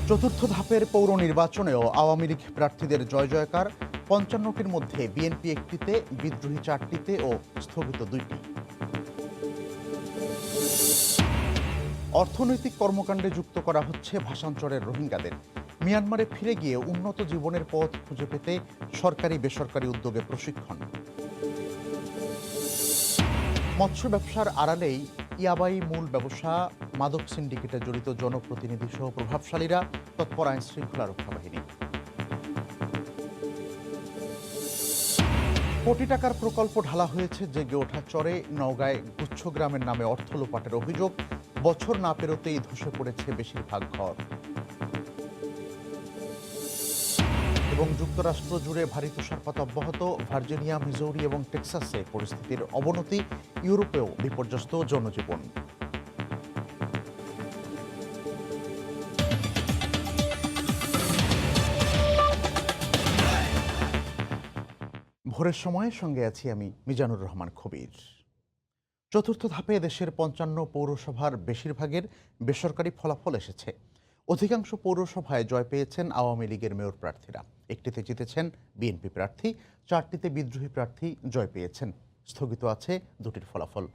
চতুর্থ ধাপের পৌর নির্বাচনেও আওয়ামী লীগ প্রার্থীদের জয় জয়কার। ৫৫টির মধ্যে বিএনপি একটিতে, বিদ্রোহী ৪টিতে ও স্থগিত ২টি। অর্থনৈতিক কর্মকাণ্ডে যুক্ত করা হচ্ছে ভাষাঞ্চলের রোহিঙ্গাদের। মিয়ানমারে ফিরে গিয়ে উন্নত জীবনের পথ খুঁজে পেতে সরকারি বেসরকারি উদ্যোগে প্রশিক্ষণ। মৎস্য ব্যবসার আড়ালেই ইয়াবাই মূল ব্যবসা, মাদক সিন্ডিকেটে জড়িত জনপ্রতিনিধি সহ প্রভাবশালীরা, তৎপর আইন শৃঙ্খলা রক্ষা বাহিনী। কোটি টাকার প্রকল্প ঢালা হয়েছে জেগে ওঠা চরে। নওগাঁয় গুচ্ছগ্রামের নামে অর্থ লোপাটের অভিযোগ। বছর না পেরোতেই ধসে পড়েছে বেশিরভাগ ঘর। এবং যুক্তরাষ্ট্র জুড়ে ভারী তুষারপাত অব্যাহত। ভার্জিনিয়া, মিজৌরি এবং টেক্সাসে পরিস্থিতির অবনতি। ইউরোপেও বিপর্যস্ত জনজীবন। ভোরের সময়ের সঙ্গে আছি আমি মিজানুর রহমান খবির। চতুর্থ ধাপে দেশের ৫৫ পৌরসভার বেশিরভাগের বেসরকারি ফলাফল এসেছে। অধিকাংশ পৌরসভায় জয় পেয়েছেন আওয়ামী লীগের মেয়র প্রার্থীরা। একটিতে জিতেছেন বিএনপি প্রার্থী, ৪টিতে বিদ্রোহী প্রার্থী জয় পেয়েছেন। স্থগিত আছে ২টির ফলাফল।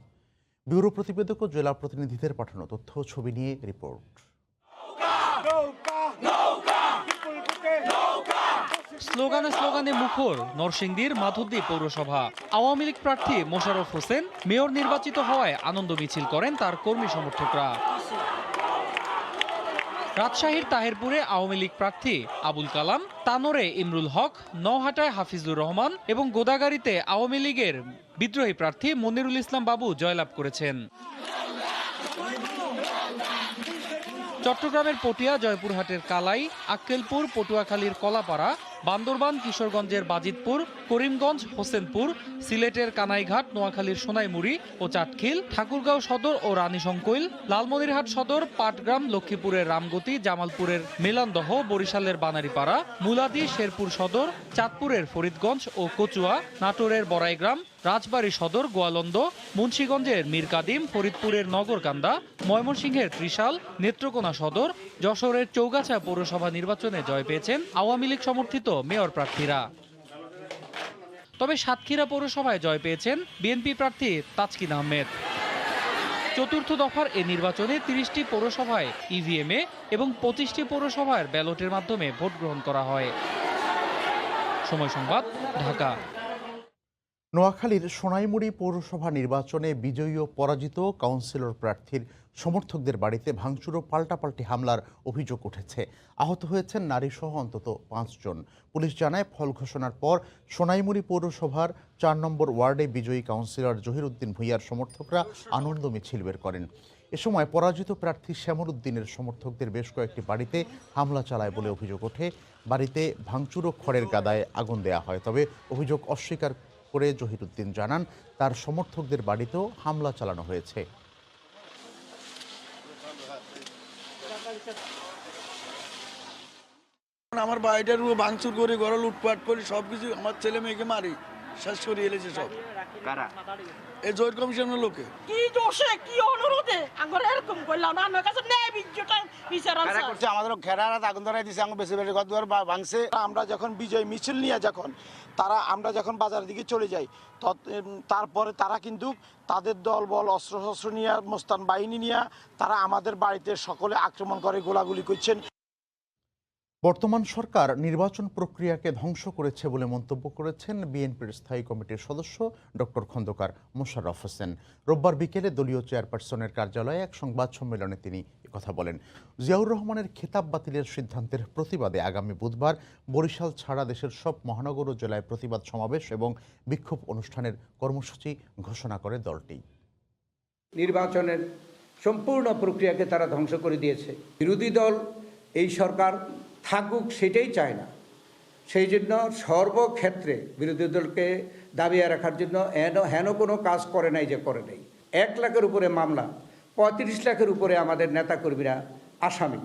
ব্যুরো প্রতিবেদক ও জেলা প্রতিনিধিদের পাঠানো তথ্য ও ছবি নিয়ে রিপোর্ট। স্লোগানে স্লোগানে মুখর নরসিংদীর মাধবদী পৌরসভা। আওয়ামী লীগ প্রার্থী মোশাররফ হোসেন মেয়র নির্বাচিত হওয়ায় আনন্দ মিছিল করেন তার কর্মী সমর্থকরা। রাজশাহীর তাহেরপুরে আওয়ামী লীগ প্রার্থী আবুল কালাম, তানোরে ইমরুল হক, নওহাটায় হাফিজুর রহমান এবং গোদাগাড়ীতে আওয়ামী লীগের বিদ্রোহী প্রার্থী মনিরুল ইসলাম বাবু জয়লাভ করেছেন। চট্টগ্রামের পটিয়া, জয়পুরহাটের কালাই, আক্কেলপুর, পটুয়াখালীর কলাপাড়া, বান্দরবান, কিশোরগঞ্জের বাজিতপুর, করিমগঞ্জ, হোসেনপুর, সিলেটের কানাইঘাট, নোয়াখালীর সোনাইমুড়ি ও চাটখিল, ঠাকুরগাঁও সদর ও রানীশংকৈল, লালমনিরহাট সদর, পাটগ্রাম, লক্ষ্মীপুরের রামগতি, জামালপুরের মেলান্দহ, বরিশালের বানারীপাড়া, মুলাদি, শেরপুর সদর, চাঁদপুরের ফরিদগঞ্জ ও কচুয়া, নাটোরের বড়াইগ্রাম, রাজবাড়ী সদর, গোয়ালন্দ, মুন্সিগঞ্জের মীরকাদিম, ফরিদপুরের নগরকান্দা, ময়মনসিংহের ত্রিশাল, নেত্রকোনা সদর, যশোরের চৌগাছা পৌরসভা নির্বাচনে জয় পেয়েছেন আওয়ামী লীগ সমর্থিত মেয়র প্রার্থীরা। তবে সাতক্ষীরা পৌরসভায় জয় পেয়েছেন বিএনপি প্রার্থী তাজকিন আহমেদ। চতুর্থ দফার এ নির্বাচনে ৩০টি পৌরসভায় ইভিএমে এবং ২৫টি পৌরসভার ব্যালটের মাধ্যমে ভোট গ্রহণ করা হয়। সময় সংবাদ, ঢাকা। নোয়াখালীর সোনাইমুড়ি পৌরসভা নির্বাচনে বিজয়ী ও পরাজিত কাউন্সিলর প্রার্থীর সমর্থকদের বাড়িতে ভাঙচুর ও পাল্টাপাল্টি হামলার অভিযোগ উঠেছে। আহত হয়েছেন নারীসহ অন্তত ৫ জন। পুলিশ জানায়, ফল ঘোষণার পর সোনাইমুড়ি পৌরসভার ৪ নম্বর ওয়ার্ডে বিজয়ী কাউন্সিলর জহির উদ্দিন ভূঁইয়ার সমর্থকরা আনন্দ মিছিল বের করেন। এ সময় পরাজিত প্রার্থী শ্যামল উদ্দিনের সমর্থকদের বেশ কয়েকটি বাড়িতে হামলা চালায় বলে অভিযোগ ওঠে। বাড়িতে ভাঙচুর ও খড়ের গাদায় আগুন দেয়া হয়। তবে অভিযোগ অস্বীকার করে জহির উদ্দিন জানান, তার সমর্থকদের বাড়িতেও হামলা চালানো হয়েছে। আমার বাড়িটার ভাঙচুর করে, ঘর লুটপাট করে, সবকিছু আমার ছেলে মেয়েকে মারি শেষ করে এলেছে সব। এই জয়েন্ট কমিশনের লোকে কি দোষে কি অনুরোধে আমরা এরকম করলাম, আমার কাছে ন্যায় বিচার আছে। আমাদের ঘেরারাত আগুন ধরাই দিছে, আমার বেশি বেশি ঘর দুয়ার ভাঙছে। আমরা যখন বিজয় মিছিল নিয়ে আমরা যখন বাজারের দিকে চলে যাই, তারপরে তারা কিন্তু তাদের দল বল অস্ত্র শস্ত্র নিয়ে, মোস্তান বাহিনী নিয়ে তারা আমাদের বাড়িতে সকলে আক্রমণ করে, গোলাগুলি করছেন। বর্তমান সরকার নির্বাচন প্রক্রিয়াকে ধ্বংস করেছে বলে মন্তব্য করেছেন বিএনপির স্থায়ী কমিটির সদস্য ডক্টর খন্দকার মোশাররফ হোসেন। রোববার বিকেলে দলীয় চেয়ারপারসনের কার্যালয়ে এক সংবাদ সম্মেলনে তিনি কথা বলেন। জিয়াউর রহমানের খেতাব বাতিলের সিদ্ধান্তের প্রতিবাদে আগামী বুধবার বরিশাল ছাড়া দেশের সব মহানগর ও জেলায় প্রতিবাদ সমাবেশ এবং বিক্ষোভ অনুষ্ঠানের কর্মসূচি ঘোষণা করে দলটি। নির্বাচনের সম্পূর্ণ প্রক্রিয়াকে তারা ধ্বংস করে দিয়েছে। বিরোধী দল এই সরকার থাকুক সেটাই চায় না। সেই জন্য সর্বক্ষেত্রে বিরোধী দলকে দাবিয়ে রাখার জন্য হেন কোনো কাজ করে নাই যে করে নাই। 1 লাখের উপরে মামলা, 35 লাখের উপরে আমাদের নেতাকর্মীরা আসামি।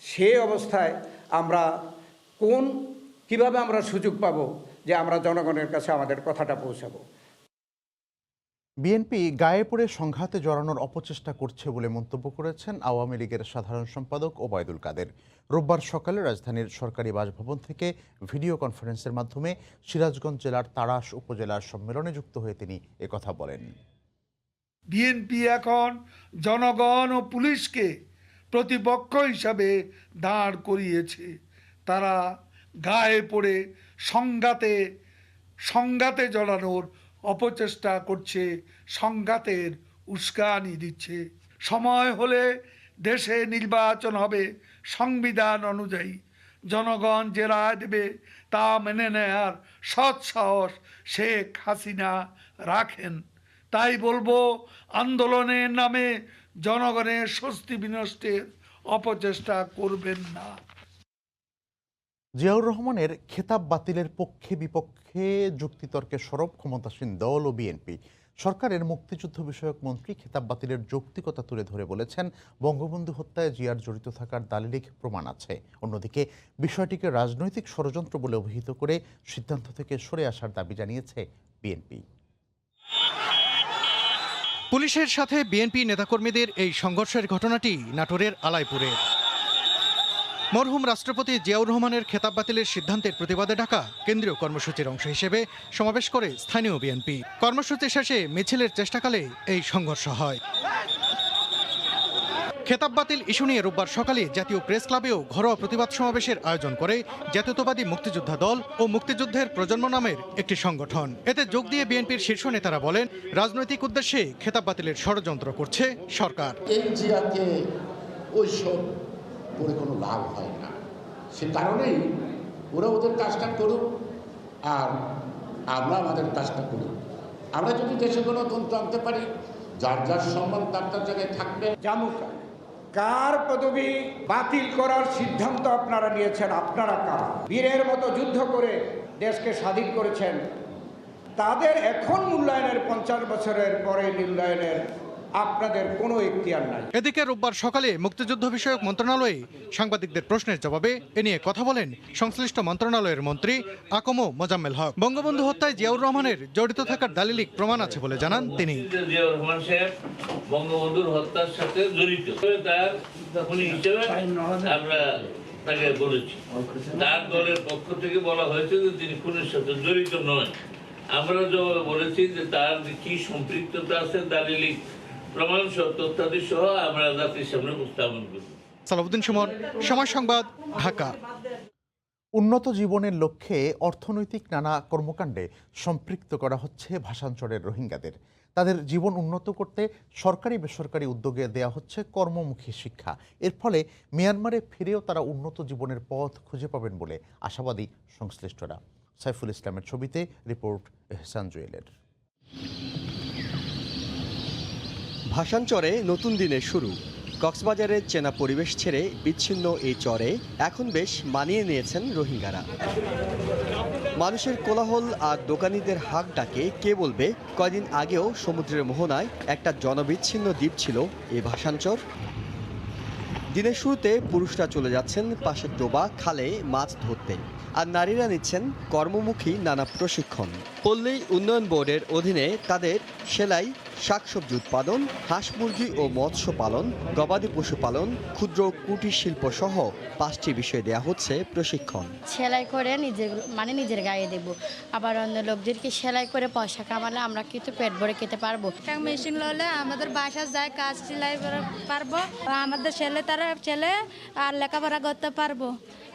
সে অবস্থায় আমরা কিভাবে আমরা সুযোগ পাব যে আমরা জনগণের কাছে আমাদের কথাটা পৌঁছাবো? বিএনপি গায়ে পড়ে সংঘাতে জড়ানোর অপচেষ্টা করছে বলে মন্তব্য করেছেন আওয়ামী লীগের সাধারণ সম্পাদক ওবায়দুল কাদের। রোববার সকালে রাজধানীর সরকারি বাসভবন থেকে ভিডিও কনফারেন্সের মাধ্যমে সিরাজগঞ্জ জেলার তাড়াশ উপজেলার সম্মেলনে যুক্ত হয়ে তিনি একথা বলেন। বিএনপি এখন জনগণ ও পুলিশকে প্রতিপক্ষ হিসাবে দাঁড় করিয়েছে। তারা গায়ে পড়ে সংঘাতে জড়ানোর অপচেষ্টা করছে, সংঘাতের উস্কানি দিচ্ছে। সময় হলে দেশে নির্বাচন হবে সংবিধান অনুযায়ী। জনগণ যে রায় দেবে তা মেনে নেয়ার সৎ সাহস শেখ হাসিনা রাখেন। তাই বলবো, আন্দোলনের নামে জনগণের স্বস্তি বিনষ্টের অপচেষ্টা করবেন না। জিয়াউর রহমানের খেতাব বাতিলের পক্ষে বিপক্ষে যুক্তিতর্কে সরব ক্ষমতাসীন দল ও বিএনপি। সরকারের মুক্তিযুদ্ধ বিষয়ক মন্ত্রী খেতাব বাতিলের যৌক্তিকতা তুলে ধরে বলেছেন, বঙ্গবন্ধু হত্যায় জিয়ার জড়িত থাকার দালিলিক প্রমাণ আছে। অন্যদিকে বিষয়টিকে রাজনৈতিক ষড়যন্ত্র বলে অভিহিত করে সিদ্ধান্ত থেকে সরে আসার দাবি জানিয়েছে বিএনপি। পুলিশের সাথে বিএনপি নেতাকর্মীদের এই সংঘর্ষের ঘটনাটি নাটোরের আলাইপুরে। মরহুম রাষ্ট্রপতি জিয়াউর রহমানের খেতাব বাতিলের সিদ্ধান্তের প্রতিবাদে ডাকা কেন্দ্রীয় কর্মসূচির অংশ হিসেবে সমাবেশ করে স্থানীয় বিএনপি। কর্মসূচি শেষে মিছিলের চেষ্টাকালে এই সংঘর্ষ হয়। খেতাব বাতিল ইস্যু নিয়ে রোববার সকালে জাতীয় প্রেস ক্লাবেও ঘরোয়া প্রতিবাদ সমাবেশের আয়োজন করে জাতীয়তাবাদী মুক্তিযোদ্ধা দল ও মুক্তিযুদ্ধের প্রজন্ম নামের একটি সংগঠন। এতে যোগ দিয়ে বিএনপির শীর্ষ নেতারা বলেন, রাজনৈতিক উদ্দেশ্যে খেতাব বাতিলের ষড়যন্ত্র করছে সরকার। এই জিয়াকে ওইসব করে কোনো লাভ হয় না, সে কারণেই ওরা ওদের কাজটা করুক আর আমরা আমাদের কাজটা করি। আমরা যদি দেশে গণতন্ত্র আনতে পারি, যার যার সম্মান তার তার জায়গায় থাকবে। জামুকা কার পদবি বাতিল করার সিদ্ধান্ত আপনারা নিয়েছেন? আপনারা কারা? বীরের মতো যুদ্ধ করে দেশকে স্বাধীন করেছেন, তাদের এখন মূল্যায়নের 50 বছরের পরে মূল্যায়নের আপনাদের কোনো এখতিয়ার নাই। এদিকে রোববার সকালে মুক্তিযুদ্ধ বিষয়ক মন্ত্রণালয়ে সাংবাদিকদের প্রশ্নের জবাবে এ নিয়ে কথা বলেন সংশ্লিষ্ট মন্ত্রণালয়ের মন্ত্রী আকম মোজাম্মেল হক। বঙ্গবন্ধু হত্যায় জিয়াউর রহমানের জড়িত থাকার দালিলিক প্রমাণ আছে বলে জানান তিনি। জিয়াউর রহমান সাহেব বঙ্গবন্ধুর হত্যার সাথে জড়িত, তার খুনি হিসেবে আমরা তাকে বলেছি। তার দলের পক্ষ থেকে বলা হয়েছে যে তিনি খুনের সাথে জড়িত নয়। আমরা জবাবে বলেছি যে তার কি সম্পৃক্ততা আছে দালিলিক প্রমাণ সহ তথ্যাদি সহ আমরা জাতির সামনে উপস্থাপন করব। সালাউদ্দিন সুমন, সময় সংবাদ, ঢাকা। উন্নত জীবনের লক্ষ্যে অর্থনৈতিক নানা কর্মকাণ্ডে সম্পৃক্ত করা হচ্ছে ভাষাঞ্চলের রোহিঙ্গাদের। তাদের জীবন উন্নত করতে সরকারি বেসরকারি উদ্যোগে দেয়া হচ্ছে কর্মমুখী শিক্ষা। এর ফলে মিয়ানমারে ফিরেও তারা উন্নত জীবনের পথ খুঁজে পাবেন বলে আশাবাদী সংশ্লিষ্টরা। সাইফুল ইসলামের ছবিতে রিপোর্ট এহসান জুয়েলের। ভাষাঞ্চরে নতুন দিনের শুরু। কক্সবাজারের চেনা পরিবেশ ছেড়ে বিচ্ছিন্ন এই চরে এখন বেশ মানিয়ে নিয়েছেন রোহিঙ্গারা। মানুষের কোলাহল আর দোকানিদের হাঁক ডাকে কে বলবে কয়দিন আগেও সমুদ্রের মোহনায় একটা জনবিচ্ছিন্ন দ্বীপ ছিল এই ভাষাঞ্চর। দিনের শুরুতে পুরুষরা চলে যাচ্ছেন পাশের ডোবা খালে মাছ ধরতে, আর নারীরা নিচ্ছেন কর্মমুখী নানা প্রশিক্ষণ। পল্লী উন্নয়ন বোর্ডের অধীনে তাদের সেলাই, শাকসবজি উৎপাদন, হাঁস মুরগি ও মৎস্য পালন, গবাদি পশু পালন, ক্ষুদ্র কুটির শিল্প সহ 5টি বিষয়ে দেয়া হচ্ছে প্রশিক্ষণ। সেলাই করে নিজের গায়ে দেব, আবার অন্য লোকদেরকে সেলাই করে পয়সা কামালে আমরা কিন্তু পেট ভরে খেতে পারবো। মেশিন ললে আমাদের বাসা যায়, কাজ সেলাই পারবো, আমাদের ছেলে আর লেখাপড়া করতে পারবো,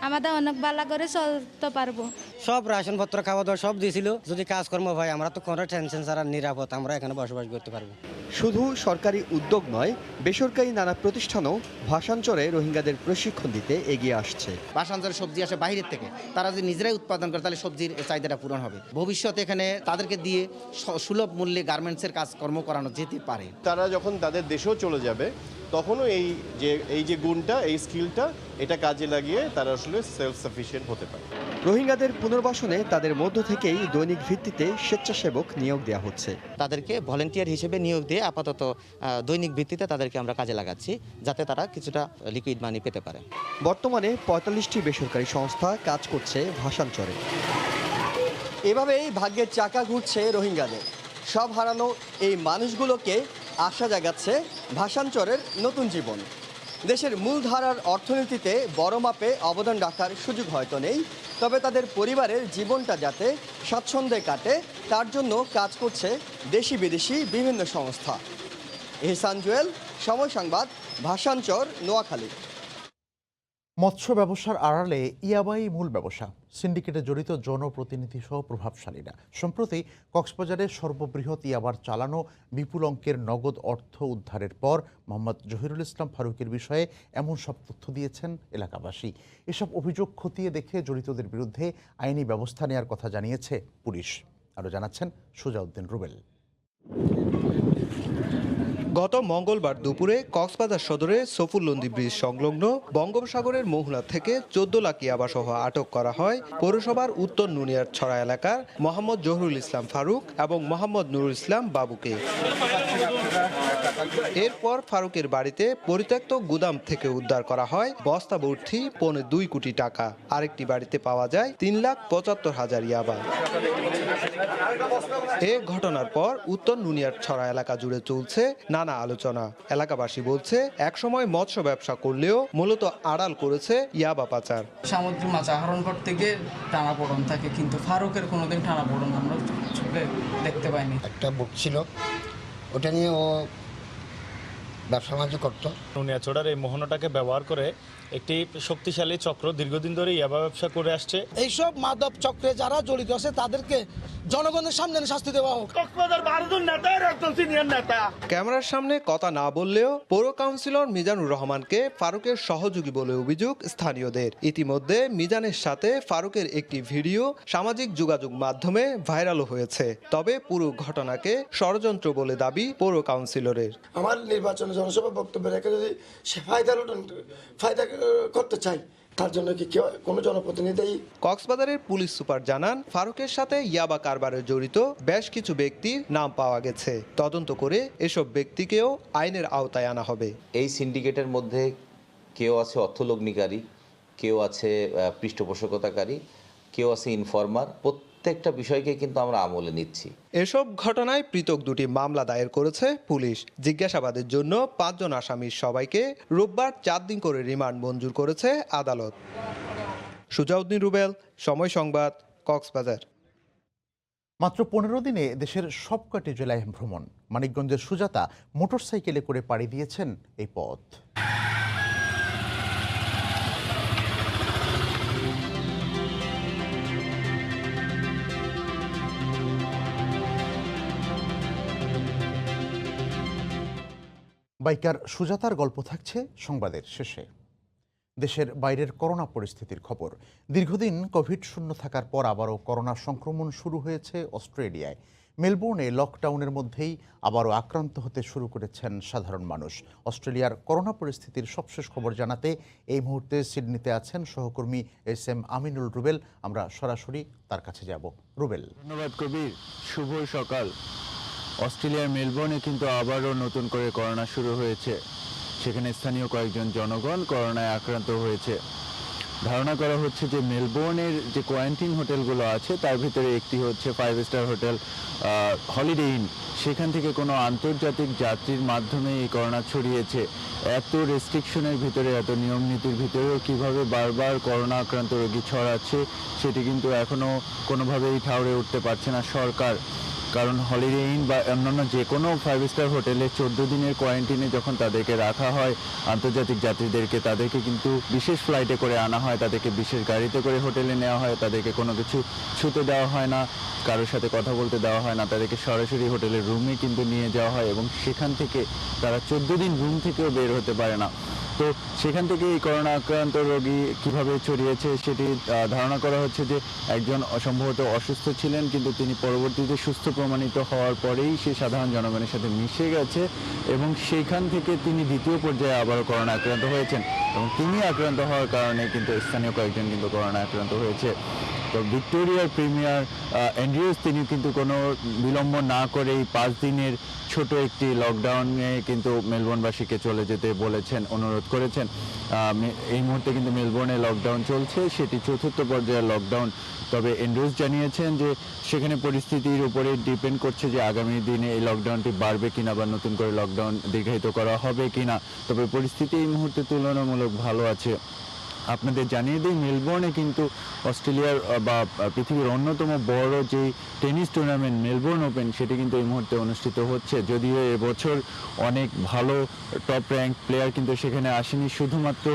আমাদের অনেক ভালো করে চলতে পারবো। সব রাশনপত্র খাওয়া দাওয়া সব দিয়েছিল। যদি কাজকর্ম হয় আমরা তো কোনো টেনশন ছাড়া নিরাপদ আমরা এখানে বসবাস করতে পারবো। শুধু সরকারি উদ্যোগ নয়, বেসরকারি নানা প্রতিষ্ঠানও ভাষাঞ্চরে রোহিঙ্গাদের প্রশিক্ষণ দিতে এগিয়ে আসছে। ভাষাঞ্চলে সবজি আসে বাইরের থেকে, তারা যদি নিজেরাই উৎপাদন করে তাহলে সবজির চাহিদাটা পূরণ হবে। ভবিষ্যতে এখানে তাদেরকে দিয়ে সুলভ মূল্যে গার্মেন্টসের কাজকর্ম করানো যেতে পারে। তারা যখন তাদের দেশেও চলে যাবে তখনও এই যে গুণটা, এই স্কিলটা, এটা কাজে লাগিয়ে তারা আসলে সেলফ সাফিসিয়েন্ট হতে পারে। রোহিঙ্গাদের পুনর্বাসনে তাদের মধ্য থেকেই দৈনিক ভিত্তিতে স্বেচ্ছাসেবক নিয়োগ দেওয়া হচ্ছে। তাদেরকে ভলেন্টিয়ার হিসেবে নিয়োগ দিয়ে আপাতত দৈনিক ভিত্তিতে তাদেরকে আমরা কাজে লাগাচ্ছি, যাতে তারা কিছুটা লিকুইড মানি পেতে পারে। বর্তমানে 45টি বেসরকারি সংস্থা কাজ করছে ভাষাঞ্চরে। এভাবেই ভাগ্যের চাকা ঘুরছে রোহিঙ্গাদের। সব হারানো এই মানুষগুলোকে আশা জাগাচ্ছে ভাষাঞ্চরের নতুন জীবন। দেশের মূলধারার অর্থনীতিতে বড় মাপে অবদান রাখার সুযোগ হয়তো নেই, তবে তাদের পরিবারের জীবনটা যাতে স্বাচ্ছন্দ্যে কাটে তার জন্য কাজ করছে দেশি বিদেশি বিভিন্ন সংস্থা। এহসান জুয়েল, সময় সংবাদ, ভাষাঞ্চর, নোয়াখালী। মৎস্য ব্যবসার আড়ালে ইয়াবাই মূল ব্যবসা, সিন্ডিকেটে জড়িত জনপ্রতিনিধি সহ প্রভাবশালীরা। সম্প্রতি কক্সবাজারে সর্ববৃহৎ ইয়াবার চালানো বিপুল অঙ্কের নগদ অর্থ উদ্ধারের পর মোহাম্মদ জহিরুল ইসলাম ফারুকের বিষয়ে এমন সব তথ্য দিয়েছেন এলাকাবাসী। এসব অভিযোগ খতিয়ে দেখে জড়িতদের বিরুদ্ধে আইনি ব্যবস্থা নেওয়ার কথা জানিয়েছে পুলিশ। আরও জানাচ্ছেন সুজাউদ্দিন রুবেল। গত মঙ্গলবার দুপুরে কক্সবাজার সদরে সফুল্লন্দি ব্রিজ সংলগ্ন বঙ্গোপসাগরের মোহনা থেকে 14 লাখ ইয়াবাসহ আটক করা হয় পৌরসভার উত্তর নুনিয়ার ছড়া এলাকার মোহাম্মদ জহিরুল ইসলাম ফারুক এবং মোহাম্মদ নুরুল ইসলাম বাবুকে। এরপর ফারুকের বাড়িতে পরিত্যক্ত গুদাম থেকে উদ্ধার করা হয় বস্তা ভর্তি 2.25 কোটি টাকা। আরেকটি বাড়িতে পাওয়া যায় 3,75,000 ইয়াবা। এ ঘটনার পর উত্তর নুনিয়ার ছড়া এলাকা জুড়ে চলছে নানা আলোচনা। এলাকাবাসী বলছে একসময় মৎস্য ব্যবসা করলেও মূলত আড়াল করেছে ইয়াবা পাচার। সামুদ্রিক মাছ আহরণ করতে গিয়ে টানাপোড়েন থাকে, কিন্তু ফারুকের কোনোদিন টানাপোড়েন আমরা চোখে দেখতে পাইনি। একটা বুক ছিল, ওটা নিয়ে ও ব্যবসা বাণিজ্য করতো। নুনিয়াছড়ার এই মোহনাটাকে ব্যবহার করে একটি শক্তিশালী চক্র দীর্ঘদিন ধরে ইয়াবা ব্যবসা করে আসছে। এইসব মাদক চক্রে যারা জড়িত আছে তাদেরকে জনগণের সামনে শাস্তি দেওয়া হোক। ক্যামেরার সামনে কথা না বললেও পৌর কাউন্সিলর মিজানুর রহমানকে ফারুকের সহযোগী বলে অভিযোগ স্থানীয়দের। ইতিমধ্যে মিজানের সাথে ফারুকের একটি ভিডিও সামাজিক যোগাযোগ মাধ্যমে ভাইরাল হয়েছে। তবে পুরো ঘটনাকে ষড়যন্ত্র বলে দাবি পৌর কাউন্সিলরের। আমার নির্বাচনে জনসভা বক্তব্য রেখে যদি সে ফায়দা করতে চাই, তার জন্য কি কেউ কোনো জনপ্রতিনিধি? কক্সবাজারের পুলিশ সুপার জানান, ফারুকের সাথে ইয়াবা কারবারে জড়িত বেশ কিছু ব্যক্তির নাম পাওয়া গেছে। তদন্ত করে এসব ব্যক্তিকেও আইনের আওতায় আনা হবে। এই সিন্ডিকেটের মধ্যে কেউ আছে অর্থলগ্নিকারী, কেউ আছে পৃষ্ঠপোষকতাকারী, কেউ আছে ইনফরমার। প্রত্যেকটা বিষয়কে কিন্তু আমরা আমলে নিচ্ছি। এসব ঘটনায় পৃথক 2টি মামলা দায়ের করেছে পুলিশ। জিজ্ঞাসাবাদের জন্য 5 জন আসামির সবাইকে রোববার 4 দিন করে রিমান্ড মঞ্জুর করেছে আদালত। সুজাউদ্দিন রুবেল, সময় সংবাদ, কক্সবাজার। মাত্র 15 দিনে দেশের সবকটি জেলায় ভ্রমণ। মানিকগঞ্জের সুজাতা মোটরসাইকেলে করে পাড়ি দিয়েছেন এই পথ। বাইকার সুজাতার গল্প থাকছে সংবাদের শেষে। দেশের বাইরের করোনা পরিস্থিতির খবর। দীর্ঘদিন কোভিড শূন্য থাকার পর আবারও করোনা সংক্রমণ শুরু হয়েছে অস্ট্রেলিয়ায়। মেলবোর্নে লকডাউনের মধ্যেই আবারও আক্রান্ত হতে শুরু করেছেন সাধারণ মানুষ। অস্ট্রেলিয়ার করোনা পরিস্থিতির সবশেষ খবর জানাতে এই মুহূর্তে সিডনিতে আছেন সহকর্মী SM আমিনুল রুবেল। আমরা সরাসরি তার কাছে যাব। রুবেল। ধন্যবাদ কবির, শুভ সকাল। অস্ট্রেলিয়ার মেলবোর্নে কিন্তু আবারও নতুন করে করোনা শুরু হয়েছে। সেখানে স্থানীয় কয়েকজন জনগণ করোনায় আক্রান্ত হয়েছে। ধারণা করা হচ্ছে যে মেলবোর্নের যে কোয়ারেন্টাইন হোটেলগুলো আছে তার ভিতরে একটি হচ্ছে 5 স্টার হোটেল হলিডে ইন। সেখান থেকে কোনো আন্তর্জাতিক যাত্রীর মাধ্যমে এই করোনা ছড়িয়েছে। এত রেস্ট্রিকশনের ভিতরে, এত নিয়ম নীতির ভিতরেও কীভাবে বারবার করোনা আক্রান্ত রোগী ছড়াচ্ছে সেটি কিন্তু এখনও কোনোভাবেই ঠাউরে উঠতে পারছে না সরকার। কারণ হলিডে ইন বা অন্যান্য যে কোনো 5 স্টার হোটেলে 14 দিনের কোয়ারেন্টাইনে যখন তাদেরকে রাখা হয়, আন্তর্জাতিক যাত্রীদেরকে তাদেরকে কিন্তু বিশেষ ফ্লাইটে করে আনা হয়, তাদেরকে বিশেষ গাড়িতে করে হোটেলে নেওয়া হয়, তাদেরকে কোনো কিছু ছুতে দেওয়া হয় না, কারোর সাথে কথা বলতে দেওয়া হয় না, তাদেরকে সরাসরি হোটেলের রুমে কিন্তু নিয়ে যাওয়া হয় এবং সেখান থেকে তারা 14 দিন রুম থেকেও বের হতে পারে না। তো সেখান থেকে এই করোনা আক্রান্ত রোগী কীভাবে ছড়িয়েছে সেটি ধারণা করা হচ্ছে যে একজন সম্ভবত অসুস্থ ছিলেন, কিন্তু তিনি পরবর্তীতে সুস্থ প্রমাণিত হওয়ার পরেই সে সাধারণ জনগণের সাথে মিশে গেছে এবং সেইখান থেকে তিনি দ্বিতীয় পর্যায়ে আবারও করোনা আক্রান্ত হয়েছেন এবং তিনি আক্রান্ত হওয়ার কারণে কিন্তু স্থানীয় কয়েকজন কিন্তু করোনা আক্রান্ত হয়েছে। তো ভিক্টোরিয়ার প্রিমিয়ার অ্যান্ড্রিউস তিনি কিন্তু কোনো বিলম্ব না করেই 5 দিনের ছোট একটি লকডাউনে কিন্তু মেলবোর্নবাসীকে চলে যেতে বলেছেন, অনুরোধ করেছেন। এই মুহূর্তে কিন্তু মেলবোর্নে লকডাউন চলছে, সেটি 4র্থ পর্যায়ের লকডাউন। তবে এন্ড্রুজ জানিয়েছেন যে সেখানে পরিস্থিতির উপরে ডিপেন্ড করছে যে আগামী দিনে এই লকডাউনটি বাড়বে কিনা বা নতুন করে লকডাউন দীর্ঘায়িত করা হবে কিনা। তবে পরিস্থিতি এই মুহূর্তে তুলনামূলক ভালো আছে। আপনাদের জানিয়ে দিই, মেলবোর্নে কিন্তু অস্ট্রেলিয়ার বা পৃথিবীর অন্যতম বড় যে টেনিস টুর্নামেন্ট মেলবোর্ন ওপেন, সেটি কিন্তু এই মুহূর্তে অনুষ্ঠিত হচ্ছে। যদিও এবছর অনেক ভালো টপ র্যাঙ্ক প্লেয়ার কিন্তু সেখানে আসেনি, শুধুমাত্র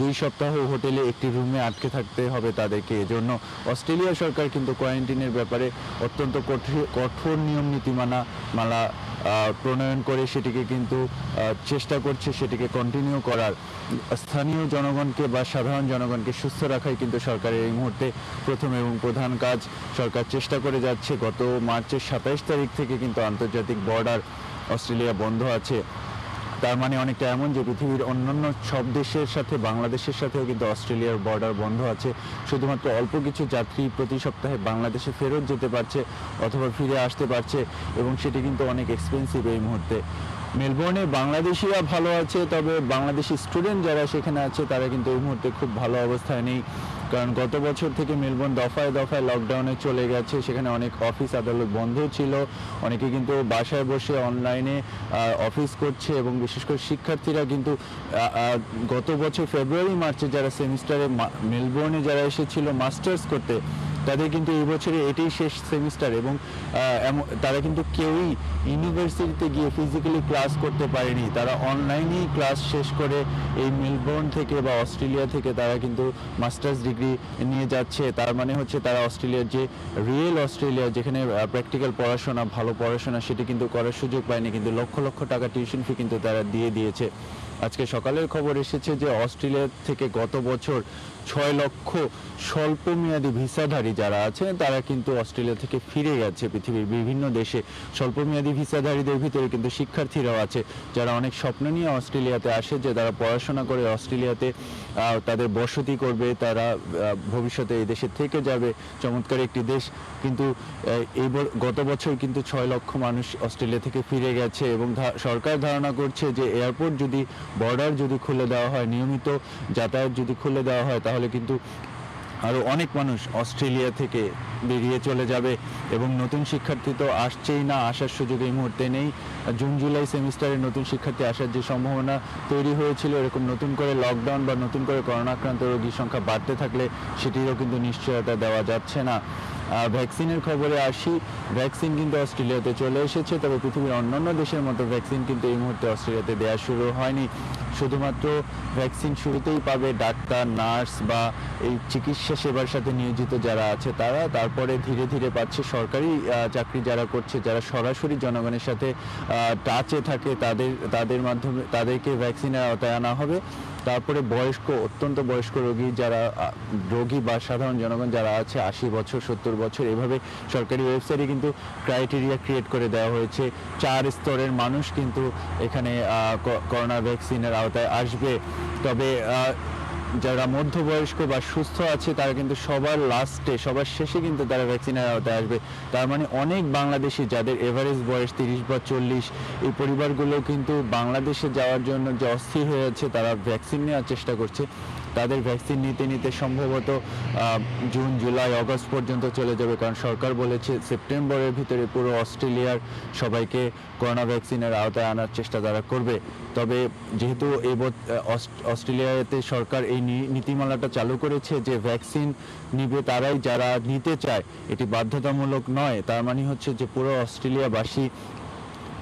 2 সপ্তাহ হোটেলে একটি রুমে আটকে থাকতে হবে তাদেরকে। এজন্য অস্ট্রেলিয়া সরকার কিন্তু কোয়ারেন্টিনের ব্যাপারে অত্যন্ত কঠোর নিয়ম নীতিমালা প্রণয়ন করে সেটিকে কিন্তু চেষ্টা করছে সেটিকে কন্টিনিউ করার। স্থানীয় জনগণকে বা সাধারণ জনগণকে সুস্থ রাখাই কিন্তু সরকারের এই মুহূর্তে প্রথম এবং প্রধান কাজ। সরকার চেষ্টা করে যাচ্ছে। গত মার্চের 27 তারিখ থেকে কিন্তু আন্তর্জাতিক বর্ডার অস্ট্রেলিয়া বন্ধ আছে। তার মানে অনেকটা এমন যে পৃথিবীর অন্যান্য সব দেশের সাথে বাংলাদেশের সাথেও কিন্তু অস্ট্রেলিয়ার বর্ডার বন্ধ আছে। শুধুমাত্র অল্প কিছু যাত্রী প্রতি সপ্তাহে বাংলাদেশে ফেরত যেতে পারছে অথবা ফিরে আসতে পারছে, এবং সেটি কিন্তু অনেক এক্সপেন্সিভ এই মুহূর্তে। মেলবোর্নে বাংলাদেশিরা ভালো আছে, তবে বাংলাদেশি স্টুডেন্ট যারা সেখানে আছে তারা কিন্তু এই মুহূর্তে খুব ভালো অবস্থায় নেই। কারণ গত বছর থেকে মেলবোর্ন দফায় দফায় লকডাউনে চলে গেছে। সেখানে অনেক অফিস আদালত বন্ধ ছিল, অনেকে কিন্তু বাসায় বসে অনলাইনে অফিস করছে, এবং বিশেষ করে শিক্ষার্থীরা কিন্তু গত বছর ফেব্রুয়ারি মার্চে যারা সেমিস্টারে মেলবোর্নে যারা এসেছিল মাস্টার্স করতে, তাদের কিন্তু এই বছরে এটাই শেষ সেমিস্টার, এবং তারা কিন্তু কেউই ইউনিভার্সিটিতে গিয়ে ফিজিক্যালি ক্লাস করতে পারেনি। তারা অনলাইনেই ক্লাস শেষ করে এই মেলবোর্ন থেকে বা অস্ট্রেলিয়া থেকে তারা কিন্তু মাস্টার্স ডিগ্রি নিয়ে যাচ্ছে। তার মানে হচ্ছে তারা অস্ট্রেলিয়ার যে রিয়েল অস্ট্রেলিয়া, যেখানে প্র্যাকটিক্যাল পড়াশোনা, ভালো পড়াশোনা, সেটি কিন্তু করার সুযোগ পায়নি, কিন্তু লক্ষ লক্ষ টাকা টিউশন ফি কিন্তু তারা দিয়ে দিয়েছে। আজকে সকালের খবর এসেছে যে অস্ট্রেলিয়া থেকে গত বছর 6 লক্ষ স্বল্পমেয়াদী ভিসাধারী যারা আছে তারা কিন্তু অস্ট্রেলিয়া থেকে ফিরে গেছে পৃথিবীর বিভিন্ন দেশে। স্বল্পমেয়াদী ভিসাধারীদের ভিতরে কিন্তু শিক্ষার্থীরাও আছে যারা অনেক স্বপ্ন নিয়ে অস্ট্রেলিয়াতে আসে, যে তারা পড়াশোনা করে অস্ট্রেলিয়াতে তাদের বসতি করবে, তারা ভবিষ্যতে এই দেশে থেকে যাবে। চমৎকার একটি দেশ। কিন্তু গত বছর কিন্তু 6 লক্ষ মানুষ অস্ট্রেলিয়া থেকে ফিরে গেছে, এবং সরকার ধারণা করছে যে এয়ারপোর্ট যদি, বর্ডার যদি খুলে দেওয়া হয়, নিয়মিত যাতায়াত যদি খুলে দেওয়া হয়, তাহলে কিন্তু আরও অনেক মানুষ অস্ট্রেলিয়া থেকে বেরিয়ে চলে যাবে। এবং নতুন শিক্ষার্থী তো আসছেই না, আসার সুযোগ এই মুহূর্তে নেই। জুন জুলাই সেমিস্টারে নতুন শিক্ষার্থী আসার যে সম্ভাবনা তৈরি হয়েছিল, এরকম নতুন করে লকডাউন বা নতুন করে করোনা আক্রান্ত রোগীর সংখ্যা বাড়তে থাকলে সেটিরও কিন্তু নিশ্চয়তা দেওয়া যাচ্ছে না। ভ্যাকসিনের খবরে আসি। ভ্যাকসিন কিন্তু অস্ট্রেলিয়াতে চলে এসেছে, তবে পৃথিবীর অন্যান্য দেশের মতো ভ্যাকসিন কিন্তু এই মুহূর্তে অস্ট্রেলিয়াতে দেওয়া শুরু হয়নি। শুধুমাত্র ভ্যাকসিন শুরুতেই পাবে ডাক্তার, নার্স বা এই চিকিৎসা সেবার সাথে নিয়োজিত যারা আছে তারা। তারপরে ধীরে ধীরে পাচ্ছে সরকারি চাকরি যারা করছে, যারা সরাসরি জনগণের সাথে টাচে থাকে, তাদের মাধ্যমে তাদেরকে ভ্যাকসিনের আওতায় আনা হবে। তারপরে বয়স্ক, অত্যন্ত বয়স্ক রোগী বা সাধারণ জনগণ যারা আছে 80 বছর, 70 বছর, এভাবে সরকারি ওয়েবসাইটে কিন্তু ক্রাইটেরিয়া ক্রিয়েট করে দেওয়া হয়েছে। 4 স্তরের মানুষ কিন্তু এখানে করোনা ভ্যাকসিনের আওতায় আসবে। তবে যারা মধ্যবয়স্ক বা সুস্থ আছে তারা কিন্তু সবার লাস্টে, সবার শেষে কিন্তু তারা ভ্যাকসিনের আওতায় আসবে। তার মানে অনেক বাংলাদেশি যাদের এভারেজ বয়স 30 বা 40, এই পরিবারগুলো কিন্তু বাংলাদেশে যাওয়ার জন্য যে অস্থির হয়ে আছে, তারা ভ্যাকসিন নেওয়ার চেষ্টা করছে। তাদের ভ্যাকসিন নিতে নিতে সম্ভবত জুন, জুলাই, আগস্ট পর্যন্ত চলে যাবে, কারণ সরকার বলেছে সেপ্টেম্বরের ভিতরে পুরো অস্ট্রেলিয়ার সবাইকে করোনা ভ্যাকসিনের আওতায় আনার চেষ্টা তারা করবে। তবে যেহেতু অস্ট্রেলিয়াতে সরকার এই নীতিমালাটা চালু করেছে যে ভ্যাকসিন নিবে তারাই যারা নিতে চায়, এটি বাধ্যতামূলক নয়। তার মানে হচ্ছে যে পুরো অস্ট্রেলিয়াবাসী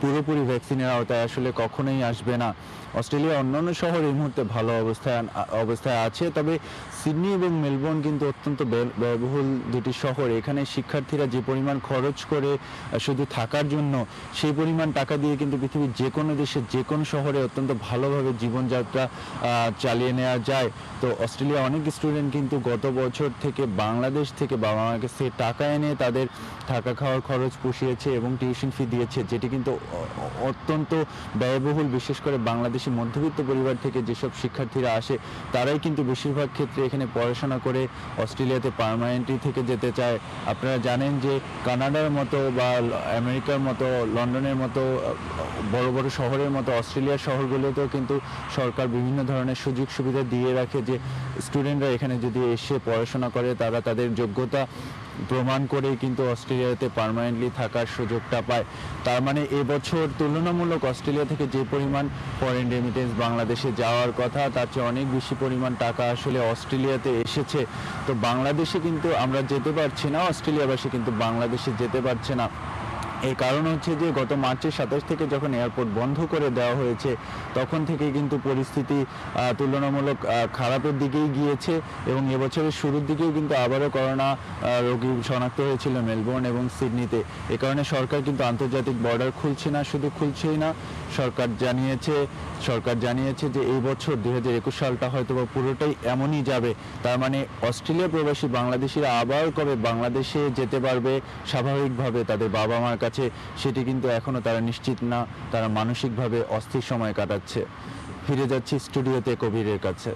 পুরোপুরি ভ্যাকসিনের আওতায় আসলে কখনোই আসবে না। অস্ট্রেলিয়া অন্যান্য শহর এই মুহূর্তে ভালো অবস্থায় আছে, তবে সিডনি এবং মেলবোর্ন কিন্তু অত্যন্ত ব্যয়বহুল দুটি শহর। এখানে শিক্ষার্থীরা যে পরিমাণ খরচ করে শুধু থাকার জন্য, সেই পরিমাণ টাকা দিয়ে কিন্তু পৃথিবীর যে কোনো দেশে, যে কোনো শহরে অত্যন্ত ভালোভাবে জীবনযাত্রা চালিয়ে নেওয়া যায়। তো অস্ট্রেলিয়া অনেক স্টুডেন্ট কিন্তু গত বছর থেকে বাংলাদেশ থেকে বাবা মার কাছে টাকা এনে তাদের থাকা খাওয়ার খরচ পুষিয়েছে এবং টিউশন ফি দিয়েছে, যেটি কিন্তু অত্যন্ত ব্যয়বহুল, বিশেষ করে বাংলাদেশি মধ্যবিত্ত পরিবার থেকে যেসব শিক্ষার্থীরা আসে তারাই কিন্তু বেশিরভাগ ক্ষেত্রে এখানে পড়াশোনা করে অস্ট্রেলিয়াতে পার্মানেন্টলি থেকে যেতে চায়। আপনারা জানেন যে কানাডার মতো বা আমেরিকার মতো, লন্ডনের মতো বড় বড় শহরের মতো অস্ট্রেলিয়ার শহরগুলোতেও কিন্তু সরকার বিভিন্ন ধরনের সুযোগ সুবিধা দিয়ে রাখে যে স্টুডেন্টরা এখানে যদি এসে পড়াশোনা করে তারা তাদের যোগ্যতা প্রমাণ করেই কিন্তু অস্ট্রেলিয়াতে পার্মানেন্টলি থাকার সুযোগটা পায়। তার মানে এবছর তুলনামূলক অস্ট্রেলিয়া থেকে যে পরিমাণ ফরেন রেমিটেন্স বাংলাদেশে যাওয়ার কথা তার চেয়ে অনেক বেশি পরিমাণ টাকা আসলে অস্ট্রেলিয়াতে এসেছে। তো বাংলাদেশে কিন্তু আমরা যেতে পারছি না, অস্ট্রেলিয়াবাসী কিন্তু বাংলাদেশে যেতে পারছে না। এই কারণ হচ্ছে যে গত মার্চের 27 থেকে যখন এয়ারপোর্ট বন্ধ করে দেওয়া হয়েছে তখন থেকে কিন্তু পরিস্থিতি তুলনামূলক খারাপের দিকেই গিয়েছে এবং এবছরের শুরুর দিকেও কিন্তু আবারও করোনা রোগী শনাক্ত হয়েছিল মেলবোর্ন এবং সিডনিতে। এ কারণে সরকার কিন্তু আন্তর্জাতিক বর্ডার খুলছে না, শুধু খুলছেই না, সরকার জানিয়েছে যে এই বছর 2021 সালটা হয়তো বা পুরোটাই এমনই যাবে। তার মানে অস্ট্রেলিয়া প্রবাসী বাংলাদেশিরা আবার কবে বাংলাদেশে যেতে পারবে স্বাভাবিকভাবে তাদের বাবা মার কাছে, সেটি কিন্তু এখনো তারা নিশ্চিত না। তারা মানসিকভাবে অস্থির সময় কাটাচ্ছে। ফিরে যাচ্ছি স্টুডিওতে কবিরের কাছে।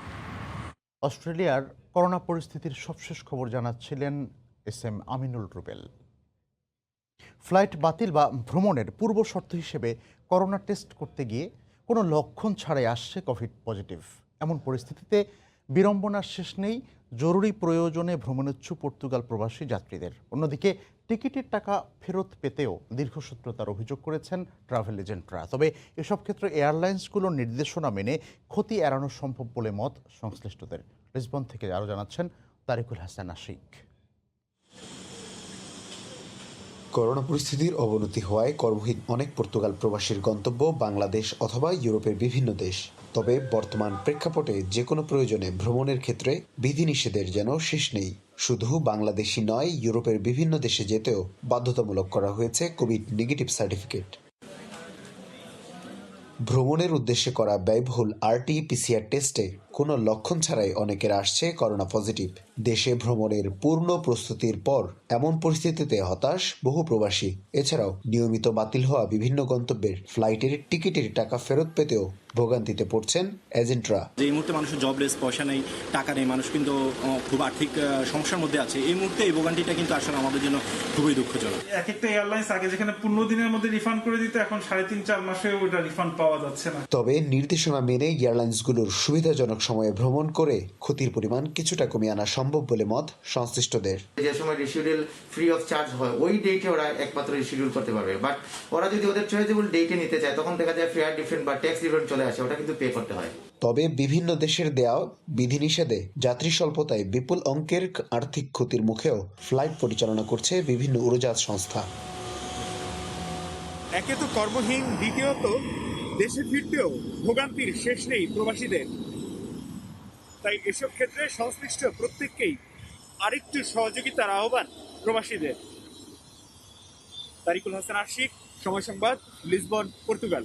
অস্ট্রেলিয়ার করোনা পরিস্থিতির সবশেষ খবর জানাচ্ছিলেন SM আমিনুল রুবেল। ফ্লাইট বাতিল বা ভ্রমণের পূর্ব শর্ত হিসেবে করোনা টেস্ট করতে গিয়ে কোনো লক্ষণ ছাড়াই আসছে কোভিড পজিটিভ। এমন পরিস্থিতিতে বিড়ম্বনার শেষ নেই জরুরি প্রয়োজনে ভ্রমণেচ্ছু পর্তুগাল প্রবাসী যাত্রীদের। অন্যদিকে টিকিটের টাকা ফেরত পেতেও দীর্ঘসূত্রতার অভিযোগ করেছেন ট্রাভেল এজেন্টরা। তবে এসব ক্ষেত্রে এয়ারলাইন্সগুলোর নির্দেশনা মেনে ক্ষতি এড়ানো সম্ভব বলে মত সংশ্লিষ্টদের। লিসবন থেকে আরও জানাচ্ছেন তারিকুল হাসান আশিক। করোনা পরিস্থিতির অবনতি হওয়ায় কর্মহীন অনেক পর্তুগাল প্রবাসীর গন্তব্য বাংলাদেশ অথবা ইউরোপের বিভিন্ন দেশ। তবে বর্তমান প্রেক্ষাপটে যে কোনো প্রয়োজনে ভ্রমণের ক্ষেত্রে বিধিনিষেধের যেন শেষ নেই। শুধু বাংলাদেশি নয়, ইউরোপের বিভিন্ন দেশে যেতেও বাধ্যতামূলক করা হয়েছে কোভিড নেগেটিভ সার্টিফিকেট। ভ্রমণের উদ্দেশ্যে করা ব্যয়বহুল RT-PCR টেস্টে কোনো লক্ষণ ছাড়াই অনেকের আসছে করোনা পজিটিভ। দেশে ভ্রমণের পূর্ণ প্রস্তুতির পর এমন পরিস্থিতিতে হতাশ বহু প্রবাসী। এছাড়াও নিয়মিত বাতিল হওয়া বিভিন্ন গন্তব্যের ফ্লাইটের টিকিটের টাকা ফেরত পেতেও ভোগান্তিতে পড়ছেন এজেন্টরা। যে এই মুহূর্তে মানুষের জবলেস, পয়সা নেই, টাকা নেই, মানুষ কিন্তু খুব আর্থিক সমস্যার মধ্যে আছে। এই মুহূর্তে এই ভোগান্তিটা কিন্তু আসলে আমাদের জন্য খুবই দুঃখজনক। এক একটা এয়ারলাইন্স আগে যেখানে 15 দিনের মধ্যে রিফান্ড করে দিত, এখন 3.5-4 মাসে ওটা রিফান্ড পাওয়া যাচ্ছে না। তবে নির্দেশনা মেনে এয়ারলাইন্সগুলোর সুবিধাজনক সময়ে ভ্রমণ করে ক্ষতির পরিমাণ কিছুটা কমিয়ে আনা সম্ভব বলে মত সংশ্লিষ্টদের। যে সময় রিশিডিউল ফ্রি অফ চার্জ হয় ওই ডেটে ওরা একমাত্র রিশিডিউল করতে পারবে, বাট ওরা যদি ওদের চয়েজেবল ডেটে নিতে চায় তখন দেখা যায় ফেয়ার ডিফারেন্ট বা ট্যাক্স রিফান্ড চলে আসে, ওটা কিন্তু পে করতে হয়। তবে বিভিন্ন দেশের দেয়া বিধিনিষেধে যাত্রী স্বল্পতায় বিপুল অঙ্কের আর্থিক ক্ষতির মুখেও ফ্লাইট পরিচালনা করছে বিভিন্ন উড়োজাহাজ সংস্থা। একে তো কর্মহীন, দ্বিতীয়ত দেশে ফিরতেও ভোগান্তির শেষ নেই প্রবাসীদের। তাই এসব ক্ষেত্রে সংশ্লিষ্ট প্রত্যেককেই আরেকটু সহযোগিতার আহ্বান প্রবাসীদের। তারিকুল হাসান আশিক, সময় সংবাদ, লিসবন, পর্তুগাল।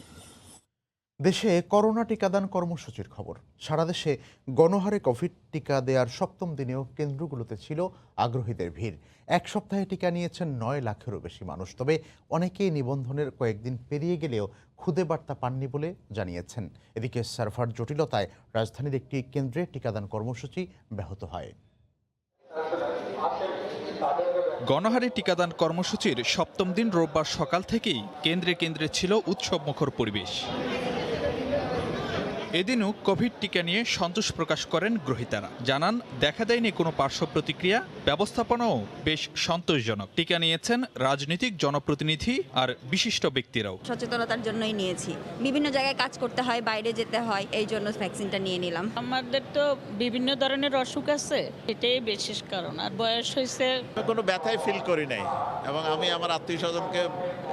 দেশে করোনা টিকাদান কর্মসূচির খবর। সারা দেশে গণহারে কোভিড টিকা দেওয়ার 7ম দিনেও কেন্দ্রগুলোতে ছিল আগ্রহীদের ভিড়। এক সপ্তাহে টিকা নিয়েছেন 9 লাখেরও বেশি মানুষ। তবে অনেকেই নিবন্ধনের কয়েকদিন পেরিয়ে গেলেও খুদে বার্তা পাননি বলে জানিয়েছেন। এদিকে সার্ভার জটিলতায় রাজধানীর একটি কেন্দ্রে টিকাদান কর্মসূচি ব্যাহত হয়। গণহারে টিকাদান কর্মসূচির 7ম দিন রোববার সকাল থেকেই কেন্দ্রে কেন্দ্রে ছিল উৎসবমুখর পরিবেশ। এদিনও কোভিড টিকা নিয়ে সন্তোষ প্রকাশ করেন গ্রহীতারা। জানান দেখা দেয়নি কোনো পার্শ্ব প্রতিক্রিয়া, ব্যবস্থাপনাও বেশ সন্তোষজনক। টিকা নিয়েছেন রাজনৈতিক জনপ্রতিনিধি আর বিশিষ্ট ব্যক্তিরাও। সচেতনতার জন্যই নিয়েছি, বিভিন্ন জায়গায় কাজ করতে হয়, বাইরে যেতে হয়, এই জন্য ভ্যাকসিনটা নিয়ে নিলাম। আমাদের তো বিভিন্ন ধরনের অসুখ আছে, এটাই বিশেষ কারণ। আর বয়স হয়েছে, কোনো ব্যথাই ফিল করি নাই এবং আমি আমার আত্মীয় স্বজনকে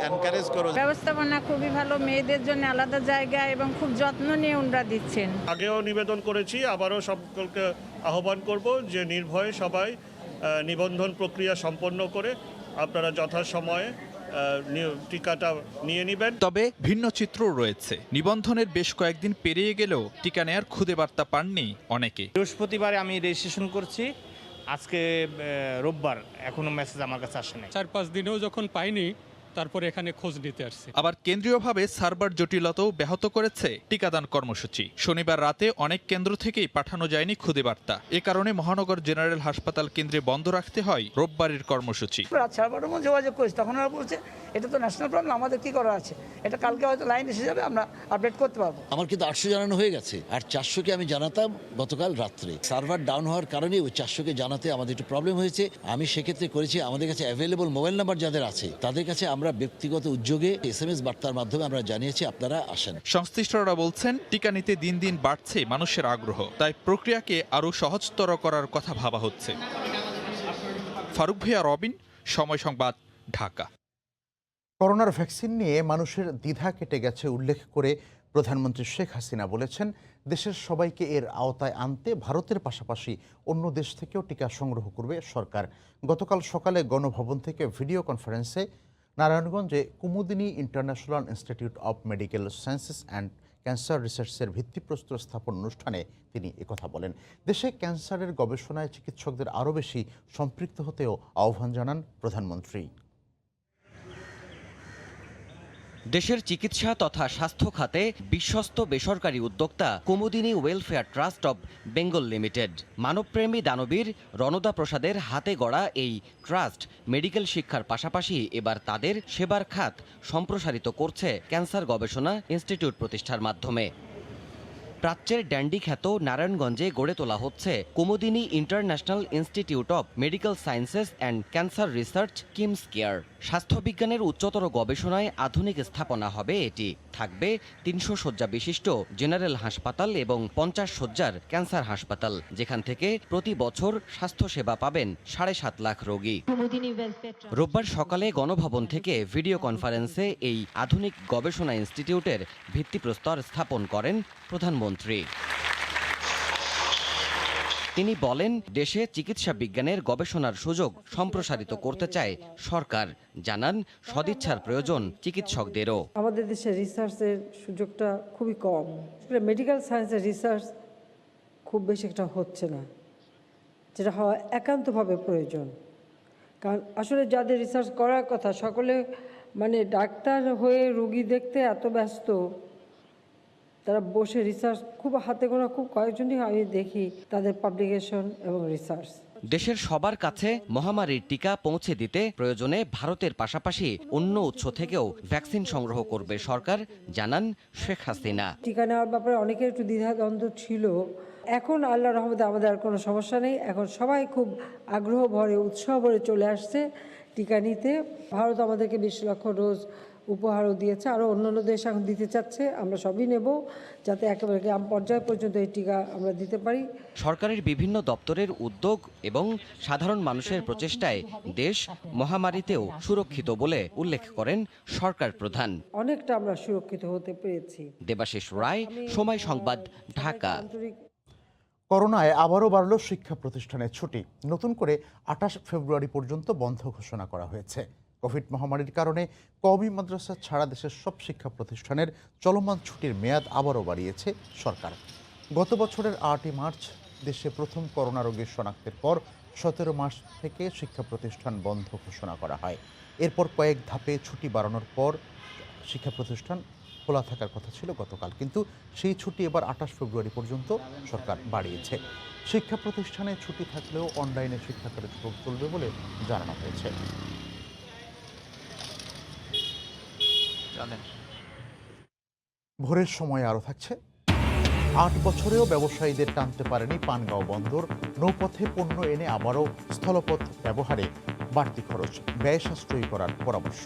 এনকারেজ করব। ব্যবস্থাপনা খুবই ভালো, মেয়েদের জন্য আলাদা জায়গা এবং খুব যত্ন নিয়ে ওনারা দিচ্ছেন। আগেও নিবেদন করেছি, আবারও সকলকে আহ্বান করব যে নির্ভয়ে সবাই নিবন্ধন প্রক্রিয়া সম্পন্ন করে আপনারা যথাসময়ে টিকাটা নিয়ে নেবেন। তবে ভিন্ন চিত্রও রয়েছে। নিবন্ধনের বেশ কয়েকদিন পেরিয়ে গেলেও টিকা নেয়ার খুদে বার্তা পাননি অনেকে। বৃহস্পতিবারে আমি রেজিস্ট্রেশন করছি, আজকে রোববার, এখনো মেসেজ আমার কাছে আসে নাই। 4-5 দিনেও যখন পাইনি, তারপরে এখানে খোঁজ নিতে আসছি। আবার কেন্দ্রীয়ভাবে সার্ভার জটিলতাও ব্যাহত করেছে টিকাদান কর্মসূচি। শনিবার রাতে অনেক কেন্দ্র থেকেই পাঠানো যায়নি খুদে বার্তা। এ কারণে মহানগর জেনারেল হাসপাতাল কেন্দ্রে বন্ধ রাখতে হয় রোববারের কর্মসূচি। রাত 12:30 যোগাযোগ করেছি, তখন ওরা বলছে এটা তো ন্যাশনাল প্রবলেম, আমাদের কি করা আছে, এটা কালকে হয়তো লাইন এসে যাবে, আমরা আপডেট করতে পারবো। আমার কিন্তু 800 জানানো হয়ে গেছে, আর 400-কে আমি জানাতাম গতকাল রাত্রে। সার্ভার ডাউন হওয়ার কারণে ওই 400-কে জানাতে আমাদের একটু প্রবলেম হয়েছে। আমি সেক্ষেত্রে করেছি, আমাদের কাছে অ্যাভেলেবল মোবাইল নাম্বার যাদের আছে তাদের কাছে আমরা ব্যক্তিগত উদ্যোগে SMS বার্তার মাধ্যমে আমরা জানিয়েছি আপনারা আসেন। সংশ্লিষ্টরা বলছেন টিকা নিতে দিন দিন বাড়ছে মানুষের আগ্রহ, তাই প্রক্রিয়াকে আরও সহজতর করার কথা ভাবা হচ্ছে। ফারুক ভূঁইয়া, রবিন, সময় সংবাদ, ঢাকা। করোনার ভ্যাকসিন নিয়ে মানুষের দ্বিধা কেটে গেছে উল্লেখ করে প্রধানমন্ত্রী শেখ হাসিনা বলেছেন, দেশের সবাইকে এর আওতায় আনতে ভারতের পাশাপাশি অন্য দেশ থেকেও টিকা সংগ্রহ করবে সরকার। গতকাল সকালে গণভবন থেকে ভিডিও কনফারেন্সে নারায়ণগঞ্জে Kumudini international institute of medical sciences and cancer রিসার্চের ভিত্তিপ্রস্তর স্থাপন অনুষ্ঠানে তিনি একথা বলেন। দেশে ক্যান্সারের গবেষণায় চিকিৎসকদের আরও বেশি সম্পৃক্ত হতেও আহ্বান জানান প্রধানমন্ত্রী। দেশের চিকিৎসা তথা স্বাস্থ্য খাতে বিশ্বস্ত বেসরকারি উদ্যোক্তা Kumudini welfare trust of Bengal limited. মানবপ্রেমী দানবীর রণদা প্রসাদের হাতে গড়া এই ট্রাস্ট মেডিকেল শিক্ষার পাশাপাশি এবার তাদের সেবার খাত সম্প্রসারিত করছে ক্যান্সার গবেষণা ইনস্টিটিউট প্রতিষ্ঠার মাধ্যমে। প্রাচ্যের ড্যান্ডি খ্যাত নারায়ণগঞ্জে গড়ে তোলা হচ্ছে Kumudini international institute of medical sciences and cancer research KIMS care. স্বাস্থ্যবিজ্ঞানের উচ্চতর গবেষণায় আধুনিক স্থাপনা হবে এটি। থাকবে 300 শয্যা বিশিষ্ট জেনারেল হাসপাতাল এবং 50 শয্যার ক্যান্সার হাসপাতাল, যেখান থেকে প্রতি বছর স্বাস্থ্যসেবা পাবেন 7.5 লাখ রোগী। রোববার সকালে গণভবন থেকে ভিডিও কনফারেন্সে এই আধুনিক গবেষণা ইনস্টিটিউটের ভিত্তিপ্রস্তর স্থাপন করেন প্রধানমন্ত্রী। তিনি বলেন, দেশে চিকিৎসা বিজ্ঞানের গবেষণার সুযোগ সম্প্রসারিত করতে চায় সরকার। জানান, সদিচ্ছার প্রয়োজন চিকিৎসকদেরও। আমাদের দেশে রিসার্চের সুযোগটা খুবই কম। মেডিকেল সায়েন্সের রিসার্চ খুব বেশি একটা হচ্ছে না, যেটা হওয়া একান্তভাবে প্রয়োজন। কারণ আসলে যাদের রিসার্চ করার কথা সকলে ডাক্তার হয়ে রোগী দেখতে এত ব্যস্ত, তারা বসে রিসার্চ খুব হাতে গোনা খুব কয়েকজনই আমি দেখি তাদের পাবলিকেশন এবং রিসার্চ। দেশের সবার কাছে মহামারীর টিকা পৌঁছে দিতে প্রয়োজনে ভারতের পাশাপাশি অন্য উৎস থেকেও ভ্যাকসিন সংগ্রহ করবে সরকার, জানান শেখ হাসিনা। টিকা নেওয়ার ব্যাপারে অনেকের একটু দ্বিধাদ্বন্দ্ব ছিল, এখন আল্লাহর রহমতে আমাদের আর কোনো সমস্যা নেই। এখন সবাই খুব আগ্রহ ভরে উৎসাহ ভরে চলে আসছে টিকা নিতে। ভারত আমাদেরকে 20 লক্ষ ডোজ উপহারও দিয়েছে, আরও অন্যান্য দেশ এখন দিতে চাচ্ছে। আমরা সবই নেব, যাতে একেবারে গ্রাম পর্যায় পর্যন্ত এই টিকা আমরা দিতে পারি। সরকারের বিভিন্ন দপ্তরের উদ্যোগ এবং সাধারণ মানুষের প্রচেষ্টায় দেশ মহামারীতেও সুরক্ষিত বলে উল্লেখ করেন সরকার প্রধান। অনেকটা আমরা সুরক্ষিত হতে পেরেছি। দেবাশিস রায়, সময় সংবাদ, ঢাকা। করোনায় আবারও বাড়ল শিক্ষা প্রতিষ্ঠানের ছুটি। নতুন করে 28 ফেব্রুয়ারি পর্যন্ত বন্ধ ঘোষণা করা হয়েছে। কোভিড মহামারীর কারণে কওমি মাদ্রাসা ছাড়া দেশের সব শিক্ষা প্রতিষ্ঠানের চলমান ছুটির মেয়াদ আবারও বাড়িয়েছে সরকার। গত বছরের 8ই মার্চ দেশে প্রথম করোনা রোগীর শনাক্তের পর 17 মার্চ থেকে শিক্ষা প্রতিষ্ঠান বন্ধ ঘোষণা করা হয়। এরপর কয়েক ধাপে ছুটি বাড়ানোর পর শিক্ষা প্রতিষ্ঠান খোলা থাকার কথা ছিল গতকাল, কিন্তু সেই ছুটি এবার 28 ফেব্রুয়ারি পর্যন্ত সরকার বাড়িয়েছে। শিক্ষা প্রতিষ্ঠানে ছুটি থাকলেও অনলাইনে শিক্ষা কার্যক্রম চলবে বলে জানানো হয়েছে। ভোরের সময় আরও থাকছে। 8 বছরেও ব্যবসায়ীদের টানতে পারেনি পানগাঁও বন্দর। নৌপথে পণ্য এনে আবারও স্থলপথ ব্যবহারে বাড়তি খরচ, ব্যয় সাশ্রয়ী করার পরামর্শ।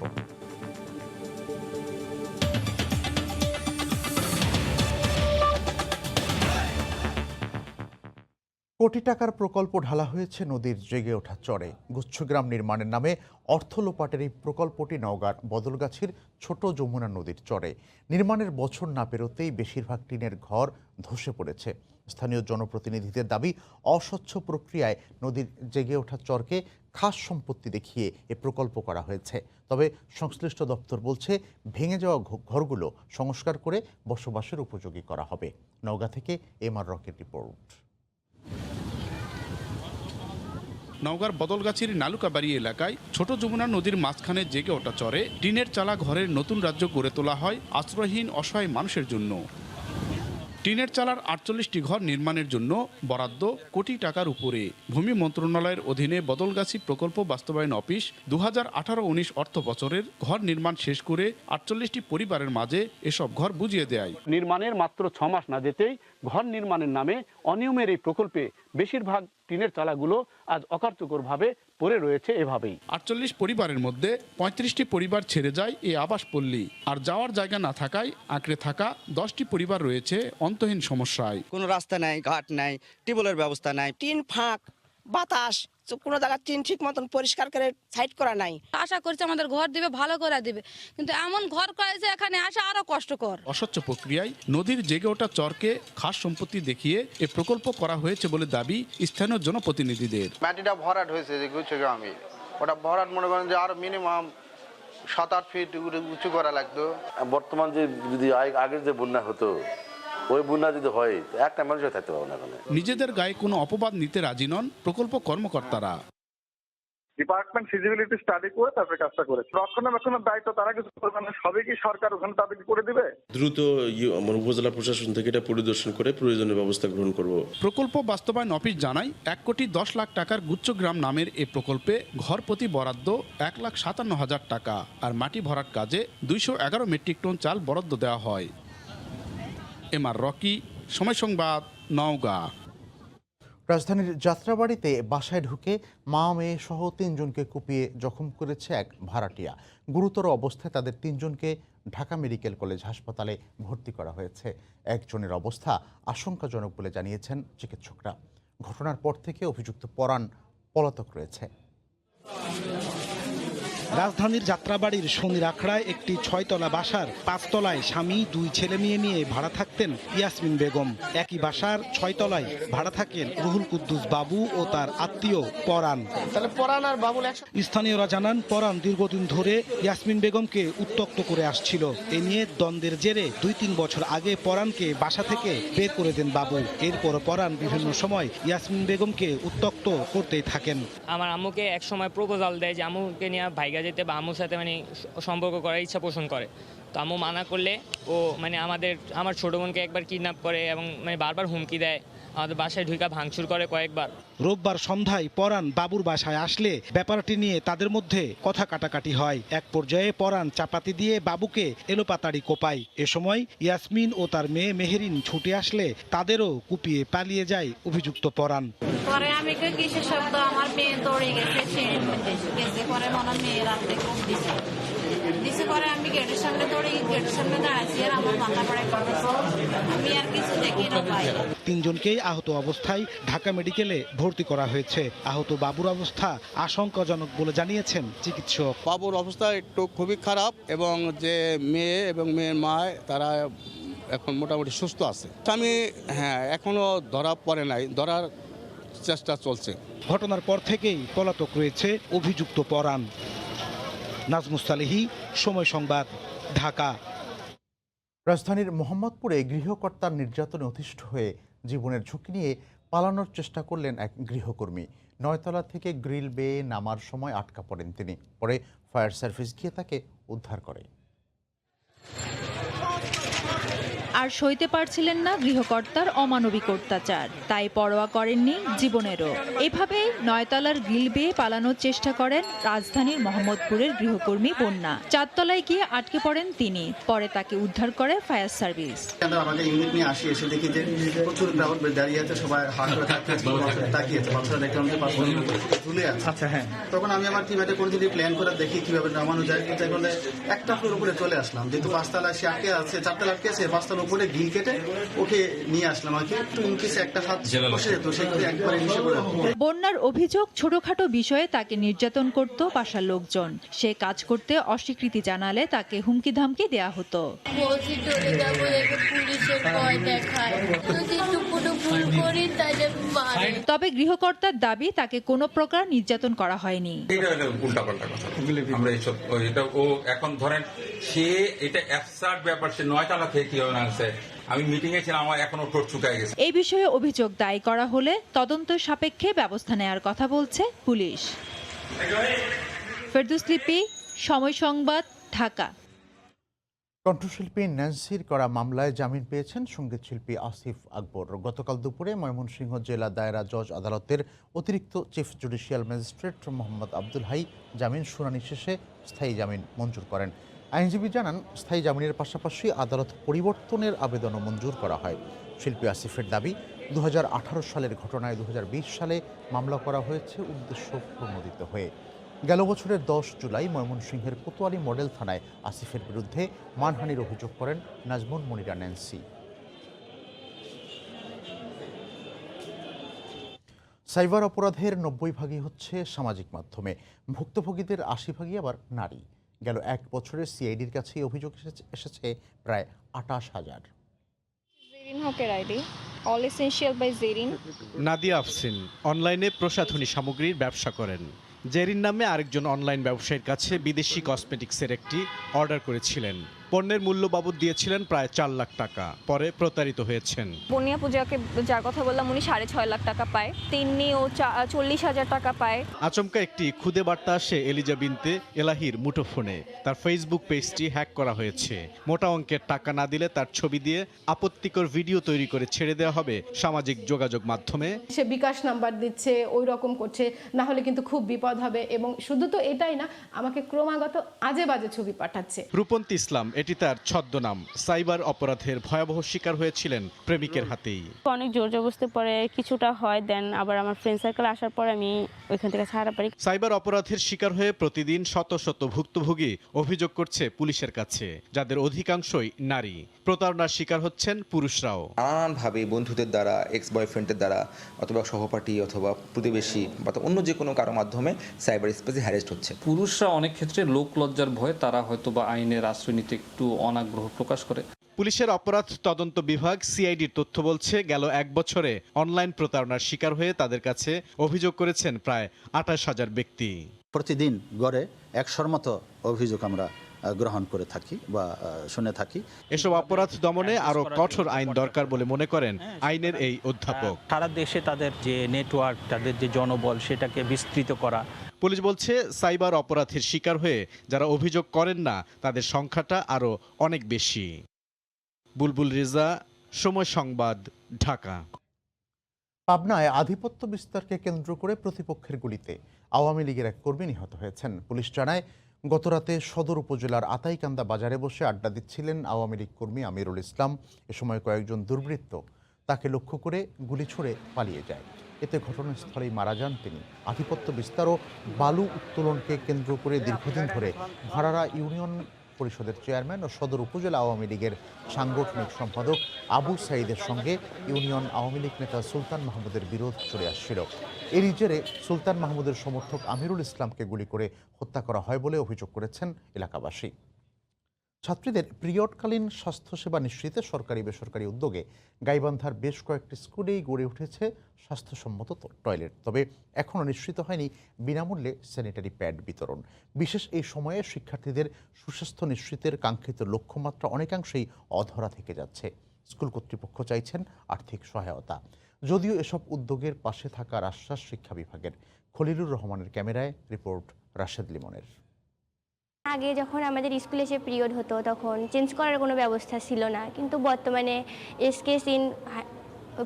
কোটি টাকার প্রকল্প ঢালা হয়েছে নদীর জেগে ওঠা চরে। গুচ্ছগ্রাম নির্মাণের নামে অর্থ লোপাটের এই প্রকল্পটি নওগাঁর বদলগাছির ছোট যমুনা নদীর চরে। নির্মাণের বছর না পেরোতেই বেশিরভাগ টিনের ঘর ধসে পড়েছে। স্থানীয় জনপ্রতিনিধিদের দাবি, অস্বচ্ছ প্রক্রিয়ায় নদীর জেগে ওঠা চরকে খাস সম্পত্তি দেখিয়ে এ প্রকল্প করা হয়েছে। তবে সংশ্লিষ্ট দপ্তর বলছে, ভেঙে যাওয়া ঘরগুলো সংস্কার করে বসবাসের উপযোগী করা হবে। নওগাঁ থেকে এমআর রকের রিপোর্ট। নওগাঁর বদলগাছির নালুকাবাড়ি এলাকায় ছোট যমুনা নদীর মাঝখানে জেগে ওঠা চরে টিনের চালা ঘরের নতুন রাজ্য গড়ে তোলা হয় আশ্রয়হীন অসহায় মানুষের জন্য। টিনের চালার ৪৮টি ঘর নির্মাণের জন্য বরাদ্দ কোটি টাকার উপরে। ভূমি মন্ত্রণালয়ের অধীনে বদলগাছি প্রকল্প বাস্তবায়ন অফিস ২০১৮-১৯ অর্থ বছরের ঘর নির্মাণ শেষ করে ৪৮টি পরিবারের মাঝে এসব ঘর বুঝিয়ে দেয়। নির্মাণের মাত্র ৬ মাস না যেতেই ঘর নির্মাণের নামে অনিয়মের এই প্রকল্পে বেশিরভাগ টিনের চালাগুলো আজ অকার্যকরভাবে পড়ে রয়েছে। এভাবেই ৪৮ পরিবারের মধ্যে ৩৫টি পরিবার ছেড়ে যায় এই আবাসপল্লী, আর যাওয়ার জায়গা না থাকায় আঁকড়ে থাকা 10টি পরিবার রয়েছে অন্তহীন সমস্যায়। কোনো রাস্তা নাই, ঘাট নাই, টিউবওয়েলের ব্যবস্থা নাই, টিন ফাঁক, বাতাস, কোনো জায়গায় টিন ঠিক মতন পরিষ্কার করে সাইড করা নাই। আশা করছে আমাদের ঘর দিবে, ভালো করে দিবে, কিন্তু এমন ঘর করেছে এখানে আসা আরো কষ্টকর। অস্বচ্ছ প্রক্রিয়ায় নদীর জেগে ওঠা চরকে খাস সম্পত্তি দেখিয়ে এ প্রকল্প করা হয়েছে বলে দাবি স্থানীয় জনপ্রতিনিধিদের। মাটিটা ভরাট হয়েছে যে গুচ্ছগ্রামে, ওটা ভরাট মনে করেন যে আরো মিনিমাম 7-8 ফিট উঁচু করা লাগতো। বর্তমান যে যদি আগের যে বন্যা হতো ওই বন্যা যদি হয় একটা মানুষও থাকতে পারবে না। নিজেদের গায়ে কোনো অপবাদ নিতে রাজি নন প্রকল্প কর্মকর্তারা। ডিপার্টমেন্ট ফিজিবিলিটি স্টাডি করে তারপরে কাজটা করেছে। রক্ষণাবেক্ষণের দায়িত্ব তারা কিছু করবে না, সবই কি সরকার ওখানে তাদেরকে করে দিবে? দ্রুত উপজেলা প্রশাসন থেকে এটা পরিদর্শন করে প্রয়োজনীয় ব্যবস্থা গ্রহণ করব। প্রকল্প বাস্তবায়ন অফিস জানায় 1,10,00,000 টাকার গুচ্ছগ্রাম নামের এ প্রকল্পে ঘর প্রতি বরাদ্দ 1,57,000 টাকা, আর মাটি ভরাট কাজে 211 মেট্রিক টন চাল বরাদ্দ দেওয়া হয়। এমআর রকি, সময় সংবাদ, নওগাঁ। রাজধানীর যাত্রাবাড়িতে বাসায় ঢুকে মা মেয়ে সহ 3 জনকে কুপিয়ে জখম করেছে এক ভাড়াটিয়া। গুরুতর অবস্থায় তাদের 3 জনকে ঢাকা মেডিকেল কলেজ হাসপাতালে ভর্তি করা হয়েছে। একজনের অবস্থা আশঙ্কাজনক বলে জানিয়েছেন চিকিৎসকরা। ঘটনার পর থেকে অভিযুক্ত পরাণ পলাতক রয়েছে। রাজধানীর যাত্রাবাড়ির শনির আখড়ায় একটি 6তলা বাসার 5 তলায় স্বামী 2 ছেলে মেয়ে নিয়ে ভাড়া থাকতেন ইয়াসমিন বেগম। একই বাসার 6 তলায় ভাড়া থাকেন রুহুল কুদ্দুস বাবু ও তার আত্মীয় পরাণ। স্থানীয়রা জানান পরাণ দীর্ঘদিন ধরে ইয়াসমিন বেগমকে উত্ত্যক্ত করে আসছিল। এ নিয়ে দ্বন্দ্বের জেরে 2-3 বছর আগে পরাণকে বাসা থেকে বের করে দেন বাবু। এরপর পরাণ বিভিন্ন সময় ইয়াসমিন বেগমকে উত্ত্যক্ত করতেই থাকেন। আমার আম্মুকে এক সময় প্রপোজাল দেয় যে আম্মুকে নিয়ে ভাইগা যেতে বা আম্মুর সাথে মানে সম্পর্ক করার ইচ্ছা পোষণ করে। তো আম্মু মানা করলে ও মানে আমার ছোট বোনকে একবার কিডন্যাপ করে এবং মানে বারবার হুমকি দেয়, আমাদের বাসায় ঢুকা ভাঙচুর করে কয়েকবার। রোববার সন্ধ্যায় পরাণ বাবুর বাসায় আসলে ব্যাপারটি নিয়ে তাদের মধ্যে কথা কাটাকাটি হয়। এক পর্যায়ে পরাণ চাপাতি দিয়ে বাবুকে এলোপাতাড়ি কোপায়। এ সময় ইয়াসমিন ও তার মেয়ে মেহেরিন ছুটে আসলে তাদেরও কুপিয়ে পালিয়ে যায় অভিযুক্ত পরাণ। পরে আমি কিসের শব্দ, আমার মেয়ে দৌড়ে গেছে, পরে মনে মেয়ে রাতে খুব দিছে পরে আমি গেটের সামনে দৌড়ে গেটের সামনে দাঁড়াচ্ছি আর আমার মাথা পড়ে আমি আর কিছু দেখি না পাই। 3 জনকেই আহত অবস্থায় ঢাকা মেডিকেলে ভর্তি করা হয়েছে। আহত বাবুর অবস্থা আশঙ্কাজনক বলে জানিয়েছেন চিকিৎসক। বাবুর অবস্থা একটু খুবই খারাপ এবং যে মেয়ে এবং মেয়ের মা তারা এখন মোটামুটি সুস্থ আছে। আমি এখনো ধরা পড়ে নাই, ধরার চেষ্টা চলছে। ঘটনার পর থেকেই পলাতক রয়েছে অভিযুক্ত পরাণ। নাজমুস সালেহী, সময় সংবাদ, ঢাকা। রাজধানীর মোহাম্মদপুরে গৃহকর্তার নির্যাতনে অতিষ্ঠ হয়ে জীবনের ঝুঁকি নিয়ে পালানোর চেষ্টা করলেন এক গৃহকর্মী। 9তলা থেকে গ্রিল বেয়ে নামার সময় আটকা পড়েন তিনি। পরে ফায়ার সার্ভিস গিয়ে তাকে উদ্ধার করে। আর সইতে পারছিলেন না গৃহকর্তার অমানবিক অত্যাচার, তাই পরোয়া করেননি জীবনেরও। এভাবে 9তলার গ্রিল বেয়ে পালানোর চেষ্টা করেন রাজধানীর মোহাম্মদপুরের গৃহকর্মী বন্যা। 4তলায় গিয়ে আটকে পড়েন তিনি। পরে তাকে উদ্ধার করে ফায়ার সার্ভিস। আমাদের ইউনিট নিয়ে আসি, এসে দেখি যে প্রচুর ক্রাউড দাঁড়িয়ে আছে, সবাই হাত করে তাকিয়েছে, বাচ্চারা দেখলাম যে ঝুলে আছে। আচ্ছা হ্যাঁ, তখন আমি আমার টিমেতে করে যদি প্ল্যান করে দেখি কিভাবে নামানো যায়, তাই বলে একটা ফ্লোর উপরে চলে আসলাম। যেহেতু 5তলায় সে আটকে আছে, 4তলা আটকে আছে, 5তলা উপরে গিল কেটে ওকে নিয়ে আসলাম। আর কি ইনকেস একটা হাত বসে যেত, সেগুলো একবারে নিচে পড়ে। বন্যার অভিযোগ ছোটখাটো বিষয়ে তাকে নির্যাতন করত বাসার লোকজন। সে কাজ করতে অস্বীকৃতি জানালে তাকে হুমকি ধামকি দেয়া হতো। তবে গৃহকর্তার দাবি তাকে কোনো প্রকার নির্যাতন করা হয়নি। উল্টাপাল্টা কথা আমরা এইসব, এটা ও এখন ধরেন সে এটা অ্যাবসার্ড ব্যাপার, সে 9তলা থেকে কিভাবে নামছে আমি মিটিংয়ে ছিলাম, আমার এখনো ঠোঁট শুকায় গেছে। এই বিষয়ে অভিযোগ দায়ের করা হলে তদন্ত সাপেক্ষে ব্যবস্থা নেওয়ার কথা বলছে পুলিশ। ফেরদৌস লিপি, সময় সংবাদ, ঢাকা। কণ্ঠশিল্পী ন্যান্সির করা মামলায় জামিন পেয়েছেন সঙ্গীতশিল্পী আসিফ আকবর। গতকাল দুপুরে ময়মনসিংহ জেলা দায়রা জজ আদালতের অতিরিক্ত chief judicial magistrate Mohammad Abdul Hai জামিন শুনানি শেষে স্থায়ী জামিন মঞ্জুর করেন। আইনজীবী জানান, স্থায়ী জামিনের পাশাপাশি আদালত পরিবর্তনের আবেদনও মঞ্জুর করা হয়। শিল্পী আসিফের দাবি, 2018 সালের ঘটনায় 2020 সালে মামলা করা হয়েছে উদ্দেশ্য প্রণোদিত হয়ে। গেল বছরের 10 জুলাই ময়মনসিংহের কোতোয়ালি মডেল থানায় আসিফের বিরুদ্ধে মানহানির অভিযোগ করেন নাজমুন মনিরা ন্যান্সি। সাইবার অপরাধের 90 ভাগই হচ্ছে সামাজিক মাধ্যমে, ভুক্তভোগীদের 80 ভাগই আবার নারী। গেল 1 বছরে সিআইডির কাছে অভিযোগ এসেছে প্রায় 28,000। নাদিয়া আফসিন অনলাইনে প্রসাধনী সামগ্রীর ব্যবসা করেন। জেরিন নামে আরেকজন অনলাইন ব্যবসায়ীর কাছে বিদেশি কসমেটিক্সের একটি অর্ডার করেছিলেন। পণ্যের মূল্য বাবদ দিয়েছিলেন প্রায় 4 লাখ টাকা। পরে প্রতারিত হয়েছেন। বনিয়া পূজাকে যার কথা বললাম উনি 6.5 লাখ টাকা পায়, তিন্নিও 40,000 টাকা পায়। আচমকা একটি খুদে বার্তা আসে এলিজা বিনতে এলাহির মুঠোফোনে। তার ফেসবুক পেজটি হ্যাক করা হয়েছে। মোটা অঙ্কের টাকা না দিলে তার ছবি দিয়ে আপত্তিকর ভিডিও তৈরি করে ছেড়ে দেওয়া হবে সামাজিক যোগাযোগ মাধ্যমে। সে বিকাশ নাম্বার দিচ্ছে, ওই রকম করছে, না হলে কিন্তু খুব বিপদ হবে। এবং শুধু তো এটাই না, আমাকে ক্রমাগত আজে বাজে ছবি পাঠাচ্ছে। রূপন্তী ইসলাম, এটি তার ছদ্মনাম। সাইবার অপরাধের ভয়াবহ শিকার হয়েছিলেন প্রেমিকের হাতেই। অনেক জোর জবরদস্তি পরে কিছুটা হয়, দেন আবার আমার ফ্রেন্ড সার্কেল আসার পর আমি ওইখান থেকে ছাড়া পারি। সাইবার অপরাধের শিকার হয়ে প্রতিদিন শত শত ভুক্তভোগী অভিযোগ করছে পুলিশের কাছে, যাদের অধিকাংশই নারী। প্রতারণার শিকার হচ্ছেন পুরুষরাও। নানানভাবে বন্ধুদের দ্বারা, এক্স বয়ফ্রেন্ডের দ্বারা, অথবা সহপাঠী অথবা প্রতিবেশী বা অন্য যে কোনো কারো মাধ্যমে সাইবার স্পেসে হ্যারেস্ট হচ্ছে। পুরুষরা অনেক ক্ষেত্রে লোক লজ্জার ভয়ে তারা হয়তো বা আইনের আশ্রয় নিতে একটু অনাগ্রহ প্রকাশ করে। পুলিশের অপরাধ তদন্ত বিভাগ সিআইডির তথ্য বলছে, গেল 1 বছরে অনলাইন প্রতারণার শিকার হয়ে তাদের কাছে অভিযোগ করেছেন প্রায় 28,000 ব্যক্তি। প্রতিদিন গড়ে 100-র মতো অভিযোগ আমরা গ্রহণ করে থাকি বা শুনে থাকি। এসব অপরাধ দমনে আরো কঠোর আইন দরকার বলে মনে করেন আইনের এই অধ্যাপক। সারা দেশে তাদের যে নেটওয়ার্ক, তাদের যে জনবল, সেটাকে বিস্তৃত করা। পুলিশ বলছে, সাইবার অপরাধের শিকার হয়ে যারা অভিযোগ করেন না তাদের সংখ্যাটা আরো অনেক বেশি। বুলবুল রেজা, সময় সংবাদ, ঢাকা। পাবনায় আধিপত্য বিস্তারকে কেন্দ্র করে প্রতিপক্ষের গুলিতে আওয়ামী লীগের এক কর্মী নিহত হয়েছেন। পুলিশ জানায়, গতরাতে সদর উপজেলার আতাইকান্দা বাজারে বসে আড্ডা দিচ্ছিলেন আওয়ামী লীগ কর্মী আমিরুল ইসলাম। এ সময় কয়েকজন দুর্বৃত্ত তাকে লক্ষ্য করে গুলি ছুড়ে পালিয়ে যায়। এতে ঘটনাস্থলেই মারা যান তিনি। আধিপত্য বিস্তার ও বালু উত্তোলনকে কেন্দ্র করে দীর্ঘদিন ধরে ভাড়ারা ইউনিয়ন পরিষদের চেয়ারম্যান ও সদর উপজেলা আওয়ামী লীগের সাংগঠনিক সম্পাদক আবু সাইদের সঙ্গে ইউনিয়ন আওয়ামী লীগ নেতা সুলতান মাহমুদের বিরোধ চলে আসছিল। এরই জেরে সুলতান মাহমুদের সমর্থক আমিরুল ইসলামকে গুলি করে হত্যা করা হয় বলে অভিযোগ করেছেন এলাকাবাসী। ছাত্রীদের পিরিয়ডকালীন স্বাস্থ্যসেবা নিশ্চিতে সরকারি বেসরকারি উদ্যোগে গাইবান্ধার বেশ কয়েকটি স্কুলেই গড়ে উঠেছে স্বাস্থ্যসম্মত টয়লেট। তবে এখনও নিশ্চিত হয়নি বিনামূল্যে স্যানিটারি প্যাড বিতরণ। বিশেষ এই সময়ে শিক্ষার্থীদের সুস্বাস্থ্য নিশ্চিতের কাঙ্ক্ষিত লক্ষ্যমাত্রা অনেকাংশেই অধরা থেকে যাচ্ছে। স্কুল কর্তৃপক্ষ চাইছেন আর্থিক সহায়তা। যদিও এসব উদ্যোগের পাশে থাকার আশ্বাস শিক্ষা বিভাগের। খলিলুর রহমানের ক্যামেরায় রিপোর্ট রাশেদ লিমনের। আগে যখন আমাদের স্কুলে এসে পিরিয়ড হতো তখন চেঞ্জ করার কোনো ব্যবস্থা ছিল না, কিন্তু বর্তমানে এসকে সিন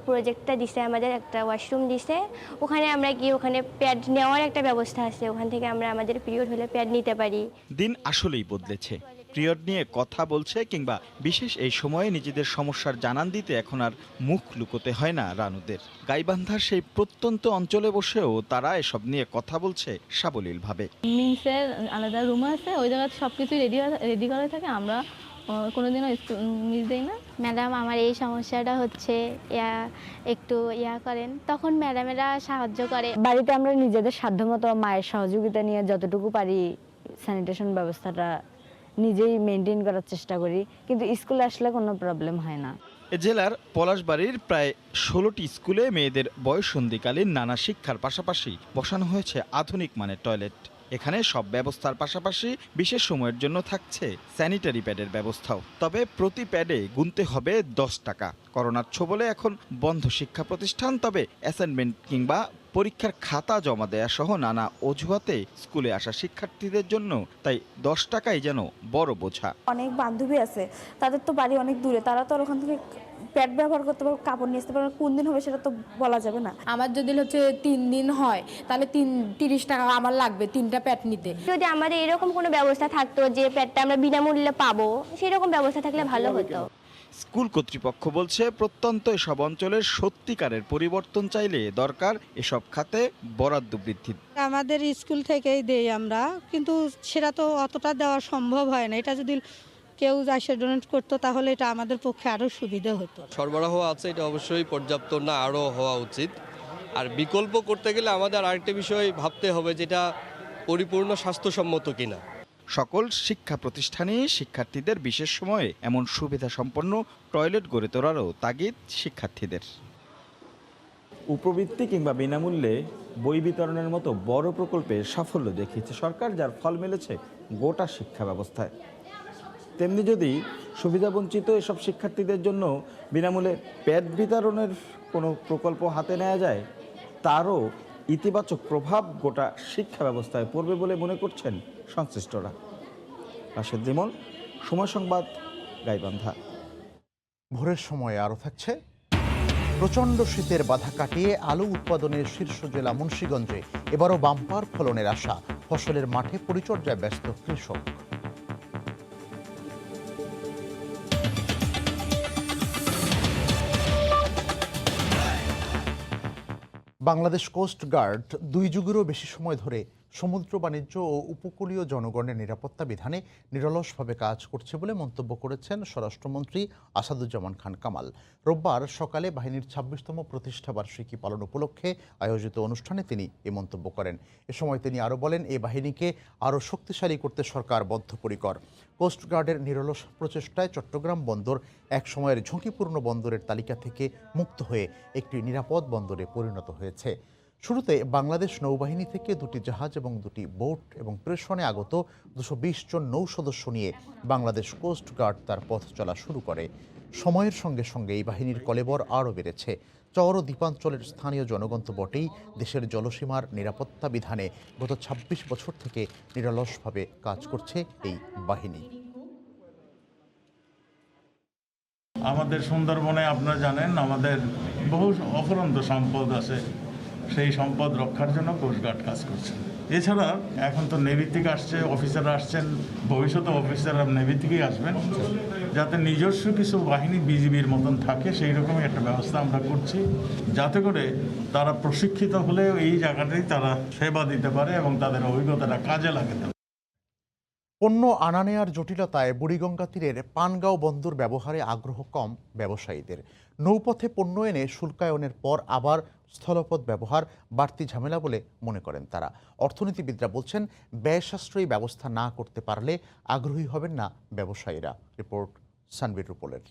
প্রজেক্টটা দিছে, আমাদের একটা ওয়াশরুম দিছে, ওখানে আমরা গিয়ে ওখানে প্যাড নেওয়ার একটা ব্যবস্থা আছে, ওখান থেকে আমরা আমাদের পিরিয়ড হলে প্যাড নিতে পারি। দিন আসলেই বদলেছে। পিরিয়ড নিয়ে কথা বলছে কিংবা বিশেষ এই সময়ে নিজেদের সমস্যার জানান দিতে এখন আর মুখ লুকোতে হয় না রানুদের। গাইবান্ধার সেই প্রত্যন্ত অঞ্চলে বসেও তারা এসব নিয়ে কথা বলছে সাবলীলভাবে। মিন্সের আলাদা রুম আছে, ওই জায়গায় সব কিছু রেডি করা থাকে, আমরা কোনোদিনও মিস দেই না। ম্যাডাম আমার এই সমস্যাটা হচ্ছে, একটু করেন, তখন ম্যাডামেরা সাহায্য করে। বাড়িতে আমরা নিজেদের সাধ্যমতো মায়ের সহযোগিতা নিয়ে যতটুকু পারি স্যানিটেশন ব্যবস্থাটা নিজেই মেনটেন করার চেষ্টা করি, কিন্তু স্কুলে আসলে কোনো প্রবলেম হয় না। জেলার পলাশবাড়ির প্রায় 16টি স্কুলে মেয়েদের বয়ঃসন্ধিকালীন নানা শিক্ষার পাশাপাশি বসানো হয়েছে আধুনিক মানের টয়লেট। এখানে সব ব্যবস্থার পাশাপাশি বিশেষ সময়ের জন্য থাকছে স্যানিটারি প্যাডের ব্যবস্থাও। তবে প্রতি প্যাডে গুনতে হবে 10 টাকা। করোনার ছোবলে এখন বন্ধ শিক্ষা প্রতিষ্ঠান, তবে অ্যাসাইনমেন্ট কিংবা পরীক্ষার খাতা জমা দেয়া সহ নানা অজুহাতে স্কুলে আসা শিক্ষার্থীদের জন্য তাই 10 টাকাই যেন বড় বোঝা। অনেক বান্ধবী আছে, তাদের তো বাড়ি অনেক দূরে, তারা তো ওখান থেকে প্যাড ব্যবহার করতে পারবে, কাপড় নিয়ে আসতে পারবে, কোন দিন হবে সেটা তো বলা যাবে না। আমার যদি 3 দিন হয় তাহলে 30 টাকা আমার লাগবে 3টা প্যাড নিতে। যদি আমাদের এরকম কোনো ব্যবস্থা থাকতো যে প্যাডটা আমরা বিনামূল্যে পাবো, সেরকম ব্যবস্থা থাকলে ভালো হতো। স্কুল কর্তৃপক্ষ বলছে প্রত্যন্ত এসব অঞ্চলের সত্যিকারের পরিবর্তন চাইলে দরকার এসব খাতে বরাদ্দ বৃদ্ধি। আমাদের স্কুল থেকেই দেই আমরা, কিন্তু সেটা তো অতটা দেওয়া সম্ভব হয় না। এটা যদি কেউ এসে ডোনেট করতো তাহলে এটা আমাদের পক্ষে আরও সুবিধা হতো। সরবরাহ আছে, এটা অবশ্যই পর্যাপ্ত না, আরও হওয়া উচিত। আর বিকল্প করতে গেলে আমাদের আরেকটা বিষয় ভাবতে হবে, যেটা পরিপূর্ণ স্বাস্থ্যসম্মত কিনা। সকল শিক্ষা প্রতিষ্ঠানে শিক্ষার্থীদের বিশেষ সময়ে এমন সুবিধা সম্পন্ন টয়লেট গড়ে তোলারও তাগিদ শিক্ষার্থীদের। উপবৃত্তি কিংবা বিনামূল্যে বই বিতরণের মতো বড় প্রকল্পে সাফল্য দেখিয়েছে সরকার, যার ফল মিলেছে গোটা শিক্ষা ব্যবস্থায়। তেমনি যদি সুবিধাবঞ্চিত এসব শিক্ষার্থীদের জন্য বিনামূল্যে প্যাড বিতরণের কোনো প্রকল্প হাতে নেওয়া যায়, তারও ইতিবাচক প্রভাব গোটা শিক্ষা ব্যবস্থায় পড়বে বলে মনে করছেন সংশ্লিষ্টরা। রাশেদ জিমন, সময় সংবাদ, গাইবান্ধা। ভোরের সময় আরও থাকছে প্রচণ্ড শীতের বাধা কাটিয়ে আলু উৎপাদনের শীর্ষ জেলা মুন্সিগঞ্জে এবারও বাম্পার ফলনের আশা, ফসলের মাঠে পরিচর্যায় ব্যস্ত কৃষক। বাংলাদেশ কোস্ট গার্ড 2 যুগেরও বেশি সময় ধরে সমুদ্র বাণিজ্য ও উপকূলীয় জনগণের নিরাপত্তা বিধানে নিরলসভাবে কাজ করছে বলে মন্তব্য করেছেন স্বরাষ্ট্রমন্ত্রী আসাদুজ্জামান খান কামাল। রোববার সকালে বাহিনীর 26তম প্রতিষ্ঠাবার্ষিকী পালন উপলক্ষে আয়োজিত অনুষ্ঠানে তিনি এ মন্তব্য করেন। এ সময় তিনি আরও বলেন, এই বাহিনীকে আরও শক্তিশালী করতে সরকার বদ্ধপরিকর। কোস্টগার্ডের নিরলস প্রচেষ্টায় চট্টগ্রাম বন্দর এক সময়ের ঝুঁকিপূর্ণ বন্দরের তালিকা থেকে মুক্ত হয়ে একটি নিরাপদ বন্দরে পরিণত হয়েছে। শুরুতে বাংলাদেশ নৌবাহিনী থেকে 2টি জাহাজ এবং 2টি বোট এবং প্রেষণে আগত 220 জন নৌ সদস্য নিয়ে বাংলাদেশ কোস্ট গার্ড তার পথ চলা শুরু করে। সময়ের সঙ্গে সঙ্গে এই বাহিনীর কলেবর আরও বেড়েছে। চর ও দ্বীপাঞ্চলের স্থানীয় জনগণ তো বটেই, দেশের জলসীমার নিরাপত্তা বিধানে গত 26 বছর থেকে নিরলসভাবে কাজ করছে এই বাহিনী। আমাদের সুন্দরবনে আপনারা জানেন আমাদের বহু অফুরন্ত সম্পদ আছে, সেই সম্পদ রক্ষার জন্য কোস্টগার্ড কাজ করছে। এছাড়া এখন তো নেভি থেকে আসছে, অফিসাররা আসছেন, ভবিষ্যতে অফিসাররা নেভি থেকেই আসবেন, যাতে নিজস্ব কিছু বাহিনী বিজিবির মতন থাকে, সেই রকমই একটা ব্যবস্থা আমরা করছি, যাতে করে তারা প্রশিক্ষিত হলে এই জায়গাটাই তারা সেবা দিতে পারে এবং তাদের অভিজ্ঞতাটা কাজে লাগাতে পারে। পণ্য আনা নেয়ার জটিলতায় বুড়িগঙ্গা তীরের পানগাঁও বন্দর ব্যবহারে আগ্রহ কম ব্যবসায়ীদের। নৌপথে পণ্য এনে শুল্কায়নের পর আবার স্থলপথ ব্যবহার বাড়তি ঝামেলা বলে মনে করেন তারা। অর্থনীতিবিদরা বলছেন, ব্যয় সাশ্রয়ী ব্যবস্থা না করতে পারলে আগ্রহী হবেন না ব্যবসায়ীরা। রিপোর্ট সানবির রুপলের।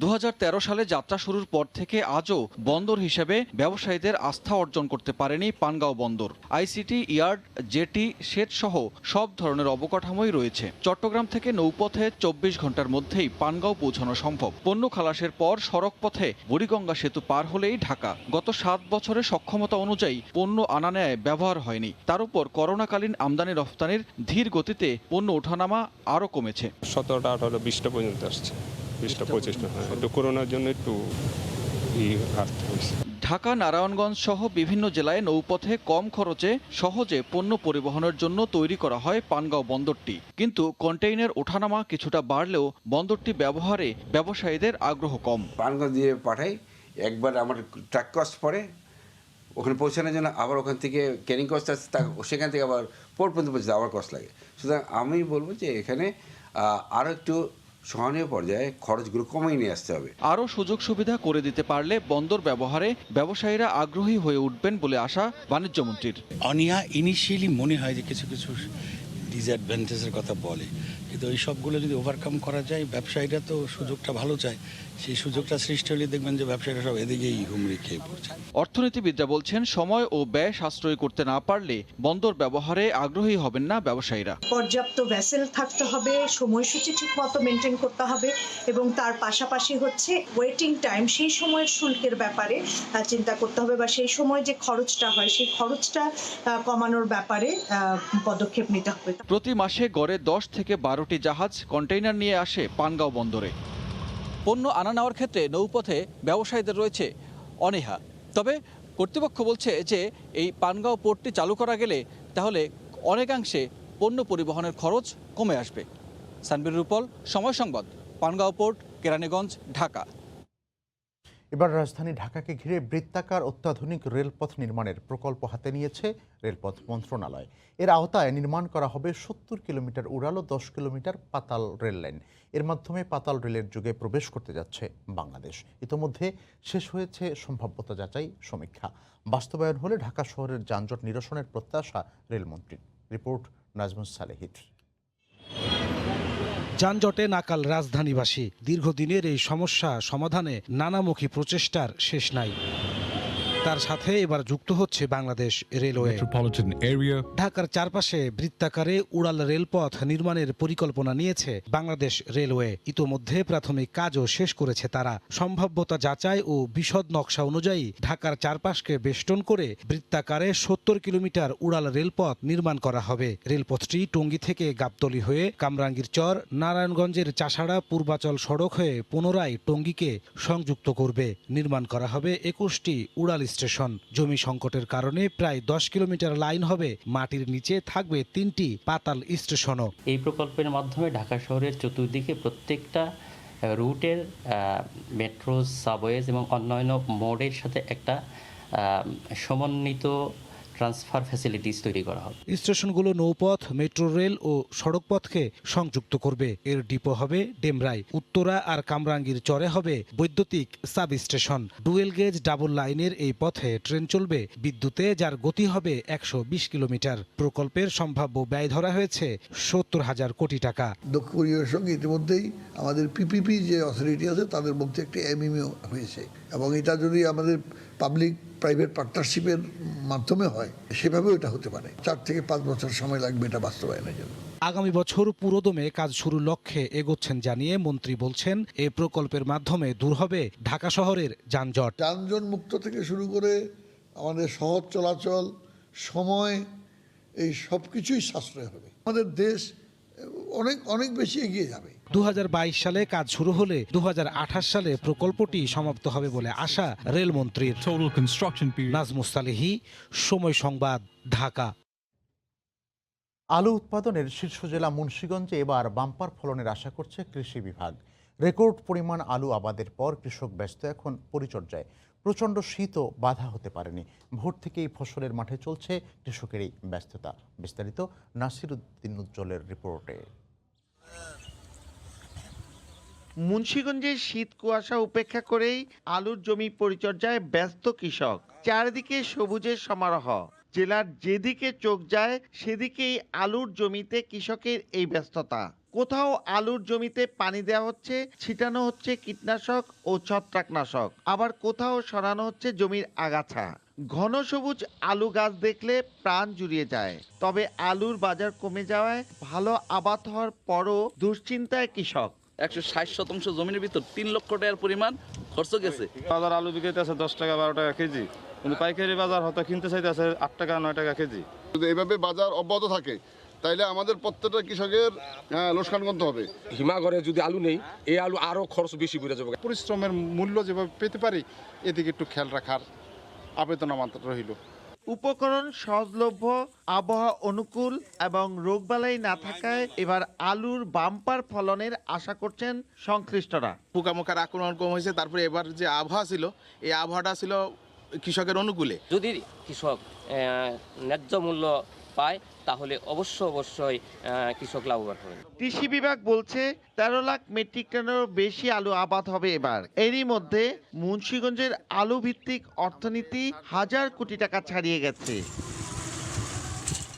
2013 সালে যাত্রা শুরুর পর থেকে আজও বন্দর হিসেবে ব্যবসায়ীদের আস্থা অর্জন করতে পারেনি পানগাঁও বন্দর। আইসিটি, ইয়ার্ড, জেটি, শেড সহ সব ধরনের অবকাঠামোই রয়েছে। চট্টগ্রাম থেকে নৌপথে 24 ঘন্টার মধ্যেই পানগাঁও পৌঁছানো সম্ভব। পণ্য খালাসের পর সড়ক পথে বুড়িগঙ্গা সেতু পার হলেই ঢাকা। গত 7 বছরে সক্ষমতা অনুযায়ী পণ্য আনা নেয় ব্যবহার হয়নি। তার উপর করোনাকালীন আমদানি রফতানির ধীর গতিতে পণ্য ওঠানামা আরও কমেছে। 17টা 18টা 20টা পর্যন্ত আসছে, 20টা 25টা। একটু করোনার জন্য একটু ঢাকা, নারায়ণগঞ্জ সহ বিভিন্ন জেলায় নৌপথে কম খরচে সহজে পণ্য পরিবহনের জন্য তৈরি করা হয় পানগাঁও বন্দরটি। কিন্তু কন্টেইনার ওঠানামা কিছুটা বাড়লেও বন্দরটি ব্যবহারে ব্যবসায়ীদের আগ্রহ কম। পানগাঁও দিয়ে পাঠাই, একবার আমার ট্রাক কস্ট পড়ে, ওখানে পৌঁছানোর জন্য আবার ওখান থেকে ক্যারিং কস্ট আছে, সেখান থেকে আবার পোর্ট পর্যন্ত পৌঁছতে আবার কস্ট লাগে। সুতরাং আমি বলবো যে এখানে আরও একটু সহনীয় পর্যায়ে খরচগুলো কমিয়ে নিয়ে আসতে হবে। আরও সুযোগ সুবিধা করে দিতে পারলে বন্দর ব্যবহারে ব্যবসায়ীরা আগ্রহী হয়ে উঠবেন বলে আশা বাণিজ্যমন্ত্রীর। অনিয়া ইনিশিয়ালি মনে হয় যে কিছু কিছু ডিসঅ্যাডভান্টেজের কথা বলে, কিন্তু ওই সবগুলো যদি ওভারকাম করা যায়, ব্যবসায়ীরা তো সুযোগটা ভালো চায়, সেই সুযোগটা সৃষ্টি হলে দেখবেন যে ব্যবসায়ীরা সব এদিকেই হুমড়ি খেয়ে পড়ছে। অর্থনীতিবিদরা বলছেন সময় ও ব্যয় সাশ্রয় করতে না পারলে বন্দর ব্যবহারে আগ্রহী হবেন না ব্যবসায়ীরা। পর্যাপ্ত ভেসেল থাকতে হবে, সময়সূচি ঠিকমতো মেনটেন করতে হবে এবং তার পাশাপাশি হচ্ছে ওয়েটিং টাইম, সেই সময়ের শুল্কের ব্যাপারে চিন্তা করতে হবে বা সেই সময় যে খরচটা হয় সেই খরচটা কমানোর ব্যাপারে পদক্ষেপ নিতে হবে। প্রতি মাসে গড়ে 10 থেকে 12টি জাহাজ কন্টেইনার নিয়ে আসে পানগাঁও বন্দরে। পণ্য আনা নেওয়ার ক্ষেত্রে নৌপথে ব্যবসায়ীদের রয়েছে অনীহা। তবে কর্তৃপক্ষ বলছে যে এই পানগাঁও পোর্টটি চালু করা গেলে তাহলে অনেকাংশে পণ্য পরিবহনের খরচ কমে আসবে। সানবীর রূপল, সময় সংবাদ, পানগাঁও পোর্ট, কেরানীগঞ্জ, ঢাকা। এবার রাজধানী ঢাকাকে ঘিরে বৃত্তাকার অত্যাধুনিক রেলপথ নির্মাণের প্রকল্প হাতে নিয়েছে রেলপথ মন্ত্রণালয়। এর আওতায় নির্মাণ করা হবে 70 কিলোমিটার উড়াল ও 10 কিলোমিটার পাতাল রেল লাইন। এর মাধ্যমে পাতাল রেলের যুগে প্রবেশ করতে যাচ্ছে বাংলাদেশ। ইতোমধ্যে শেষ হয়েছে সম্ভাব্যতা যাচাই সমীক্ষা। বাস্তবায়ন হলে ঢাকা শহরের যানজট নিরসনের প্রত্যাশা রেলমন্ত্রীর। রিপোর্ট নাজমুস সালেহির। যানজটে নাকাল রাজধানীবাসী। দীর্ঘদিনের এই সমস্যা সমাধানে নানামুখী প্রচেষ্টার শেষ নাই। তার সাথে এবার যুক্ত হচ্ছে বাংলাদেশ রেলওয়ে। ঢাকার চারপাশে বৃত্তাকারে উড়াল রেলপথ নির্মাণের পরিকল্পনা নিয়েছে বাংলাদেশ রেলওয়ে। ইতোমধ্যে প্রাথমিক কাজও শেষ করেছে তারা। সম্ভাব্যতা যাচাই ও বিশদ নকশা অনুযায়ী ঢাকার চারপাশকে বেষ্টন করে বৃত্তাকারে 70 কিলোমিটার উড়াল রেলপথ নির্মাণ করা হবে। রেলপথটি টঙ্গী থেকে গাবতলী হয়ে কামরাঙ্গীর চর, নারায়ণগঞ্জের চাষাড়া পূর্বাচল সড়ক হয়ে পুনরায় টঙ্গীকে সংযুক্ত করবে। নির্মাণ করা হবে 21টি উড়াল স্টেশন। জমি সংকটের কারণে প্রায় 10 কিলোমিটার লাইন হবে, মাটির নিচে থাকবে 3টি পাতাল স্টেশনও। এই প্রকল্পের মাধ্যমে ঢাকা শহরের চতুর্দিকে প্রত্যেকটা রুটের মেট্রো, সাবওয়েজ এবং অন্যান্য মোডের সাথে একটা সমন্বিত ট্রান্সফার ফ্যাসিলিটিস তৈরি করা হবে। স্টেশনগুলো নৌপথ, মেট্রো রেল ও সড়কপথকে সংযুক্ত করবে। এর ডিপো হবে ডেমরায়। উত্তরা আর কামরাঙ্গীর চরে হবে বৈদ্যুতিক sub station. Dual gauge double লাইনের এই পথে ট্রেন চলবে বিদ্যুতে, যার গতি হবে 120 কিলোমিটার। প্রকল্পের সম্ভাব্য ব্যয় ধরা হয়েছে 70,000 কোটি টাকা। দক্ষিণ কোরিয়ার সঙ্গে ইতিমধ্যেই আমাদের পিপিপি যে অথরিটি আছে তাদের মধ্যে একটি এমএমও হয়েছে এবং এটা যদি আমাদের পাবলিক প্রাইভেট পার্টনারশিপের মাধ্যমে হয় সেভাবেও এটা হতে পারে। 4 থেকে 5 বছর সময় লাগবে এটা বাস্তবায়নের জন্য। আগামী বছর পুরোদমে কাজ শুরুর লক্ষ্যে এগোচ্ছেন জানিয়ে মন্ত্রী বলছেন, এই প্রকল্পের মাধ্যমে দূর হবে ঢাকা শহরের যানজট। যানজট মুক্ত থেকে শুরু করে আমাদের সহজ চলাচল, সময়, এই সব কিছুই সাশ্রয় হবে। আমাদের দেশ অনেক বেশি এগিয়ে যাবে। 2022 সালে কাজ শুরু হলে 2028 সালে প্রকল্পটি সমাপ্ত হবে বলে আশা রেলমন্ত্রীর। নাজমুস সালেহি, সময় সংবাদ, ঢাকা। আলু উৎপাদনের শীর্ষ জেলা মুন্সিগঞ্জে এবার বাম্পার ফলনের আশা করছে কৃষি বিভাগ। রেকর্ড পরিমাণ আলু আবাদের পর কৃষক ব্যস্ত এখন পরিচর্যায়। প্রচণ্ড শীতও বাধা হতে পারেনি। ভোর থেকেই ফসলের মাঠে চলছে কৃষকের এই ব্যস্ততা। বিস্তারিত নাসির উদ্দিন উজ্জ্বলের রিপোর্টে। মুন্সিগঞ্জে শীত কুয়াশা উপেক্ষা করেই আলুর জমি পরিচর্যায় ব্যস্ত কৃষক। চারিদিকে সবুজের সমারোহ। জেলার যেদিকে চোখ যায় সেদিকেই আলুর জমিতে কৃষকের এই ব্যস্ততা। কোথাও আলুর জমিতে পানি দেওয়া হচ্ছে, ছিটানো হচ্ছে কীটনাশক ও ছত্রাকনাশক, আবার কোথাও সরানো হচ্ছে জমির আগাছা। ঘন সবুজ আলু গাছ দেখলে প্রাণ জুড়িয়ে যায়। তবে আলুর বাজার কমে যাওয়ায় ভালো আবাদ হওয়ার পরও দুশ্চিন্তায় কৃষক। 160 জমির ভিতর 3 লক্ষ টাকার পরিমাণ খরচ গেছে। বাজার আলু বিক্রিতে আছে 10 টাকা 12 টাকা কেজি, কিন্তু পাইকারি বাজার হয়তো কিনতে চাইতে আছে 8 টাকা 9 টাকা কেজি। যদি এইভাবে বাজার অব্যাহত থাকে তাইলে আমাদের প্রত্যেকটা কৃষকের লোকসান করতে হবে। হিমাগরে যদি আলু নেই, এই আলু আরো খরচ বেশি বেড়ে যাবে। পরিশ্রমের মূল্য যেভাবে পেতে পারি এদিকে একটু খেয়াল রাখার আবেদন আমাদের রইল। উপকরণ সহজলভ্য, আবহাওয়া অনুকূল এবং রোগবালাই না থাকায় এবার আলুর বাম্পার ফলনের আশা করছেন সংশ্লিষ্টরা। পোকামাকড় আক্রমণ কম হয়েছে, তারপরে এবার যে আবহাওয়া ছিল এই আবহাওয়াটা ছিল কৃষকের অনুকূলে। যদি কৃষক ন্যায্য মূল্য পায় তাহলে অবশ্যই কৃষক লাভবান হবে। কৃষি বিভাগ বলছে 13 লাখ মেট্রিক টনেরও বেশি আলু আবাদ হবে এবার। এরই মধ্যে মুন্সিগঞ্জের আলু ভিত্তিক অর্থনীতি 1000 কোটি টাকা ছাড়িয়ে গেছে।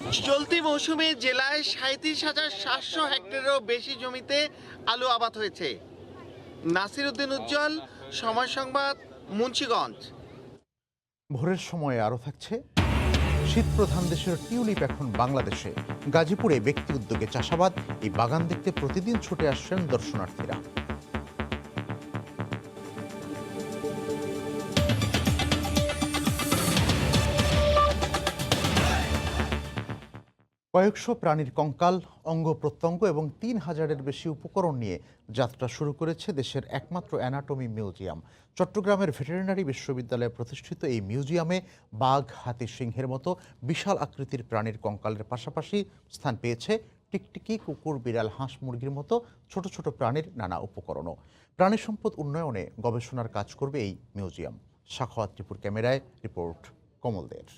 চলতি মৌসুমে জেলায় 37,700 হেক্টরেরও বেশি জমিতে আলু আবাদ হয়েছে। নাসির উদ্দিন উজ্জ্বল, সময় সংবাদ, মুন্সিগঞ্জ। ভোরের সময়ে আরও থাকছে, শীত প্রধান দেশের টিউলিপ এখন বাংলাদেশে। গাজীপুরে ব্যক্তি উদ্যোগে চাষাবাদ, এই বাগান দেখতে প্রতিদিন ছুটে আসছেন দর্শনার্থীরা। কয়েকশো প্রাণীর কঙ্কাল, অঙ্গ প্রত্যঙ্গ এবং ৩,০০০-এর বেশি উপকরণ নিয়ে যাত্রা শুরু করেছে দেশের একমাত্র অ্যানাটমি মিউজিয়াম। চট্টগ্রামের ভেটেরিনারি বিশ্ববিদ্যালয়ে প্রতিষ্ঠিত এই মিউজিয়ামে বাঘ, হাতি, সিংহের মতো বিশাল আকৃতির প্রাণীর কঙ্কালের পাশাপাশি স্থান পেয়েছে টিকটিকি, কুকুর, বিড়াল, হাঁস, মুরগির মতো ছোট ছোট প্রাণীর নানা উপকরণও। প্রাণী সম্পদ উন্নয়নে গবেষণার কাজ করবে এই মিউজিয়াম। সাখাওয়াত টিপুর ক্যামেরায় রিপোর্ট কমলদের।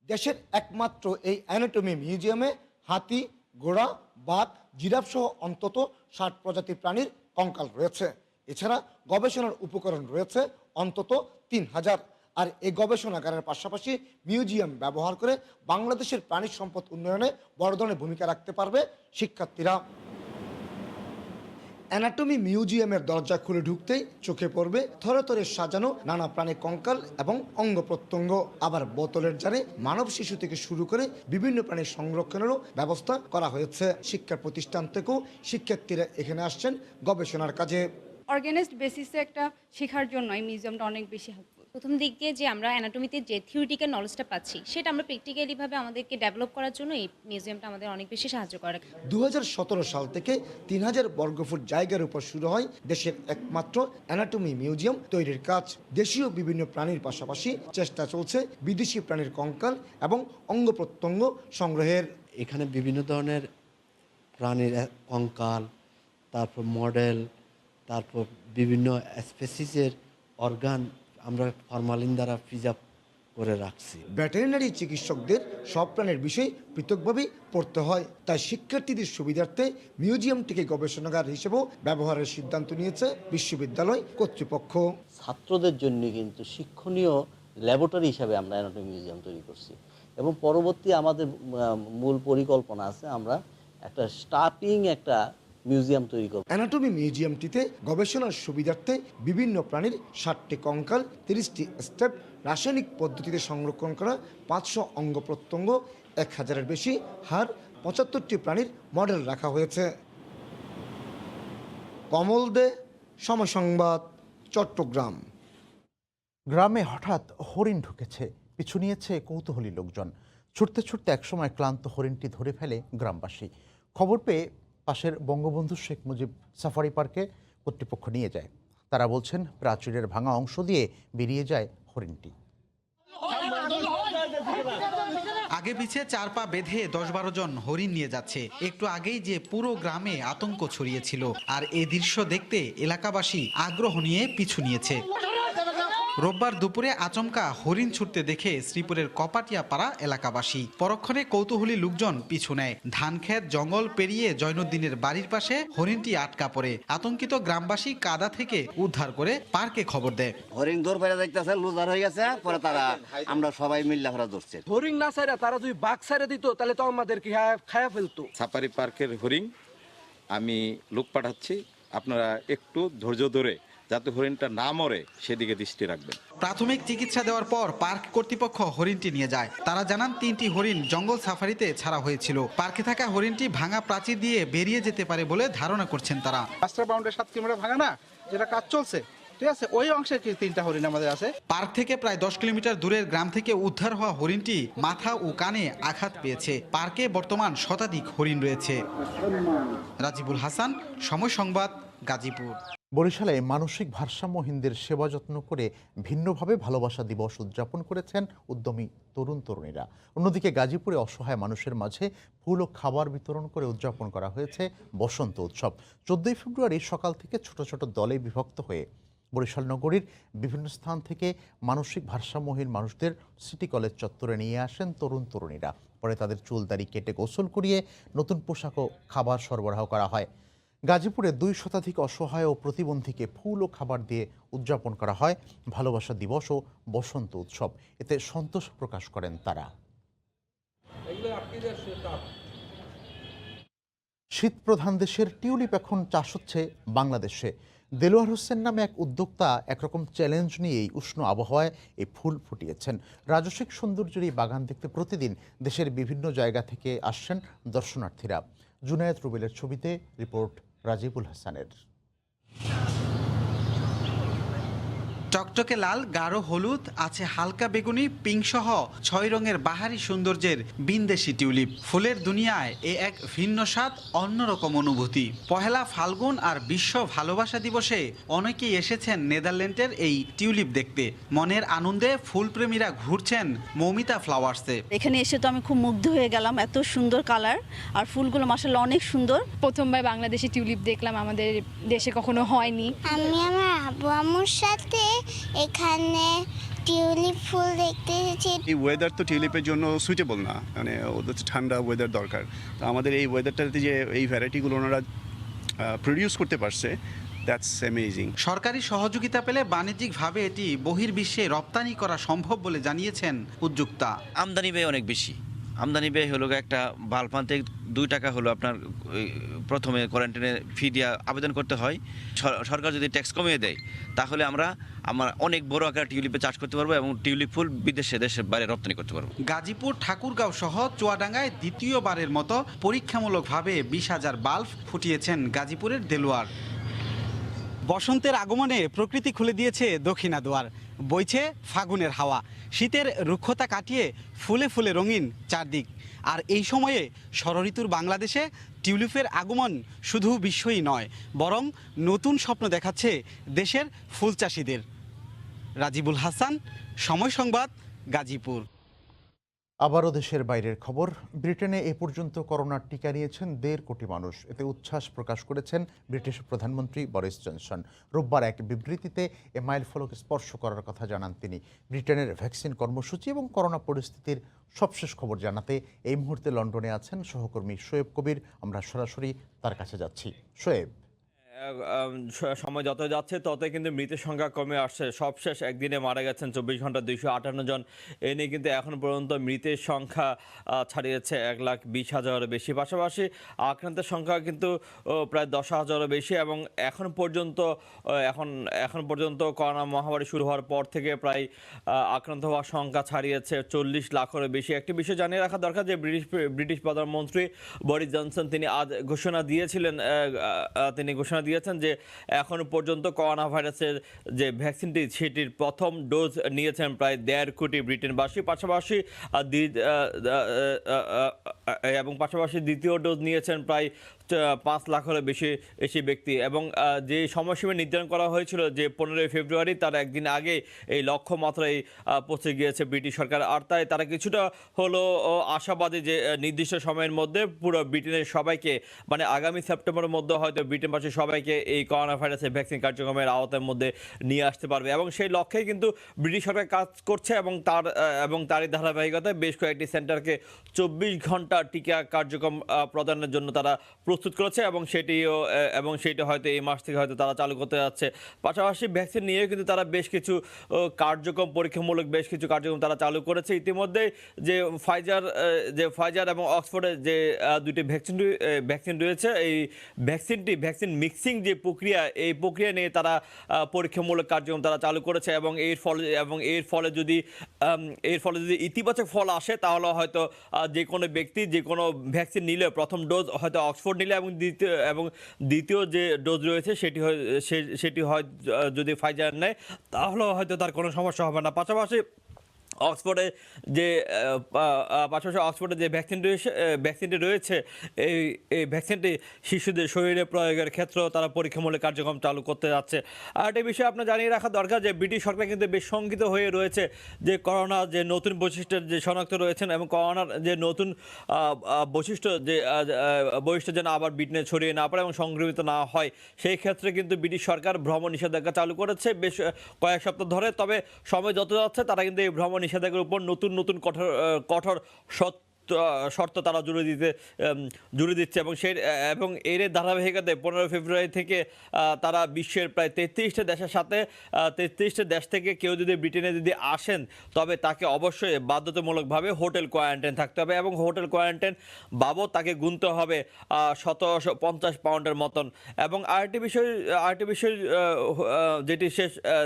দেশের একমাত্র এই অ্যানাটমি মিউজিয়ামে হাতি, ঘোড়া, বাঘ, জিরাফ সহ অন্তত ৬০ প্রজাতির প্রাণীর কঙ্কাল রয়েছে। এছাড়া গবেষণার উপকরণ রয়েছে অন্তত ৩,০০০। আর এই গবেষণাগারের পাশাপাশি মিউজিয়াম ব্যবহার করে বাংলাদেশের প্রাণী সম্পদ উন্নয়নে বড় ধরনের ভূমিকা রাখতে পারবে শিক্ষার্থীরা। অ্যানাটমি মিউজিয়ামের দরজা খুলে ঢুকতেই চোখে পড়বে থরে থরে সাজানো নানা প্রাণী কঙ্কাল এবং অঙ্গ প্রত্যঙ্গ। আবার বোতলের জারে মানব শিশু থেকে শুরু করে বিভিন্ন প্রাণীর সংরক্ষণেরও ব্যবস্থা করা হয়েছে। শিক্ষা প্রতিষ্ঠান থেকেও শিক্ষার্থীরা এখানে আসছেন গবেষণার কাজে। অর্গানাইজড বেসিসে একটা শেখার জন্য এই মিউজিয়ামটা অনেক বেশি হেল্পফুল। প্রথম দিক দিয়ে যে আমরা অ্যানাটমিতে যে থিওরিটিক্যাল নলেজটা পাচ্ছি সেটা আমরা প্র্যাকটিক্যালিভাবে আমাদেরকে ডেভেলপ করার জন্য এই মিউজিয়ামটা আমাদের অনেক বেশি সাহায্য করে। 2017 সাল থেকে ৩,০০০ বর্গফুট জায়গার উপর শুরু হয় দেশের একমাত্র অ্যানাটমি মিউজিয়াম তৈরির কাজ। দেশীয় বিভিন্ন প্রাণীর পাশাপাশি চেষ্টা চলছে বিদেশি প্রাণীর কঙ্কাল এবং অঙ্গ প্রত্যঙ্গ সংগ্রহের। এখানে বিভিন্ন ধরনের প্রাণীর কঙ্কাল, তারপর মডেল, তারপর বিভিন্ন স্পেসিসের অর্গান আমরা ফরমালিন দ্বারা প্রিজার্ভ করে রাখছি। ভেটেরিনারি চিকিৎসকদের সব প্রাণীর বিষয় পৃথকভাবেই পড়তে হয়, তাই শিক্ষার্থীদের সুবিধার্থে মিউজিয়ামটিকে গবেষণাগার হিসেবেও ব্যবহারের সিদ্ধান্ত নিয়েছে বিশ্ববিদ্যালয় কর্তৃপক্ষ। ছাত্রদের জন্য কিন্তু শিক্ষণীয় ল্যাবরেটরি হিসাবে আমরা অ্যানাটমি মিউজিয়াম তৈরি করছি এবং পরবর্তী আমাদের মূল পরিকল্পনা আছে আমরা একটা স্টার্টিং একটা মিউজিয়াম তৈরি করব। অ্যানাটমি মিউজিয়ামটিতে গবেষণার সুবিধার্থে বিভিন্ন প্রাণীর 60টি কঙ্কাল, 30টি স্টেপ, রাসায়নিক পদ্ধতিতে সংরক্ষণ করা 500 অঙ্গ প্রত্যঙ্গ, 1000-এর বেশি হাড়, 75টি প্রাণীর মডেল রাখা হয়েছে। কমল দে, সময় সংবাদ, চট্টগ্রাম। গ্রামে হঠাৎ হরিণ ঢুকেছে, পিছু নিয়েছে কৌতূহলী লোকজন। ছুটতে ছুটতে একসময় ক্লান্ত হরিণটি ধরে ফেলে গ্রামবাসী। খবর পেয়ে পাশের বঙ্গবন্ধু শেখ মুজিব সাফারি পার্কে কর্তৃপক্ষ নিয়ে যায়। তারা বলছেন প্রাচীরের ভাঙা অংশ দিয়ে বেরিয়ে যায় হরিণটি। আগে পিছিয়ে 4 পা বেঁধে 10-12 জন হরিণ নিয়ে যাচ্ছে। একটু আগেই যে পুরো গ্রামে আতঙ্ক ছড়িয়েছিল, আর এই দৃশ্য দেখতে এলাকাবাসী আগ্রহ নিয়ে পিছু নিয়েছে। রোববার দুপুরে আচমকা হরিণ ছুটতে দেখে শ্রীপুরের কপাটিয়াপাড়া এলাকাবাসী। পরক্ষণে কৌতূহলী লোকজন পিছু নেয়। ধানক্ষেত জঙ্গল পেরিয়ে জয়নুদ্দিনের বাড়ির পাশে হরিণটি আটকা পড়ে। আতঙ্কিত গ্রামবাসী কাদা থেকে উদ্ধার করে পার্কে খবর দেয়। হরিণ দৌড় পেরে দেখতেছে লুজার হয়ে গেছে, পরে তারা আমরা সবাই মিল্লা ধরা ধরছে। হরিণ না ছাড়া তারা যদি বাঘ ছাড়া দিত তাহলে তো আমাদেরকে খায়া ফেলতো। সাফারি পার্কের হরিণ আমি লোক পাঠাচ্ছি, আপনারা একটু ধৈর্য ধরে যাতে হরিণটা না মরে সেদিকে দৃষ্টি রাখবেন। প্রাথমিক চিকিৎসা দেওয়ার পর পার্ক কর্তৃপক্ষ হরিণটি নিয়ে যায়। তারা জানান 3টি হরিণ জঙ্গল সাফারিতে ছাড়া হয়েছিল। পার্কে থাকা হরিণটি ভাঙা প্রাচীর দিয়ে বেরিয়ে যেতে পারে বলে ধারণা করছেন তারা। মাস্টার বাউন্ডারি 7 কিলোমিটার ভাঙা না, যেটা কাজ চলছে, ঠিক আছে, ওই অংশে 3টা হরিণ আমাদের আছে। পার্ক থেকে প্রায় 10 কিলোমিটার দূরের গ্রাম থেকে উদ্ধার হওয়া হরিণটি মাথা ও কানে আঘাত পেয়েছে। পার্কে বর্তমান শতাধিক হরিণ রয়েছে। রাজিবুল হাসান, সময় সংবাদ, গাজীপুর। বরিশালে মানসিক ভারসাম্যহীনদের সেবা যত্ন করে ভিন্নভাবে ভালোবাসা দিবস উদযাপন করেছেন উদ্যমী তরুণ তরুণীরা। অন্যদিকে গাজীপুরে অসহায় মানুষের মাঝে ফুল ও খাবার বিতরণ করে উদযাপন করা হয়েছে বসন্ত উৎসব। 14 ফেব্রুয়ারি সকাল থেকে ছোট ছোট দলে বিভক্ত হয়ে বরিশাল নগরীর বিভিন্ন স্থান থেকে মানসিক ভারসাম্যহীন মানুষদের সিটি কলেজ চত্বরে নিয়ে আসেন তরুণ তরুণীরা। পরে তাদের চুল দাড়ি কেটে গোসল করিয়ে নতুন পোশাক ও খাবার সরবরাহ করা হয়। গাজীপুরে 2 শতাধিক অসহায় ও প্রতিবন্ধীকে ফুল ও খাবার দিয়ে উদযাপন করা হয় ভালোবাসা দিবস ও বসন্ত উৎসব। এতে সন্তোষ প্রকাশ করেন তারা। শীতপ্রধান দেশের টিউলিপ এখন চাষ হচ্ছে বাংলাদেশে। দেলোয়ার হোসেন নামে এক উদ্যোক্তা একরকম চ্যালেঞ্জ নিয়েই উষ্ণ আবহাওয়ায় এই ফুল ফুটিয়েছেন। রাজস্বিক সৌন্দর্যের এই বাগান দেখতে প্রতিদিন দেশের বিভিন্ন জায়গা থেকে আসছেন দর্শনার্থীরা। জুনায়েদ রুবেলের ছবিতে রিপোর্ট রাজিবুল হাসানের। টকটকে লাল, গাঢ় হলুদ, আছে হালকা বেগুনি, পিঙ্ক সহ 6 রঙের বাহারি সৌন্দর্যের বিন্দেশি টিউলিপ। ফুলের দুনিয়ায় এ এক ভিন্ন স্বাদ, অন্যরকম অনুভূতি। পহেলা ফাল্গুন আর বিশ্ব ভালোবাসা দিবসে অনেকেই এসেছেন নেদারল্যান্ডের এই টিউলিপ দেখতে। মনের আনন্দে ফুলপ্রেমীরা ঘুরছেন মৌমিতা ফ্লাওয়ার্সে। এখানে এসে তো আমি খুব মুগ্ধ হয়ে গেলাম, এত সুন্দর কালার আর ফুলগুলো মাশাআল্লাহ অনেক সুন্দর। প্রথমবার বাংলাদেশে টিউলিপ দেখলাম, আমাদের দেশে কখনো হয়নি। আমি আমার আব্বু আম্মুর সাথে এখানে টিউলিপ ফুল দেখতে এসেছি। এই ওয়েদার তো টিউলিপের জন্য সুইটেবল না, মানে ওদের ঠান্ডা ওয়েদার দরকার। তো আমাদের এই ওয়েদারটাতে যে এই ভ্যারাইটিগুলো ওনারা প্রডিউস করতে পারছে, দ্যাটস অ্যামেজিং। সরকারি সহযোগিতা পেলে বাণিজ্যিকভাবে এটি বহির্বিশ্বে রপ্তানি করা সম্ভব বলে জানিয়েছেন উদ্যোক্তা। আমদানি ব্যয় অনেক বেশি। আমদানি ব্যয় হলো একটা বাল্ব আনতে 2 টাকা হলো আপনার প্রথমে কোয়ারেন্টাইনে ফি দিয়ে আবেদন করতে হয়। সরকার যদি ট্যাক্স কমিয়ে দেয় তাহলে আমরা অনেক বড় আকারে টিউলিপে চাষ করতে পারবো এবং টিউলিপ ফুল দেশের বাইরে রপ্তানি করতে পারবো। গাজীপুর, ঠাকুরগাঁও সহ চুয়াডাঙ্গায় দ্বিতীয়বারের মতো পরীক্ষামূলকভাবে 20,000 বাল্ব ফুটিয়েছেন গাজীপুরের দেলোয়ার। বসন্তের আগমনে প্রকৃতি খুলে দিয়েছে দক্ষিণা দুয়ার, বইছে ফাগুনের হাওয়া। শীতের রুক্ষতা কাটিয়ে ফুলে ফুলে রঙিন চারদিক। আর এই সময়ে ষড়ঋতুর বাংলাদেশে টিউলিপের আগমন শুধু বিস্ময়ই নয়, বরং নতুন স্বপ্ন দেখাচ্ছে দেশের ফুল চাষিদের। রাজিবুল হাসান, সময় সংবাদ, গাজীপুর। আবারও দেশের বাইরের খবর। ব্রিটেনে এ পর্যন্ত করোনার টিকা নিয়েছেন 1.5 কোটি মানুষ। এতে উচ্ছ্বাস প্রকাশ করেছেন ব্রিটিশ প্রধানমন্ত্রী বরিস জনসন। রোববার এক বিবৃতিতে এ মাইলফলক স্পর্শ করার কথা জানান তিনি। ব্রিটেনের ভ্যাকসিন কর্মসূচি এবং করোনা পরিস্থিতির সবশেষ খবর জানাতে এই মুহূর্তে লন্ডনে আছেন সহকর্মী শোয়েব কবির। আমরা সরাসরি তার কাছে যাচ্ছি। শোয়েব, সময় যত যাচ্ছে ততই কিন্তু মৃতের সংখ্যা কমে আসছে। সবশেষ একদিনে মারা গেছেন 24 ঘন্টা 258 জন। এ নিয়ে কিন্তু এখন পর্যন্ত মৃতের সংখ্যা ছাড়িয়েছে 1,20,000-এর বেশি। পাশাপাশি আক্রান্তের সংখ্যা কিন্তু প্রায় 10,000-এরও বেশি এবং এখন পর্যন্ত করোনা মহামারী শুরু হওয়ার পর থেকে প্রায় আক্রান্ত হওয়ার সংখ্যা ছাড়িয়েছে 40 লাখেরও বেশি। একটি বিষয় জানিয়ে রাখা দরকার যে ব্রিটিশ প্রধানমন্ত্রী বরিস জনসন তিনি আজ ঘোষণা দিয়েছেন যে এখনো পর্যন্ত করোনা ভাইরাসের যে ভ্যাকসিনটি সেটির প্রথম ডোজ নিয়েছেন প্রায় 1.5 কোটি ব্রিটেনবাসী। পাশাপাশি দ্বিতীয় ডোজ নিয়েছেন প্রায় 5 লাখেরও বেশি ব্যক্তি। এবং যে সময়সীমা নির্ধারণ করা হয়েছিল যে 15 ফেব্রুয়ারি, তার একদিন আগে এই লক্ষ্যমাত্রায় পৌঁছে গিয়েছে ব্রিটিশ সরকার। আর তাই তারা কিছুটা হলো আশাবাদী যে নির্দিষ্ট সময়ের মধ্যে পুরো ব্রিটেনের সবাইকে, মানে আগামী সেপ্টেম্বরের মধ্যে হয়তো ব্রিটেনবাসী সবাইকে এই করোনা ভাইরাসের ভ্যাকসিন কার্যক্রমের আওতার মধ্যে নিয়ে আসতে পারবে। এবং সেই লক্ষ্যেই কিন্তু ব্রিটিশ সরকার কাজ করছে এবং তারই ধারাবাহিকতায় বেশ কয়েকটি সেন্টারকে 24 ঘন্টা টিকা কার্যক্রম প্রদানের জন্য তারা প্রস্তুত করেছে এবং সেটি হয়তো এই মাস থেকে হয়তো তারা চালু করতে যাচ্ছে। পাশাপাশি ভ্যাকসিন নিয়েও কিন্তু তারা বেশ কিছু পরীক্ষামূলক বেশ কিছু কার্যক্রম তারা চালু করেছে। ইতিমধ্যে যে ফাইজার এবং অক্সফোর্ডের যে দুটি ভ্যাকসিন রয়েছে, এই ভ্যাকসিন মিক্সিং যে প্রক্রিয়া, এই প্রক্রিয়া নিয়ে তারা পরীক্ষামূলক কার্যক্রম তারা চালু করেছে এবং এর ফলে যদি ইতিবাচক ফল আসে তাহলে হয়তো যে কোনো ব্যক্তি যে কোনো ভ্যাকসিন নিলে প্রথম ডোজ হয়তো অক্সফোর্ড নিলে এবং দ্বিতীয় যে ডোজ রয়েছে সেটি হয় যদি ফাইজার নেয় তাহলে হয়তো তার কোনো সমস্যা হবে না। পাশাপাশি অক্সফোর্ডে যে ভ্যাকসিনটি রয়েছে এই ভ্যাকসিনটি শিশুদের শরীরে প্রয়োগের ক্ষেত্রেও তারা পরীক্ষামূলক কার্যক্রম চালু করতে যাচ্ছে। আর একটা বিষয়ে আপনার জানিয়ে রাখা দরকার যে ব্রিটিশ সরকার কিন্তু বেশ শঙ্কিত হয়ে রয়েছে যে করোনা যে নতুন বৈশিষ্ট্যের যে শনাক্ত রয়েছেন এবং করোনার যে নতুন বৈশিষ্ট্য যেন আবার ব্রিটেনে ছড়িয়ে না পড়ে এবং সংক্রমিত না হয়, সেই ক্ষেত্রে কিন্তু ব্রিটিশ সরকার ভ্রমণ নিষেধাজ্ঞা চালু করেছে বেশ কয়েক সপ্তাহ ধরে। তবে সময় যত যাচ্ছে তারা কিন্তু এই ভ্রমণ নিষেধাজ্ঞার উপর নতুন কঠোর শর্ত তারা জুড়ে দিচ্ছে এবং এর ধারাবাহিকতায় 15 ফেব্রুয়ারি থেকে তারা বিশ্বের প্রায় 33টা দেশের সাথে 33টা দেশ থেকে কেউ যদি ব্রিটেনে যদি আসেন তবে তাকে অবশ্যই বাধ্যতামূলকভাবে হোটেল কোয়ারেন্টাইন থাকতে হবে এবং হোটেল কোয়ারেন্টাইন বাবদ তাকে গুনতে হবে 1750 পাউন্ডের মতন। এবং আরেকটি বিষয়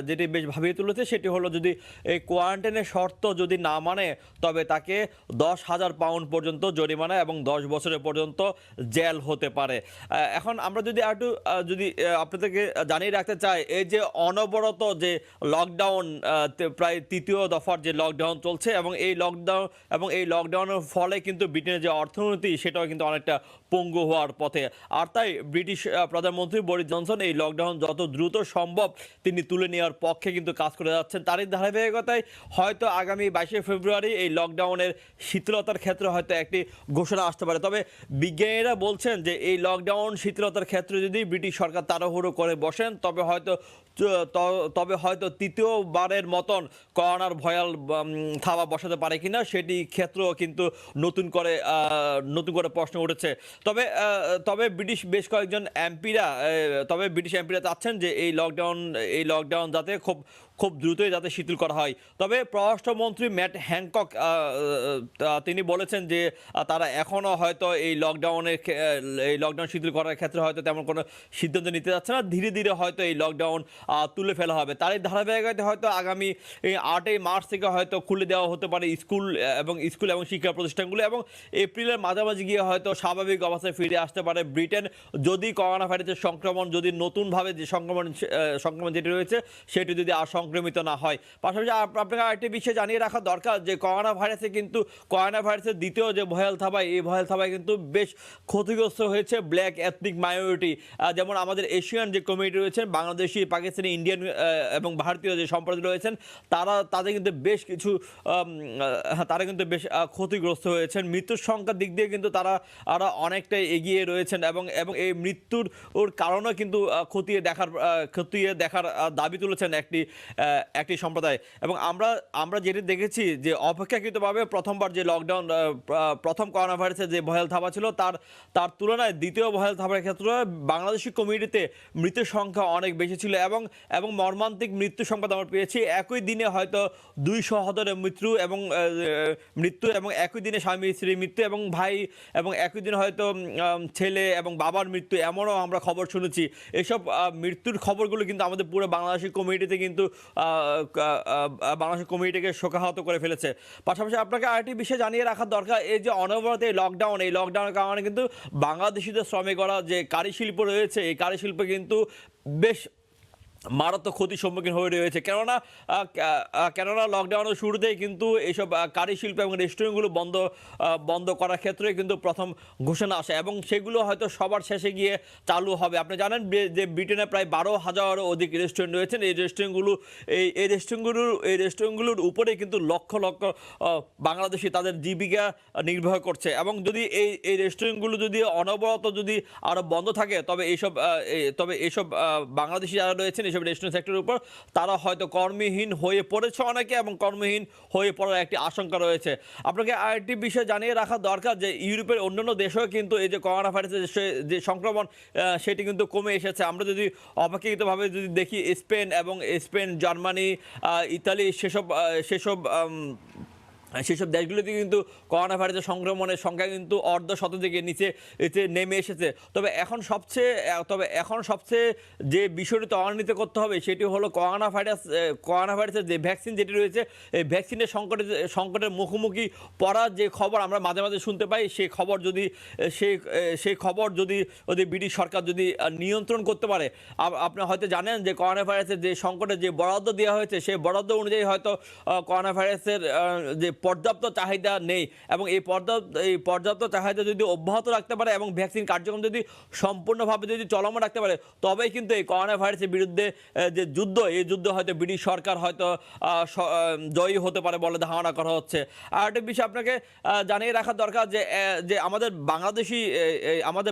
যেটি বেশ ভাবিয়ে তুলেছে সেটি হলো যদি এই কোয়ারেন্টাইনের শর্ত যদি না মানে তবে তাকে 10,000 পাউন্ড পর্যন্ত জরিমানা এবং 10 বছরের পর্যন্ত জেল হতে পারে। এখন আমরা যদি একটু আপনাদেরকে জানিয়ে রাখতে চাই, এই যে অনবরত যে লকডাউন, প্রায় তৃতীয় দফার যে লকডাউন চলছে এবং এই লকডাউনের ফলে কিন্তু ব্রিটেনের যে অর্থনীতি সেটাও কিন্তু অনেকটা পঙ্গু হওয়ার পথে। আর তাই ব্রিটিশ প্রধানমন্ত্রী বরিস জনসন এই লকডাউন যত দ্রুত সম্ভব তিনি তুলে নেওয়ার পক্ষে কিন্তু কাজ করে যাচ্ছেন। তারই ধারাবাহিকতায় হয়তো আগামী 22 ফেব্রুয়ারি এই লকডাউনের শিথিলতার ক্ষেত্রে হয়তো একটি ঘোষণা আসতে পারে। তবে বিজ্ঞানীরা বলছেন যে এই লকডাউন শিথিলতার ক্ষেত্রে যদি ব্রিটিশ সরকার তাড়াহুড়ো করে বসেন তবে হয়তো তৃতীয়বারের মতন করোনার ভয়াল থাবা বসাতে পারে কিনা সেটি ক্ষেত্রেও কিন্তু নতুন করে প্রশ্ন উঠেছে। তবে ব্রিটিশ বেশ কয়েকজন ব্রিটিশ এমপিরা চাচ্ছেন যে এই লকডাউন যাতে খুব দ্রুতই যাতে শিথিল করা হয়। তবে পররাষ্ট্রমন্ত্রী ম্যাট হ্যানকক তিনি বলেছেন যে তারা এখনও হয়তো এই লকডাউন শিথিল করার ক্ষেত্রে হয়তো তেমন কোনো সিদ্ধান্ত নিতে যাচ্ছে না, ধীরে ধীরে হয়তো এই লকডাউন তুলে ফেলা হবে। তারই ধারাবাহিকতায় হয়তো আগামী 8 মার্চ থেকে হয়তো খুলে দেওয়া হতে পারে স্কুল এবং শিক্ষা প্রতিষ্ঠানগুলো এবং এপ্রিলের মাঝামাঝি গিয়ে হয়তো স্বাভাবিক অবস্থায় ফিরে আসতে পারে ব্রিটেন, যদি করোনা ভাইরাসের সংক্রমণ যদি নতুনভাবে যে সংক্রমণ যেটি রয়েছে সেটি যদি আর সংক্রমিত না হয়। পাশাপাশি আপনাকে আরেকটি বিষয় জানিয়ে রাখা দরকার যে করোনা ভাইরাসের দ্বিতীয় যে ভয়াল থাবায়, এই ভয়াল থাবায় কিন্তু বেশ ক্ষতিগ্রস্ত হয়েছে ব্ল্যাক এথনিক মাইনরিটি। যেমন আমাদের এশিয়ান যে কমিউনিটি রয়েছেন, বাংলাদেশি, পাকিস্তানি, ইন্ডিয়ান এবং ভারতীয় যে সম্প্রদায় রয়েছেন তাদের কিন্তু বেশ ক্ষতিগ্রস্ত হয়েছেন। মৃত্যুর সংখ্যার দিক দিয়ে কিন্তু তারা অনেকটাই এগিয়ে রয়েছেন এবং এই মৃত্যুর কারণে কিন্তু খতিয়ে দেখার দাবি তুলেছেন একটি সম্প্রদায়। এবং আমরা যেটি দেখেছি যে অপেক্ষাকৃতভাবে প্রথমবার যে লকডাউন, প্রথম করোনা ভাইরাসের যে ভয়াল থাবা ছিল তার তুলনায় দ্বিতীয় ভয়াল থাবার ক্ষেত্রে বাংলাদেশি কমিউনিটিতে মৃত্যুর সংখ্যা অনেক বেশি ছিল এবং মর্মান্তিক মৃত্যুর সংখ্যা আমরা পেয়েছি। একই দিনে হয়তো 2 সহোদরের মৃত্যু এবং একই দিনে স্বামী স্ত্রীর মৃত্যু এবং ভাই এবং একই দিনে হয়তো ছেলে এবং বাবার মৃত্যু, এমনও আমরা খবর শুনেছি। এসব মৃত্যুর খবরগুলো কিন্তু আমাদের পুরো বাংলাদেশি কমিউনিটিকে শোকাহত করে ফেলেছে। পাশাপাশি আপনাকে আরেকটি বিষয় জানিয়ে রাখা দরকার, এই যে অনবরত এই লকডাউনের কারণে কিন্তু বাংলাদেশিদের শ্রমিকরা যে কারি শিল্প রয়েছে, এই কারি শিল্প কিন্তু বেশ মারাত্মক ক্ষতির সম্মুখীন হয়ে রয়েছে। কেননা লকডাউনের শুরুতেই কিন্তু এইসব কারি শিল্প এবং রেস্টুরেন্টগুলো বন্ধ করার ক্ষেত্রে কিন্তু প্রথম ঘোষণা আসে এবং সেগুলো হয়তো সবার শেষে গিয়ে চালু হবে। আপনি জানেন যে ব্রিটেনে প্রায় 12,000-এরও অধিক রেস্টুরেন্ট রয়েছেন। এই রেস্টুরেন্টগুলোর উপরে কিন্তু লক্ষ লক্ষ বাংলাদেশি তাদের জীবিকা নির্বাহ করছে এবং যদি এই রেস্টুরেন্টগুলো যদি অনবরত যদি আরও বন্ধ থাকে তবে এইসব বাংলাদেশি যারা রয়েছেন এইসব রেস্টুরেন্ট সেক্টরের উপর তারা হয়তো কর্মহীন হয়ে পড়েছে অনেকে এবং কর্মহীন হয়ে পড়ার একটি আশঙ্কা রয়েছে। আপনাকে আরেকটি বিষয় জানিয়ে রাখা দরকার যে ইউরোপের অন্যান্য দেশেও কিন্তু এই যে করোনা ভাইরাসের যে সংক্রমণ সেটি কিন্তু কমে এসেছে। আমরা যদি অপেক্ষাকৃতভাবে যদি দেখি স্পেন, জার্মানি, ইতালি সেসব দেশগুলিতে কিন্তু করোনা ভাইরাসের সংক্রমণের সংখ্যা কিন্তু অর্ধশত থেকে নিচে নেমে এসেছে। তবে এখন সবচেয়ে যে বিষয়টি ত্বরান্বিত করতে হবে সেটি হলো করোনা ভাইরাসের যে ভ্যাকসিন যেটি রয়েছে, এই ভ্যাকসিনের সংকটের মুখোমুখি পড়ার যে খবর আমরা মাঝে মাঝে শুনতে পাই, সেই খবর যদি ব্রিটিশ সরকার যদি নিয়ন্ত্রণ করতে পারে। আপনি হয়তো জানেন যে করোনা ভাইরাসের যে সংকটের যে বরাদ্দ দেওয়া হয়েছে সেই বরাদ্দ অনুযায়ী হয়তো করোনা ভাইরাসের যে পর্যাপ্ত চাহিদা নেই এবং এই পর্যাপ্ত চাহিদা যদি অব্যাহত রাখতে পারে এবং ভ্যাকসিন কার্যক্রম যদি সম্পূর্ণভাবে যদি চলমান রাখতে পারে তবেই কিন্তু এই করোনা ভাইরাসের বিরুদ্ধে যে এই যুদ্ধ হয়তো ব্রিটিশ সরকার হয়তো জয়ী হতে পারে বলে ধারণা করা হচ্ছে। আর একটা বিষয় আপনাকে জানিয়ে রাখা দরকার যে আমাদের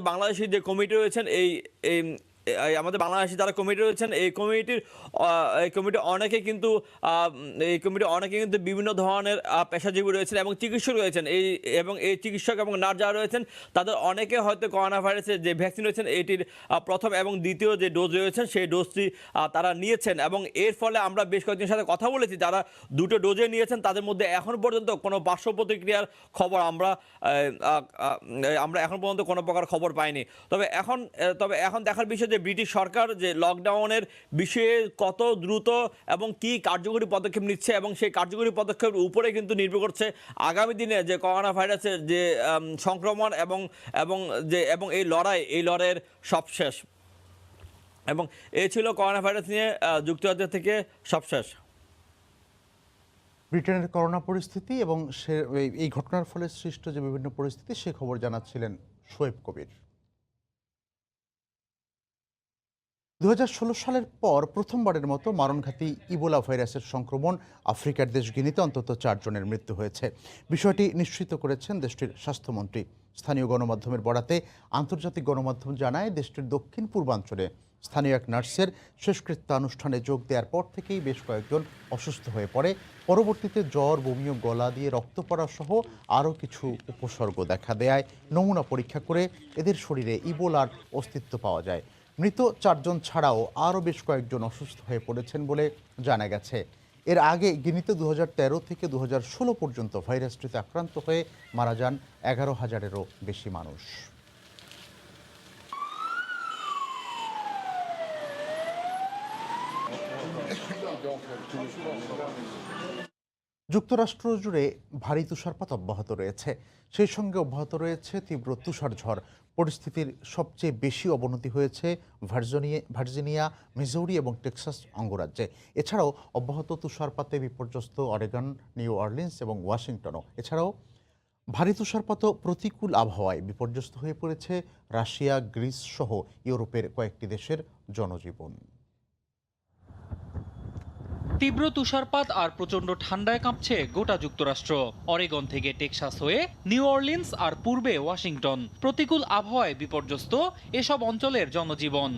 বাংলাদেশি যে কমিটি রয়েছেন আমাদের বাংলাদেশে যারা কমিটি রয়েছেন এই কমিটি অনেকে কিন্তু বিভিন্ন ধরনের পেশাজীবী রয়েছেন এবং চিকিৎসক রয়েছেন এই চিকিৎসক এবং নার্স যারা রয়েছেন তাদের অনেকে হয়তো করোনা ভাইরাসের যে ভ্যাকসিন রয়েছেন এটির প্রথম এবং দ্বিতীয় যে ডোজ রয়েছেন সেই ডোজটি তারা নিয়েছেন এবং এর ফলে আমরা বেশ কয়েকজনের সাথে কথা বলেছি যারা দুটো ডোজে নিয়েছেন তাদের মধ্যে এখন পর্যন্ত কোনো পার্শ্ব প্রতিক্রিয়ার খবর আমরা এখন পর্যন্ত কোনো প্রকার খবর পাইনি। তবে এখন দেখার বিষয় যে ব্রিটিশ সরকার যে লকডাউনের বিষয়ে কত দ্রুত এবং কি কার্যকরী পদক্ষেপ নিচ্ছে এবং সেই কার্যকরী পদক্ষেপের উপরে কিন্তু নির্ভর করছে আগামী দিনে যে করোনা ভাইরাসের যে সংক্রমণ এবং এই লড়াইয়ের সবশেষ। এবং এই ছিল করোনা ভাইরাস নিয়ে যুক্তরাজ্য থেকে সবশেষ। ব্রিটেনের করোনা পরিস্থিতি এবং এই ঘটনার ফলে সৃষ্ট যে বিভিন্ন পরিস্থিতি সে খবর জানাচ্ছিলেন শোয়েব কবির। 2016 সালের পর প্রথমবারের মতো মারণঘাতী ইবোলা ভাইরাসের সংক্রমণ আফ্রিকার দেশ গিনিতে অন্তত 4 জনের মৃত্যু হয়েছে। বিষয়টি নিশ্চিত করেছেন দেশটির স্বাস্থ্যমন্ত্রী। স্থানীয় গণমাধ্যমের বরাতে আন্তর্জাতিক গণমাধ্যম জানায় দেশটির দক্ষিণ পূর্বাঞ্চলে স্থানীয় এক নার্সের শেষকৃত্যানুষ্ঠানে যোগ দেওয়ার পর থেকেই বেশ কয়েকজন অসুস্থ হয়ে পড়ে। পরবর্তীতে জ্বর, বমি ও গলা দিয়ে রক্ত পড়া সহ আরও কিছু উপসর্গ দেখা দেয়। নমুনা পরীক্ষা করে এদের শরীরে ইবোলার অস্তিত্ব পাওয়া যায়। মৃত 4 জন ছাড়াও আরও বেশ কয়েকজন অসুস্থ হয়ে পড়েছেন বলে জানা গেছে। এর আগে গিনিতে 2013 থেকে 2016 পর্যন্ত ভাইরাসটিতে আক্রান্ত হয়ে মারা যান 11,000-এরও বেশি মানুষ। যুক্তরাষ্ট্র জুড়ে ভারী তুষারপাত অব্যাহত রয়েছে, সেই সঙ্গে অব্যাহত রয়েছে তীব্র তুষারঝড়। পরিস্থিতির সবচেয়ে বেশি অবনতি হয়েছে ভার্জিনিয়া, মিজৌরি এবং টেক্সাস অঙ্গরাজ্যে। এছাড়াও অব্যাহত তুষারপাতে বিপর্যস্ত অরেগন, নিউ অর্লিন্স এবং ওয়াশিংটনও। এছাড়াও ভারী তুষারপাত প্রতিকূল আবহাওয়ায় বিপর্যস্ত হয়ে পড়েছে রাশিয়া, গ্রিস সহ ইউরোপের কয়েকটি দেশের জনজীবন। তীব্র তুষারপাত আর প্রচণ্ড ঠান্ডায় কাঁপছে গোটা যুক্তরাষ্ট্র। অরেগন থেকে টেক্সাস হয়ে নিউ অর্লিন্স আর পূর্বে ওয়াশিংটন। প্রতিকূল আবহাওয়ায় বিপর্যস্ত এসব অঞ্চলের জনজীবন।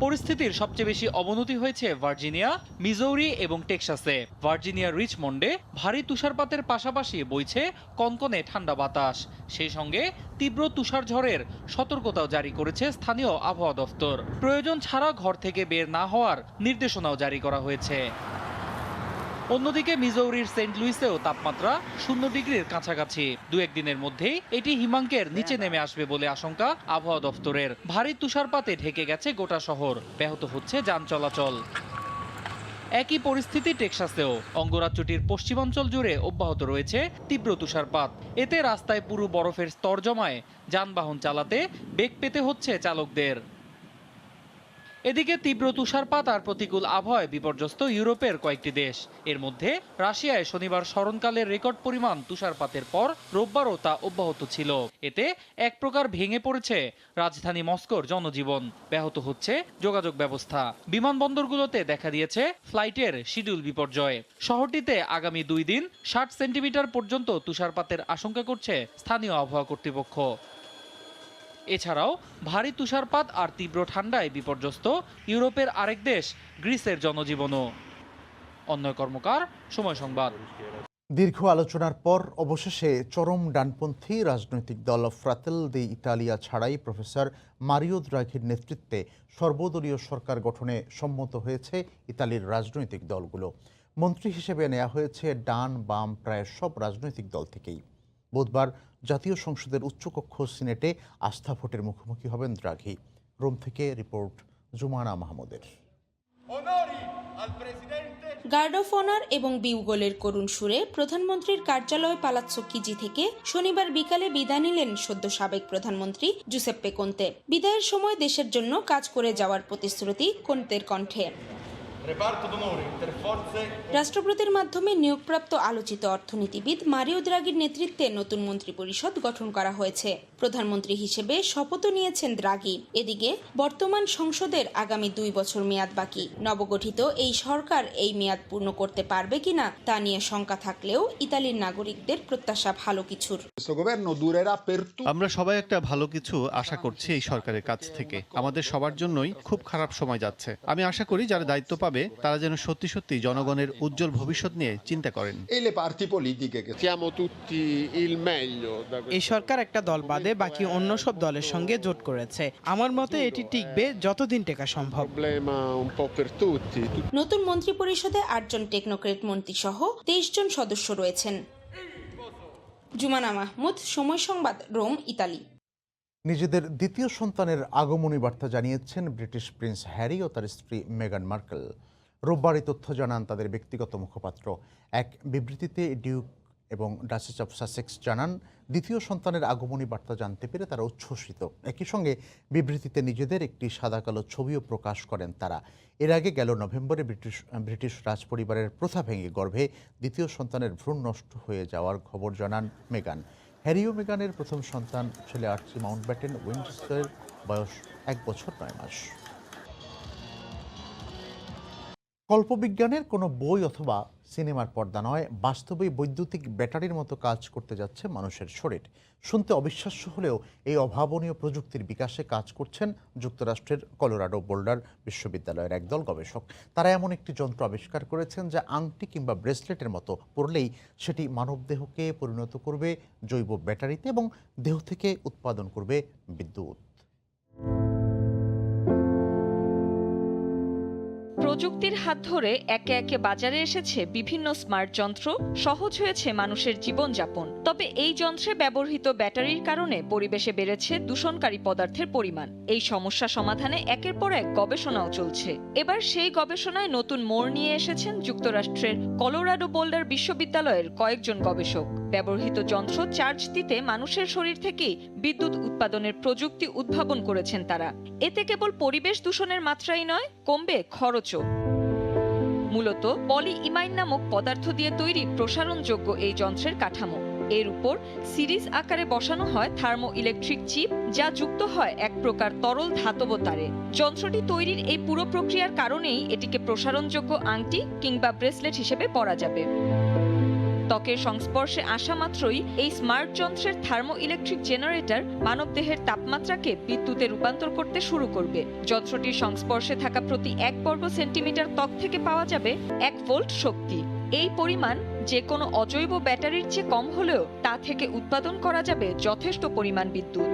পরিস্থিতির সবচেয়ে বেশি অবনতি হয়েছে ভার্জিনিয়া, মিজৌরি এবং টেক্সাসে। ভার্জিনিয়ার রিচমন্ডে ভারী তুষারপাতের পাশাপাশি বইছে কনকনে ঠান্ডা বাতাস। সেই সঙ্গে তীব্র তুষারঝড়ের সতর্কতাও জারি করেছে স্থানীয় আবহাওয়া দফতর। প্রয়োজন ছাড়া ঘর থেকে বের না হওয়ার নির্দেশনাও জারি করা হয়েছে। অন্যদিকে মিজৌরির সেন্ট লুইসেও তাপমাত্রা 0 ডিগ্রির কাছাকাছি। 2-1 দিনের মধ্যেই এটি হিমাঙ্কের নিচে নেমে আসবে বলে আশঙ্কা আবহাওয়া দফতরের। ভারী তুষারপাতে ঢেকে গেছে গোটা শহর, ব্যাহত হচ্ছে যান চলাচল। একই পরিস্থিতি টেক্সাসেও। অঙ্গরাজ্যটির পশ্চিমাঞ্চল জুড়ে অব্যাহত রয়েছে তীব্র তুষারপাত। এতে রাস্তায় পুরো বরফের স্তর জমায় যানবাহন চালাতে বেগ পেতে হচ্ছে চালকদের। এদিকে তীব্র তুষারপাত আর প্রতিকূল আবহাওয়ায় বিপর্যস্ত ইউরোপের কয়েকটি দেশ। এর মধ্যে রাশিয়ায় শনিবার স্মরণকালের রেকর্ড পরিমাণ তুষারপাতের পর রোববারও তা অব্যাহত ছিল। এতে এক প্রকার ভেঙে পড়েছে রাজধানী মস্কোর জনজীবন, ব্যাহত হচ্ছে যোগাযোগ ব্যবস্থা। বিমানবন্দরগুলোতে দেখা দিয়েছে ফ্লাইটের শিডিউল বিপর্যয়। শহরটিতে আগামী 2 দিন 60 সেন্টিমিটার পর্যন্ত তুষারপাতের আশঙ্কা করছে স্থানীয় আবহাওয়া কর্তৃপক্ষ। এছাড়াও ভারী তুষারপাত আর তীব্র ঠান্ডায় বিপর্যস্ত ইউরোপের আরেক দেশ গ্রিসের জনজীবনও। অন্যয় কর্মকার, সময় সংবাদ। দীর্ঘ আলোচনার পর অবশেষে চরম ডানপন্থী রাজনৈতিক দল ফ্রাতেল দি ইটালিয়া ছাড়াই প্রফেসর মারিও দ্রাঘির নেতৃত্বে সর্বদলীয় সরকার গঠনে সম্মত হয়েছে ইতালির রাজনৈতিক দলগুলো। মন্ত্রী হিসেবে নেওয়া হয়েছে ডান বাম প্রায় সব রাজনৈতিক দল থেকেই। বুধবার জাতীয় সংসদের উচ্চকক্ষ সিনেটে আস্থা ভোটের মুখোমুখি হবেন দ্রাঘি। রোম থেকে রিপোর্ট জুমানা মাহমুদের। গার্ড অফ অনার এবং বিউগলের করুণ সুরে প্রধানমন্ত্রীর কার্যালয় পালাৎসো চিজি থেকে শনিবার বিকালে বিদায় নিলেন সদ্য সাবেক প্রধানমন্ত্রী জুসেপ্পে কোন্তে। বিদায়ের সময় দেশের জন্য কাজ করে যাওয়ার প্রতিশ্রুতি কোন্তের কণ্ঠে। রাষ্ট্রপতির মাধ্যমে নিয়োগপ্রাপ্ত আলোচিত অর্থনীতিবিদ মারিও দ্রাগির নেতৃত্বে নতুন মন্ত্রিপরিষদ গঠন করা হয়েছে। প্রধানমন্ত্রী হিসেবে শপথও নিয়েছেন দ্রাগি। এদিকে বর্তমান সংসদের আগামী 2 বছর মেয়াদ বাকি। নবগঠিত এই সরকার এই মেয়াদ পূর্ণ করতে পারবে কিনা তা নিয়ে শঙ্কা থাকলেও ইতালির নাগরিকদের প্রত্যাশা ভালো কিছুর। আমরা সবাই একটা ভালো কিছু আশা করছি এই সরকারের কাছ থেকে। আমাদের সবার জন্যই খুব খারাপ সময় যাচ্ছে। আমি আশা করি যারা দায়িত্ব পাবে তারা যেন সত্যি সত্যি জনগণের উজ্জ্বল ভবিষ্যৎ নিয়ে চিন্তা করেন। এই সরকার একটা দল বাদে বাকি অন্য সব দলের সঙ্গে জোট করেছে। আমার মতে এটি টিকবে যতদিন টেকা সম্ভব। নতুন মন্ত্রিপরিষদে 8 জন টেকনোক্রেট মন্ত্রী সহ 23 জন সদস্য রয়েছেন। জুমানা মাহমুদ, সময় সংবাদ, রোম, ইতালি। নিজেদের দ্বিতীয় সন্তানের আগমনী বার্তা জানিয়েছেন ব্রিটিশ প্রিন্স হ্যারি ও তার স্ত্রী মেগান মার্কেল। রোববার এই তথ্য জানান তাদের ব্যক্তিগত মুখপাত্র। এক বিবৃতিতে ডিউক এবং ডাচেস অফ সাসেক্স জানান, দ্বিতীয় সন্তানের আগমনী বার্তা জানতে পেরে তারা উচ্ছ্বসিত। একই সঙ্গে বিবৃতিতে নিজেদের একটি সাদাকালো ছবিও প্রকাশ করেন তারা। এর আগে গেল নভেম্বরে ব্রিটিশ রাজপরিবারের প্রথা ভেঙে গর্ভে দ্বিতীয় সন্তানের ভ্রূণ নষ্ট হয়ে যাওয়ার খবর জানান মেগান। হ্যারি ও মেগানের প্রথম সন্তান ছেলে আর্চি মাউন্টব্যাটেন উইন্ডসরের বয়স 1 বছর 9 মাস। কল্পবিজ্ঞানের কোনো বই অথবা সিনেমার পর্দা নয়, বাস্তবেই বৈদ্যুতিক ব্যাটারির মতো কাজ করতে যাচ্ছে মানুষের শরীর। শুনতে অবিশ্বাস্য হলেও এই অভাবনীয় প্রযুক্তির বিকাশে কাজ করছেন যুক্তরাষ্ট্রের কলোরাডো বোল্ডার বিশ্ববিদ্যালয়ের একদল গবেষক। তারা এমন একটি যন্ত্র আবিষ্কার করেছেন যা আংটি কিংবা ব্রেসলেটের মতো পরলেই সেটি মানবদেহকে পরিণত করবে জৈব ব্যাটারিতে এবং দেহ থেকে উৎপাদন করবে বিদ্যুৎ। প্রযুক্তির হাত ধরে একে একে বাজারে এসেছে বিভিন্ন স্মার্ট যন্ত্র, সহজ হয়েছে মানুষের জীবনযাপন। তবে এই যন্ত্রে ব্যবহৃত ব্যাটারির কারণে পরিবেশে বেড়েছে দূষণকারী পদার্থের পরিমাণ। এই সমস্যা সমাধানে একের পর এক গবেষণাও চলছে। এবার সেই গবেষণায় নতুন মোড় নিয়ে এসেছেন যুক্তরাষ্ট্রের কলোরাডো বোল্ডার বিশ্ববিদ্যালয়ের কয়েকজন গবেষক। ব্যবহৃত যন্ত্র চার্জ দিতে মানুষের শরীর থেকেই বিদ্যুৎ উৎপাদনের প্রযুক্তি উদ্ভাবন করেছেন তারা। এতে কেবল পরিবেশ দূষণের মাত্রাই নয়, কমবে খরচও। মূলত পলি ইমাইন নামক পদার্থ দিয়ে তৈরি প্রসারণযোগ্য এই যন্ত্রের কাঠামো। এর উপর সিরিজ আকারে বসানো হয় থার্মো ইলেকট্রিক চিপ, যা যুক্ত হয় এক প্রকার তরল ধাতব তারে। যন্ত্রটি তৈরির এই পুরো প্রক্রিয়ার কারণেই এটিকে প্রসারণযোগ্য আংটি কিংবা ব্রেসলেট হিসেবে পরা যাবে। ত্বকের সংস্পর্শে আসা মাত্রই এই স্মার্ট যন্ত্রের থার্মো ইলেকট্রিক জেনারেটর মানবদেহের তাপমাত্রাকে বিদ্যুতে রূপান্তর করতে শুরু করবে। যন্ত্রটির সংস্পর্শে থাকা প্রতি 1 বর্গ সেন্টিমিটার ত্বক থেকে পাওয়া যাবে 1 ভোল্ট শক্তি। এই পরিমাণ যে কোনো অজৈব ব্যাটারির চেয়ে কম হলেও তা থেকে উৎপাদন করা যাবে যথেষ্ট পরিমাণ বিদ্যুৎ।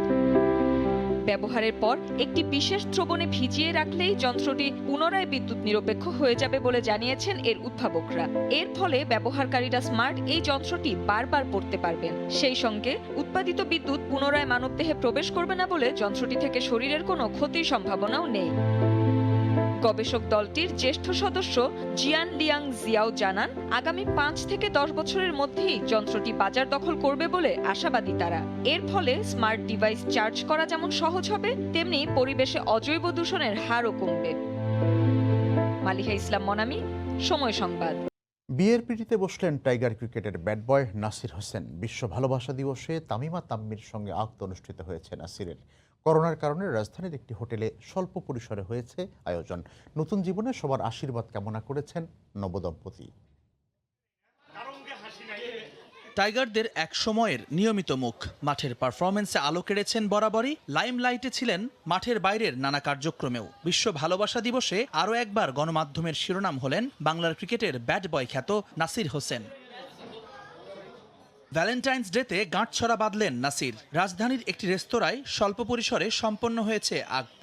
ব্যবহারের পর একটি বিশেষ দ্রবণে ভিজিয়ে রাখলেই যন্ত্রটি পুনরায় বিদ্যুৎ নিরপেক্ষ হয়ে যাবে বলে জানিয়েছেন এর উদ্ভাবকরা। এর ফলে ব্যবহারকারীরা স্মার্ট এই যন্ত্রটি বারবার পড়তে পারবেন। সেই সঙ্গে উৎপাদিত বিদ্যুৎ পুনরায় মানবদেহে প্রবেশ করবে না বলে যন্ত্রটি থেকে শরীরের কোনো ক্ষতির সম্ভাবনাও নেই। গবেষক দলটির জ্যেষ্ঠ সদস্য জিয়ান লিয়াং জিয়াও জানান, আগামী 5 থেকে 10 বছরের মধ্যেই যন্ত্রটি বাজার দখল করবে বলে আশাবাদী তারা। এর ফলে স্মার্ট ডিভাইস চার্জ করা যেমন সহজ হবে, তেমনি পরিবেশে অজৈব দূষণের হারও কমবে। মালিহা ইসলাম মনামি, সময় সংবাদ। বিয়ের পিড়িতে বসলেন টাইগার ক্রিকেটের ব্যাট বয় নাসির হোসেন। বিশ্ব ভালোবাসা দিবসে তামিমা তাম্মির সঙ্গে আক্ত অনুষ্ঠিত হয়েছে নাসিরের। করোনার কারণে রাজধানীর একটি হোটেলে স্বল্প পরিসরে হয়েছে আয়োজন। নতুন জীবনে সবার আশীর্বাদ কামনা করেছেন নবদম্পতি। টাইগারদের এক সময়ের নিয়মিত মুখ, মাঠের পারফরমেন্সে আলো কেড়েছেন বরাবরই, লাইমলাইটে ছিলেন মাঠের বাইরের নানা কার্যক্রমেও। বিশ্ব ভালোবাসা দিবসে আরও একবার গণমাধ্যমের শিরোনাম হলেন বাংলার ক্রিকেটের ব্যাট বয় খ্যাত নাসির হোসেন। ভ্যালেন্টাইন্স ডেতে গাঁটছড়া বাঁধলেন নাসির। রাজধানীর একটি রেস্তোরাঁয় স্বল্প পরিসরে সম্পন্ন হয়েছে আক্ত।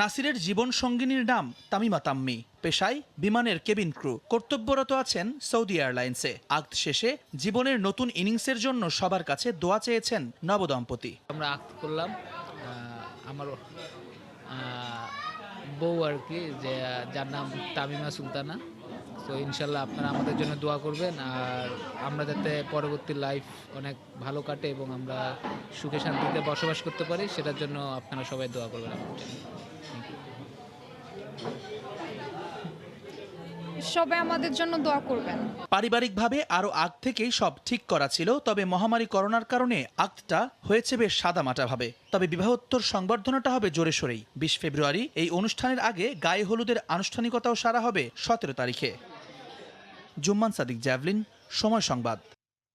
নাসিরের জীবন সঙ্গিনীর নাম তামিমা তাম্মি, পেশায় বিমানের কেবিন ক্রু, কর্তব্যরত আছেন সৌদি এয়ারলাইন্সে। আক্ত শেষে জীবনের নতুন ইনিংসের জন্য সবার কাছে দোয়া চেয়েছেন নবদম্পতি। আমরা আক্ত করলাম, আমার বউ আর কি, যে যার নাম তামিমা সুলতানা। তো ইনশাল্লাহ আপনারা আমাদের জন্য দোয়া করবেন, আর আমরা যাতে পরবর্তী লাইফ অনেক ভালো কাটে এবং আমরা সুখে শান্তিতে বসবাস করতে পারি, সেটার জন্য আপনারা সবাই দোয়া করবেন আমাদের জন্য। Thank you. সবাই আমাদের জন্য দোয়া করবেন। পারিবারিকভাবে আরও আগ থেকেই সব ঠিক করা ছিল, তবে মহামারী করোনার কারণে আগটা হয়েছে বেশ সাদামাটাভাবে। তবে বিবাহোত্তর সংবর্ধনাটা হবে জোরে সোরেই। 20 ফেব্রুয়ারি এই অনুষ্ঠানের আগে গায়ে হলুদের আনুষ্ঠানিকতাও সারা হবে 17 তারিখে। জুম্মান সাদিক, জ্যাভলিন, সময় সংবাদ।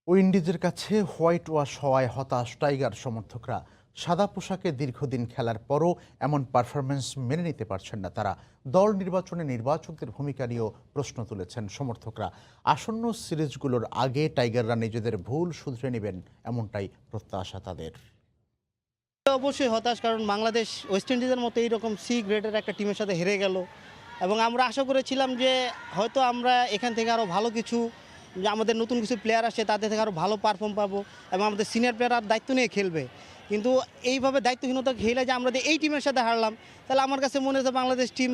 উইন্ডিজের কাছে হোয়াইট ওয়াশ হওয়ায় হতাশ টাইগার সমর্থকরা। সাদা পোশাকে দীর্ঘদিন খেলার পরও এমন পারফরমেন্স মেনে নিতে পারছেন না তারা। দল নির্বাচনে নির্বাচকদের ভূমিকা নিয়েও প্রশ্ন তুলেছেন সমর্থকরা। আসন্ন সিরিজগুলোর আগে টাইগাররা নিজেদের ভুল শুধরে নেবেন, এমনটাই প্রত্যাশা তাদের। অবশ্যই হতাশ, কারণ বাংলাদেশ ওয়েস্ট ইন্ডিজের মতো এইরকম সি গ্রেডের একটা টিমের সাথে হেরে গেল, এবং আমরা আশা করেছিলাম যে হয়তো আমরা এখান থেকে আরও ভালো কিছু, যে আমাদের নতুন কিছু প্লেয়ার আসছে তাদের থেকে আরও ভালো পারফর্ম পাবো এবং আমাদের সিনিয়র প্লেয়ার দায়িত্ব নিয়ে খেলবে। কিন্তু এইভাবে দায়িত্বহীনতা খেলে যে আমরা এই টিমের সাথে হারলাম, তাহলে আমার কাছে মনে হচ্ছে বাংলাদেশ টিম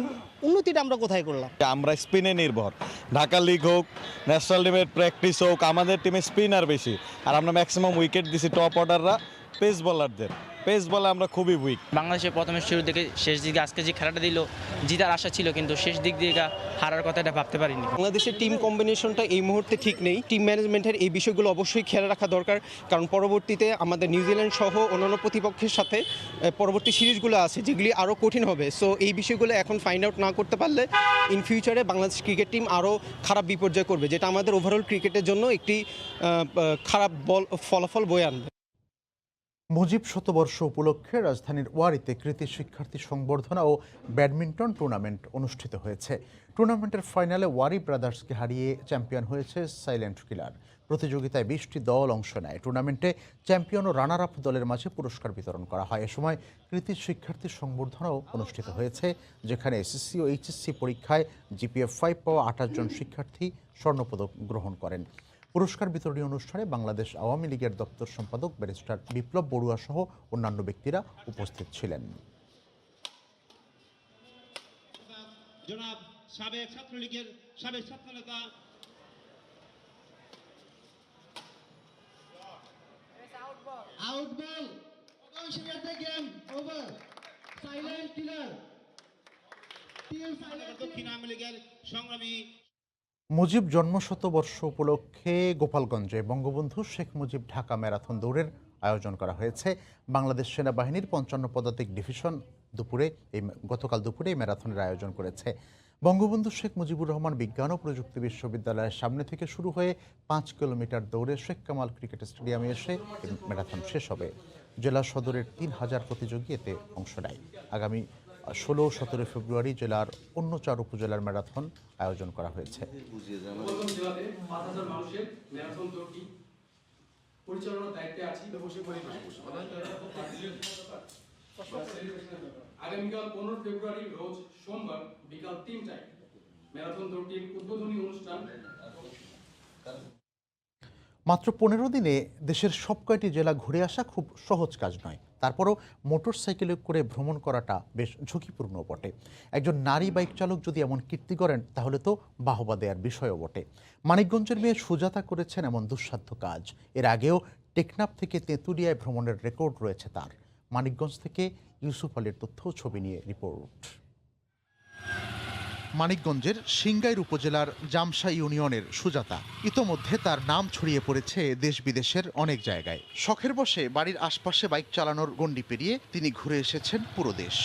উন্নতিটা আমরা কোথায় করলাম। আমরা স্পিনে নির্ভর, ঢাকা লিগ হোক, ন্যাশনাল টিমের প্র্যাকটিস হোক, আমাদের টিমে স্পিনার বেশি, আর আমরা ম্যাক্সিমাম উইকেট দিছি টপ অর্ডাররা পেস বোলারদের। পেস বলে আমরা খুবই উইক। বাংলাদেশের প্রথমে শুরু থেকে শেষ দিকে আজকে যে খেলাটা দিল, জিতার আশা ছিল, কিন্তু শেষ দিক দিয়ে হারার কথাটা ভাবতে পারিনি। বাংলাদেশের টিম কম্বিনেশনটা এই মুহূর্তে ঠিক নেই। টিম ম্যানেজমেন্টের এই বিষয়গুলো অবশ্যই খেয়াল রাখা দরকার, কারণ পরবর্তীতে আমাদের নিউজিল্যান্ড সহ অন্যান্য প্রতিপক্ষের সাথে পরবর্তী সিরিজগুলো আছে যেগুলি আরও কঠিন হবে। সো এই বিষয়গুলো এখন ফাইন্ড আউট না করতে পারলে ইন ফিউচারে বাংলাদেশ ক্রিকেট টিম আরও খারাপ বিপর্যয় করবে, যেটা আমাদের ওভারঅল ক্রিকেটের জন্য একটি খারাপ ফলাফল বয়ে আনবে। মুজিব শতবর্ষ উপলক্ষে রাজধানীর ওয়ারিতে কৃতি শিক্ষার্থী সংবর্ধনা ও ব্যাডমিন্টন টুর্নামেন্ট অনুষ্ঠিত হয়েছে। টুর্নামেন্টের ফাইনালে ওয়ারি ব্রাদার্সকে হারিয়ে চ্যাম্পিয়ন হয়েছে সাইলেন্ট কিলার। প্রতিযোগিতায় 20টি দল অংশ নেয়। টুর্নামেন্টে চ্যাম্পিয়ন ও রানার আপ দলের মাঝে পুরস্কার বিতরণ করা হয়। এ সময় কৃতি শিক্ষার্থী সংবর্ধনাও অনুষ্ঠিত হয়েছে, যেখানে এসএসসি ও এইচএসসি পরীক্ষায় জিপিএ 5 পাওয়া 28 জন শিক্ষার্থী স্বর্ণপদক গ্রহণ করেন। পুরস্কার বিতরণী অনুষ্ঠানে বাংলাদেশ আওয়ামী লীগের দপ্তর সম্পাদক ব্যারিস্টার বিপ্লব বড়ুয়া সহ অন্যান্য ব্যক্তিরা উপস্থিত ছিলেন। জনাব সাবেক ছাত্রলীগের সাবেক ছাত্রনেতা out ball game over silent killer team silent দক্ষিণ আওয়ামী লীগের সংগ্রামী। মুজিব জন্মশতবর্ষ উপলক্ষে গোপালগঞ্জে বঙ্গবন্ধু শেখ মুজিব ঢাকা ম্যারাথন দৌড়ের আয়োজন করা হয়েছে। বাংলাদেশ সেনাবাহিনীর 55 পদাতিক ডিভিশন গতকাল দুপুরে এই ম্যারাথনের আয়োজন করেছে। বঙ্গবন্ধু শেখ মুজিবুর রহমান বিজ্ঞান ও প্রযুক্তি বিশ্ববিদ্যালয়ের সামনে থেকে শুরু হয়ে 5 কিলোমিটার দৌড়ে শেখ কামাল ক্রিকেট স্টেডিয়ামে এসে ম্যারাথন শেষ হবে। জেলা সদরের 3000 প্রতিযোগী এতে অংশ নেয়। আগামী 16-17 ফেব্রুয়ারি জেলার অন্য 4 উপজেলার ম্যারাথন আয়োজন করা হয়েছে। আগামীকাল 15 ফেব্রুয়ারি রোজ সোমবার বিকাল 3টায় ম্যারাথন দৌড়টির উদ্বোধনী অনুষ্ঠান। মাত্র 15 দিনে দেশের সব কয়টি জেলা ঘুরে আসা খুব সহজ কাজ নয়। তারপরও মোটরসাইকেলে করে ভ্রমণ করাটা বেশ ঝুঁকিপূর্ণ বটে। একজন নারী বাইক চালক যদি এমন কীর্তি করেন তাহলে তো বাহবা দেওয়ার বিষয়ও বটে। মানিকগঞ্জের মেয়ে সুজাতা করেছেন এমন দুঃসাধ্য কাজ। এর আগেও টেকনাফ থেকে তেঁতুলিয়ায় ভ্রমণের রেকর্ড রয়েছে তার। মানিকগঞ্জ থেকে ইউসুফ আলীর তথ্য ছবি নিয়ে রিপোর্ট। মানিকগঞ্জের সিংগাইর উপজেলার জামসা ইউনিয়নের সুজাতা ইতোমধ্যে তার নাম ছড়িয়ে পড়েছে দেশ বিদেশের অনেক জায়গায়। শখের বশে বাড়ির আশপাশে বাইক চালানোর গণ্ডি পেরিয়ে তিনি ঘুরে এসেছেন পুরো দেশ।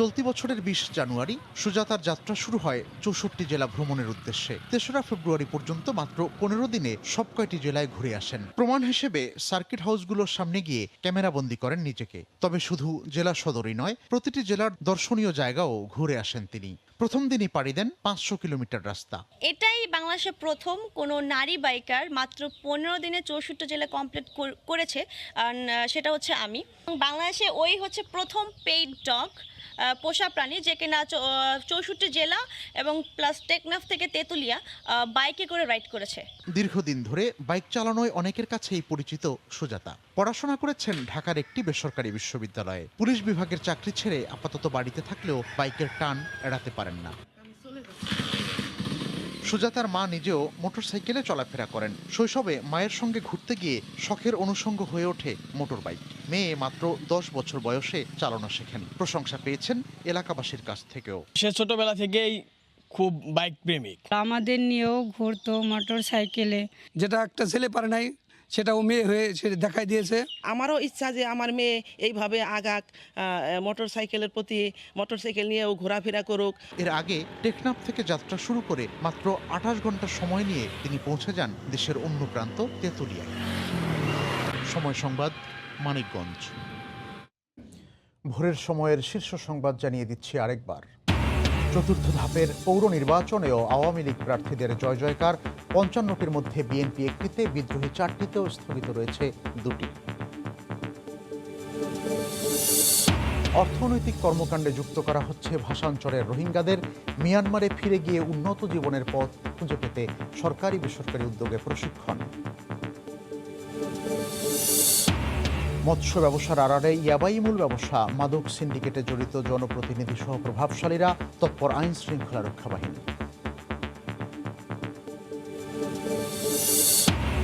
চলতি বছরের 20 জানুয়ারি সুজাতার যাত্রা শুরু হয় 64 জেলা ভ্রমণের উদ্দেশ্যে। 3রা ফেব্রুয়ারি পর্যন্ত মাত্র 15 দিনে সব কয়টি জেলায় ঘুরে আসেন। প্রমাণ হিসেবে সার্কিট হাউসগুলোর সামনে গিয়ে ক্যামেরাবন্দি করেন নিজেকে। তবে শুধু জেলা সদরই নয়, প্রতিটি জেলার দর্শনীয় জায়গাও ঘুরে আসেন তিনি। প্রথম দিনই পাড়ি দেন 500 কিলোমিটার রাস্তা। এটাই বাংলাদেশে প্রথম কোনো নারী বাইকার মাত্র 15 দিনে 64 জেলা কমপ্লিট করেছে, সেটা হচ্ছে আমি। বাংলাদেশে ওই হচ্ছে প্রথম পেইড ডগ পোষা প্রাণী যে কিনা 64 জেলা এবং প্লাস টেকনাফ থেকে তেঁতুলিয়া বাইকে করে রাইড করেছে। দীর্ঘদিন ধরে বাইক চালানোয় অনেকের কাছেই পরিচিত সুজাতা। পড়াশোনা করেছেন ঢাকার একটি বেসরকারি বিশ্ববিদ্যালয়ে। পুলিশ বিভাগের চাকরি ছেড়ে আপাতত বাড়িতে থাকলেও বাইকের টান এড়াতে পারেন না। সুজাতার মা নিজেও মোটরসাইকেলে চলাফেরা করেন। শৈশবে মায়ের সঙ্গে ঘুরতে গিয়ে শখের অনুষঙ্গ হয়ে ওঠে মোটর বাইক। মেয়ে মাত্র 10 বছর বয়সে চালানো শেখেন। প্রশংসা পেয়েছেন এলাকাবাসীর কাছ থেকেও। সে ছোটবেলা থেকেই খুব বাইক প্রেমিক। আমাদের নিয়েও ঘুরতো মোটর সাইকেলে, যেটা একটা ছেলে পারে নাই সেটাও মেয়ে হয়ে সে দেখাই দিয়েছে। আমারও ইচ্ছা যে আমার মেয়ে এইভাবে আগাক, মোটর সাইকেলের প্রতি, মোটর সাইকেল নিয়েও ঘোরাফেরা করুক। এর আগে টেকনাফ থেকে যাত্রা শুরু করে মাত্র 28 ঘন্টা সময় নিয়ে তিনি পৌঁছে যান দেশের অন্য প্রান্ত তেঁতুলিয়ায়। সময় সংবাদ, মানিকগঞ্জ। ভোরের সময়ের শীর্ষ সংবাদ জানিয়ে দিচ্ছি আরেকবার। চতুর্থ ধাপের পৌর নির্বাচনেও আওয়ামী লীগ প্রার্থীদের জয় জয়কার। 55টির মধ্যে বিএনপি একটিতে, বিদ্রোহী 4টিতেও স্থগিত রয়েছে 2টি। অর্থনৈতিক কর্মকাণ্ডে যুক্ত করা হচ্ছে ভাষাঞ্চলের রোহিঙ্গাদের। মিয়ানমারে ফিরে গিয়ে উন্নত জীবনের পথ খুঁজে পেতে সরকারি বেসরকারি উদ্যোগে প্রশিক্ষণ। মৎস্য ব্যবসার আড়ালে ইয়াবাই মূল ব্যবসা, মাদক সিন্ডিকেটে জড়িত জনপ্রতিনিধি সহ প্রভাবশালীরা, তৎপর আইন শৃঙ্খলা রক্ষা বাহিনী।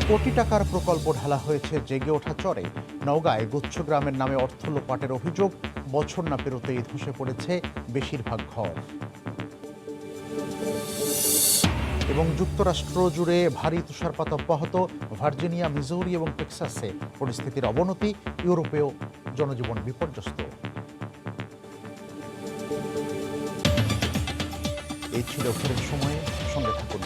কোটি টাকার প্রকল্প ঢালা হয়েছে জেগে ওঠা চরে। নওগাঁয় গুচ্ছ গ্রামের নামে অর্থ লোপাটের অভিযোগ। বছর না পেরোতেই ধসে পড়েছে বেশিরভাগ ঘর। এবং যুক্তরাষ্ট্র জুড়ে ভারী তুষারপাত অব্যাহত। ভার্জিনিয়া, মিজৌরি এবং টেক্সাসে পরিস্থিতির অবনতি। ইউরোপেও জনজীবন বিপর্যস্ত। এই ছিল ভোরের সময়ে, সঙ্গে থাকুন।